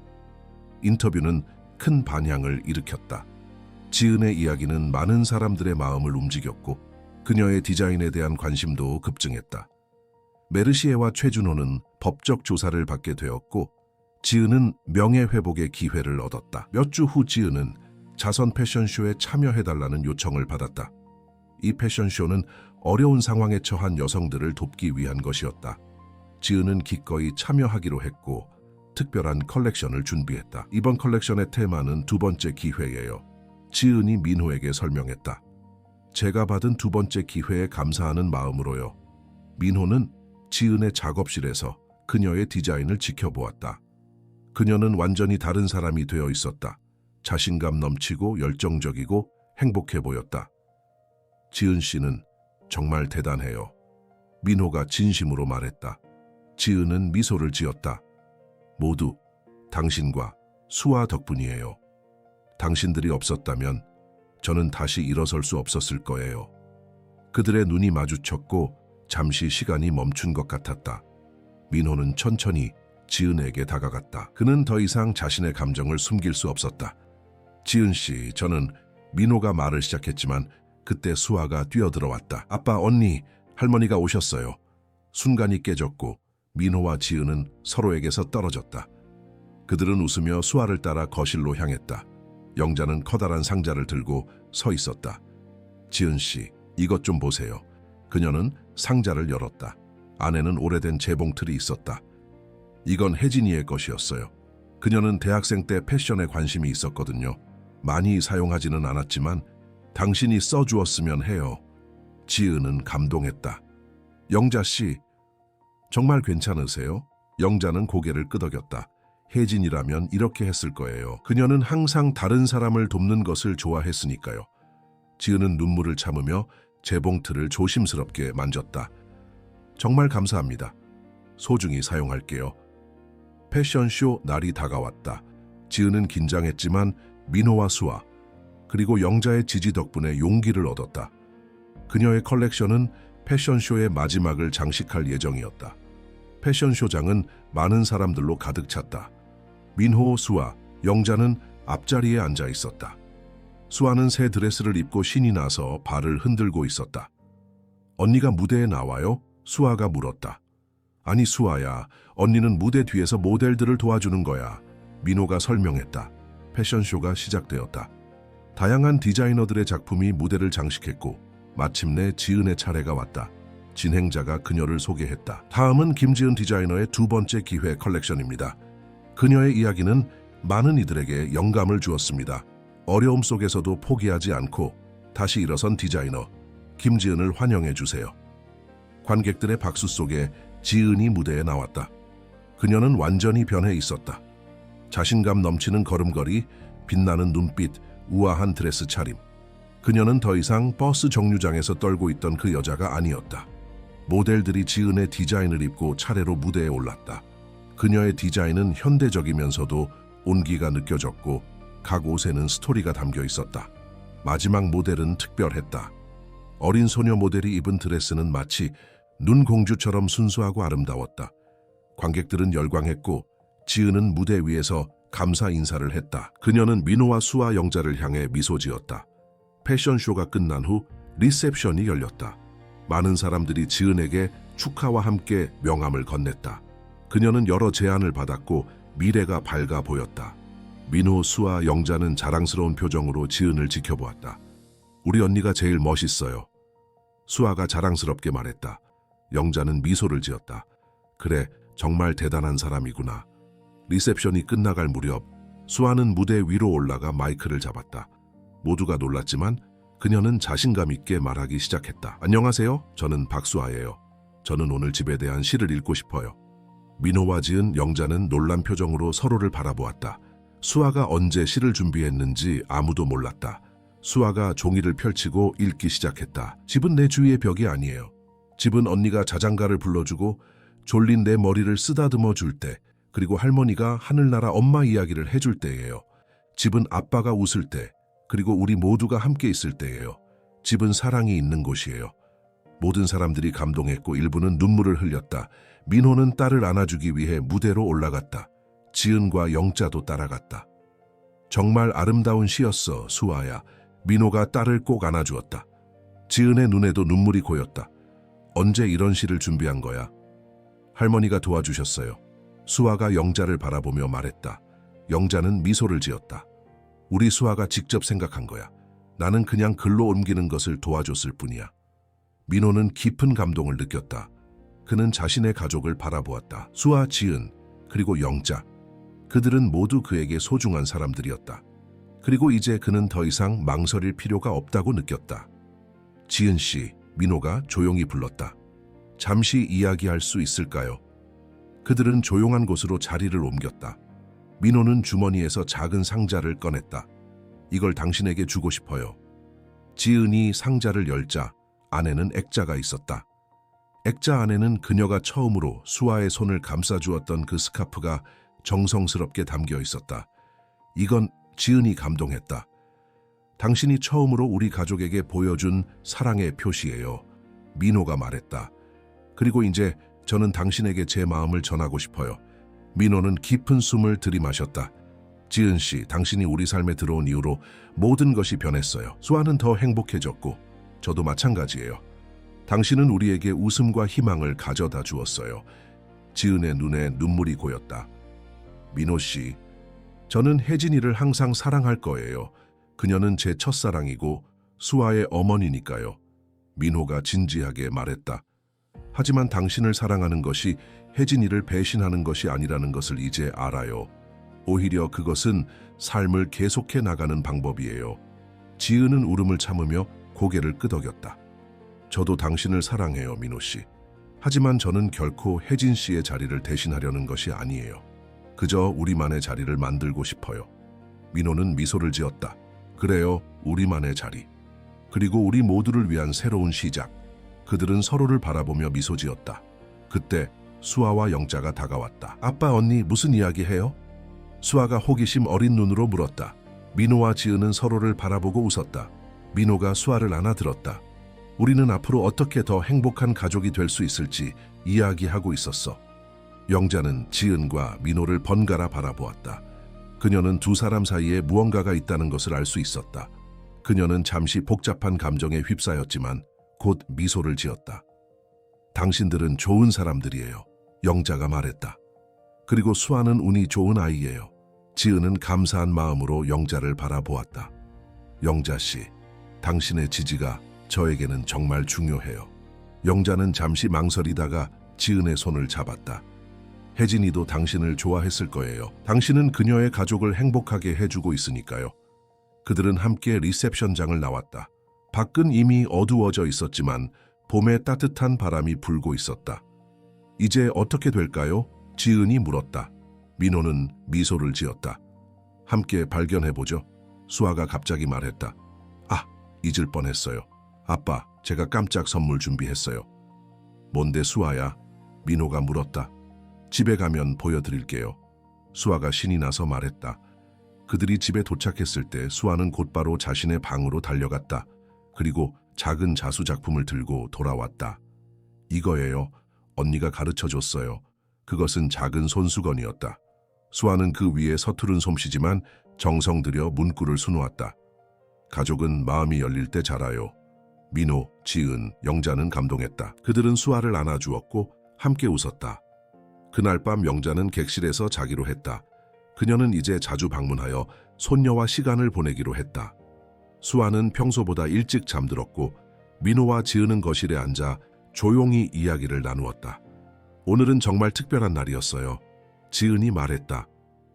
인터뷰는 큰 반향을 일으켰다. 지은의 이야기는 많은 사람들의 마음을 움직였고 그녀의 디자인에 대한 관심도 급증했다. 메르시에와 최준호는 법적 조사를 받게 되었고 지은은 명예회복의 기회를 얻었다. 몇 주 후 지은은 자선 패션쇼에 참여해달라는 요청을 받았다. 이 패션쇼는 어려운 상황에 처한 여성들을 돕기 위한 것이었다. 지은은 기꺼이 참여하기로 했고 특별한 컬렉션을 준비했다. 이번 컬렉션의 테마는 두 번째 기회예요. 지은이 민호에게 설명했다. 제가 받은 두 번째 기회에 감사하는 마음으로요. 민호는 지은의 작업실에서 그녀의 디자인을 지켜보았다. 그녀는 완전히 다른 사람이 되어 있었다. 자신감 넘치고 열정적이고 행복해 보였다. 지은 씨는 정말 대단해요. 민호가 진심으로 말했다. 지은은 미소를 지었다. 모두 당신과 수아 덕분이에요. 당신들이 없었다면 저는 다시 일어설 수 없었을 거예요. 그들의 눈이 마주쳤고 잠시 시간이 멈춘 것 같았다. 민호는 천천히 지은에게 다가갔다. 그는 더 이상 자신의 감정을 숨길 수 없었다. 지은 씨, 저는 민호가 말을 시작했지만 그때 수아가 뛰어들어왔다. 아빠, 언니, 할머니가 오셨어요. 순간이 깨졌고 민호와 지은은 서로에게서 떨어졌다. 그들은 웃으며 수아를 따라 거실로 향했다. 영자는 커다란 상자를 들고 서 있었다. 지은 씨, 이것 좀 보세요. 그녀는 상자를 열었다. 안에는 오래된 재봉틀이 있었다. 이건 혜진이의 것이었어요. 그녀는 대학생 때 패션에 관심이 있었거든요. 많이 사용하지는 않았지만 당신이 써주었으면 해요. 지은은 감동했다. 영자 씨, 정말 괜찮으세요? 영자는 고개를 끄덕였다. 혜진이라면 이렇게 했을 거예요. 그녀는 항상 다른 사람을 돕는 것을 좋아했으니까요. 지은은 눈물을 참으며 재봉틀을 조심스럽게 만졌다. 정말 감사합니다. 소중히 사용할게요. 패션쇼 날이 다가왔다. 지은은 긴장했지만 민호와 수아, 그리고 영자의 지지 덕분에 용기를 얻었다. 그녀의 컬렉션은 패션쇼의 마지막을 장식할 예정이었다. 패션쇼장은 많은 사람들로 가득 찼다. 민호, 수아, 영자는 앞자리에 앉아 있었다. 수아는 새 드레스를 입고 신이 나서 발을 흔들고 있었다. 언니가 무대에 나와요? 수아가 물었다. 아니 수아야, 언니는 무대 뒤에서 모델들을 도와주는 거야. 민호가 설명했다. 패션쇼가 시작되었다. 다양한 디자이너들의 작품이 무대를 장식했고 마침내 지은의 차례가 왔다. 진행자가 그녀를 소개했다. 다음은 김지은 디자이너의 두 번째 기회 컬렉션입니다. 그녀의 이야기는 많은 이들에게 영감을 주었습니다. 어려움 속에서도 포기하지 않고 다시 일어선 디자이너 김지은을 환영해 주세요. 관객들의 박수 속에 지은이 무대에 나왔다. 그녀는 완전히 변해 있었다. 자신감 넘치는 걸음걸이, 빛나는 눈빛, 우아한 드레스 차림. 그녀는 더 이상 버스 정류장에서 떨고 있던 그 여자가 아니었다. 모델들이 지은의 디자인을 입고 차례로 무대에 올랐다. 그녀의 디자인은 현대적이면서도 온기가 느껴졌고 각 옷에는 스토리가 담겨 있었다. 마지막 모델은 특별했다. 어린 소녀 모델이 입은 드레스는 마치 눈공주처럼 순수하고 아름다웠다. 관객들은 열광했고 지은은 무대 위에서 감사 인사를 했다. 그녀는 민호와 수아, 영자를 향해 미소 지었다. 패션쇼가 끝난 후 리셉션이 열렸다. 많은 사람들이 지은에게 축하와 함께 명함을 건넸다. 그녀는 여러 제안을 받았고 미래가 밝아 보였다. 민호, 수아, 영자는 자랑스러운 표정으로 지은을 지켜보았다. 우리 언니가 제일 멋있어요. 수아가 자랑스럽게 말했다. 영자는 미소를 지었다. 그래, 정말 대단한 사람이구나. 리셉션이 끝나갈 무렵 수아는 무대 위로 올라가 마이크를 잡았다. 모두가 놀랐지만 그녀는 자신감 있게 말하기 시작했다. 안녕하세요. 저는 박수아예요. 저는 오늘 집에 대한 시를 읽고 싶어요. 민호와 지은, 영자는 놀란 표정으로 서로를 바라보았다. 수아가 언제 시를 준비했는지 아무도 몰랐다. 수아가 종이를 펼치고 읽기 시작했다. 집은 내 주위의 벽이 아니에요. 집은 언니가 자장가를 불러주고 졸린 내 머리를 쓰다듬어 줄 때, 그리고 할머니가 하늘나라 엄마 이야기를 해줄 때예요. 집은 아빠가 웃을 때, 그리고 우리 모두가 함께 있을 때예요. 집은 사랑이 있는 곳이에요. 모든 사람들이 감동했고 일부는 눈물을 흘렸다. 민호는 딸을 안아주기 위해 무대로 올라갔다. 지은과 영자도 따라갔다. 정말 아름다운 시였어, 수아야. 민호가 딸을 꼭 안아주었다. 지은의 눈에도 눈물이 고였다. 언제 이런 시를 준비한 거야? 할머니가 도와주셨어요. 수아가 영자를 바라보며 말했다. 영자는 미소를 지었다. 우리 수아가 직접 생각한 거야. 나는 그냥 글로 옮기는 것을 도와줬을 뿐이야. 민호는 깊은 감동을 느꼈다. 그는 자신의 가족을 바라보았다. 수아, 지은, 그리고 영자. 그들은 모두 그에게 소중한 사람들이었다. 그리고 이제 그는 더 이상 망설일 필요가 없다고 느꼈다. 지은 씨, 민호가 조용히 불렀다. 잠시 이야기할 수 있을까요? 그들은 조용한 곳으로 자리를 옮겼다. 민호는 주머니에서 작은 상자를 꺼냈다. 이걸 당신에게 주고 싶어요. 지은이 상자를 열자 안에는 액자가 있었다. 액자 안에는 그녀가 처음으로 수아의 손을 감싸주었던 그 스카프가 정성스럽게 담겨 있었다. 이건 지은이 감동했다. 당신이 처음으로 우리 가족에게 보여준 사랑의 표시예요. 민호가 말했다. 그리고 이제 저는 당신에게 제 마음을 전하고 싶어요. 민호는 깊은 숨을 들이마셨다. 지은 씨, 당신이 우리 삶에 들어온 이후로 모든 것이 변했어요. 수아는 더 행복해졌고 저도 마찬가지예요. 당신은 우리에게 웃음과 희망을 가져다 주었어요. 지은의 눈에 눈물이 고였다. 민호 씨, 저는 혜진이를 항상 사랑할 거예요. 그녀는 제 첫사랑이고 수아의 어머니니까요. 민호가 진지하게 말했다. 하지만 당신을 사랑하는 것이 혜진이를 배신하는 것이 아니라는 것을 이제 알아요. 오히려 그것은 삶을 계속해 나가는 방법이에요. 지은은 울음을 참으며 고개를 끄덕였다. 저도 당신을 사랑해요, 민호 씨. 하지만 저는 결코 혜진 씨의 자리를 대신하려는 것이 아니에요. 그저 우리만의 자리를 만들고 싶어요. 민호는 미소를 지었다. 그래요, 우리만의 자리. 그리고 우리 모두를 위한 새로운 시작. 그들은 서로를 바라보며 미소 지었다. 그때 수아와 영자가 다가왔다. 아빠, 언니 무슨 이야기 해요? 수아가 호기심 어린 눈으로 물었다. 민호와 지은은 서로를 바라보고 웃었다. 민호가 수아를 안아들었다. 우리는 앞으로 어떻게 더 행복한 가족이 될 수 있을지 이야기하고 있었어. 영자는 지은과 민호를 번갈아 바라보았다. 그녀는 두 사람 사이에 무언가가 있다는 것을 알 수 있었다. 그녀는 잠시 복잡한 감정에 휩싸였지만 곧 미소를 지었다. 당신들은 좋은 사람들이에요. 영자가 말했다. 그리고 수아는 운이 좋은 아이예요. 지은은 감사한 마음으로 영자를 바라보았다. 영자 씨, 당신의 지지가 저에게는 정말 중요해요. 영자는 잠시 망설이다가 지은의 손을 잡았다. 혜진이도 당신을 좋아했을 거예요. 당신은 그녀의 가족을 행복하게 해주고 있으니까요. 그들은 함께 리셉션장을 나왔다. 밖은 이미 어두워져 있었지만 봄의 따뜻한 바람이 불고 있었다. 이제 어떻게 될까요? 지은이 물었다. 민호는 미소를 지었다. 함께 발견해보죠. 수아가 갑자기 말했다. 아, 잊을 뻔했어요. 아빠, 제가 깜짝 선물 준비했어요. 뭔데 수아야? 민호가 물었다. 집에 가면 보여드릴게요. 수아가 신이 나서 말했다. 그들이 집에 도착했을 때 수아는 곧바로 자신의 방으로 달려갔다. 그리고 작은 자수작품을 들고 돌아왔다. 이거예요. 언니가 가르쳐줬어요. 그것은 작은 손수건이었다. 수아는 그 위에 서투른 솜씨지만 정성 들여 문구를 수놓았다. 가족은 마음이 열릴 때 자라요. 민호, 지은, 영자는 감동했다. 그들은 수아를 안아주었고 함께 웃었다. 그날 밤 영자는 객실에서 자기로 했다. 그녀는 이제 자주 방문하여 손녀와 시간을 보내기로 했다. 수아는 평소보다 일찍 잠들었고 민호와 지은은 거실에 앉아 조용히 이야기를 나누었다. 오늘은 정말 특별한 날이었어요. 지은이 말했다.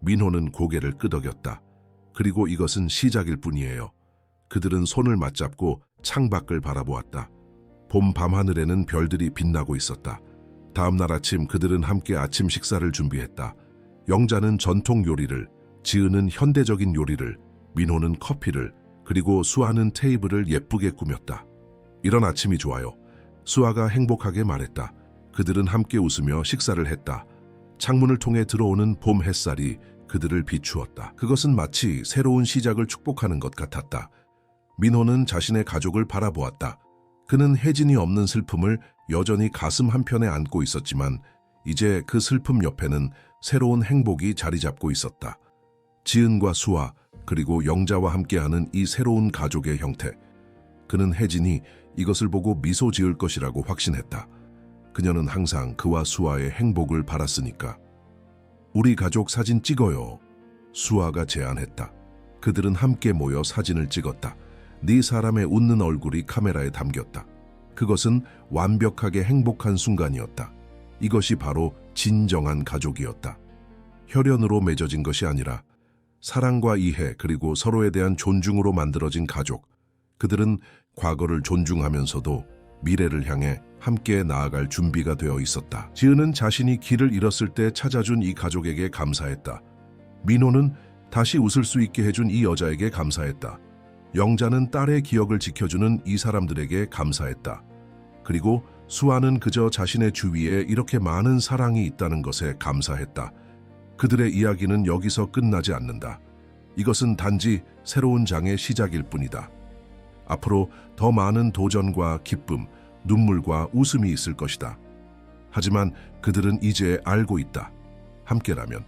민호는 고개를 끄덕였다. 그리고 이것은 시작일 뿐이에요. 그들은 손을 맞잡고 창밖을 바라보았다. 봄 밤하늘에는 별들이 빛나고 있었다. 다음 날 아침 그들은 함께 아침 식사를 준비했다. 영자는 전통 요리를, 지은은 현대적인 요리를, 민호는 커피를, 그리고 수아는 테이블을 예쁘게 꾸몄다. 이런 아침이 좋아요. 수아가 행복하게 말했다. 그들은 함께 웃으며 식사를 했다. 창문을 통해 들어오는 봄 햇살이 그들을 비추었다. 그것은 마치 새로운 시작을 축복하는 것 같았다. 민호는 자신의 가족을 바라보았다. 그는 혜진이 없는 슬픔을 여전히 가슴 한편에 안고 있었지만 이제 그 슬픔 옆에는 새로운 행복이 자리 잡고 있었다. 지은과 수아 그리고 영자와 함께하는 이 새로운 가족의 형태. 그는 혜진이 이것을 보고 미소 지을 것이라고 확신했다. 그녀는 항상 그와 수아의 행복을 바랐으니까. 우리 가족 사진 찍어요. 수아가 제안했다. 그들은 함께 모여 사진을 찍었다. 네 사람의 웃는 얼굴이 카메라에 담겼다. 그것은 완벽하게 행복한 순간이었다. 이것이 바로 진정한 가족이었다. 혈연으로 맺어진 것이 아니라 사랑과 이해 그리고 서로에 대한 존중으로 만들어진 가족. 그들은 과거를 존중하면서도 미래를 향해 함께 나아갈 준비가 되어 있었다. 지은은 자신이 길을 잃었을 때 찾아준 이 가족에게 감사했다. 민호는 다시 웃을 수 있게 해준 이 여자에게 감사했다. 영자는 딸의 기억을 지켜주는 이 사람들에게 감사했다. 그리고 수아는 그저 자신의 주위에 이렇게 많은 사랑이 있다는 것에 감사했다. 그들의 이야기는 여기서 끝나지 않는다. 이것은 단지 새로운 장의 시작일 뿐이다. 앞으로 더 많은 도전과 기쁨, 눈물과 웃음이 있을 것이다. 하지만 그들은 이제 알고 있다. 함께라면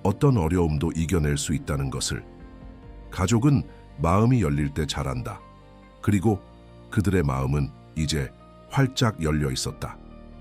어떤 어려움도 이겨낼 수 있다는 것을. 가족은 마음이 열릴 때 자란다. 그리고 그들의 마음은 이제 활짝 열려 있었다.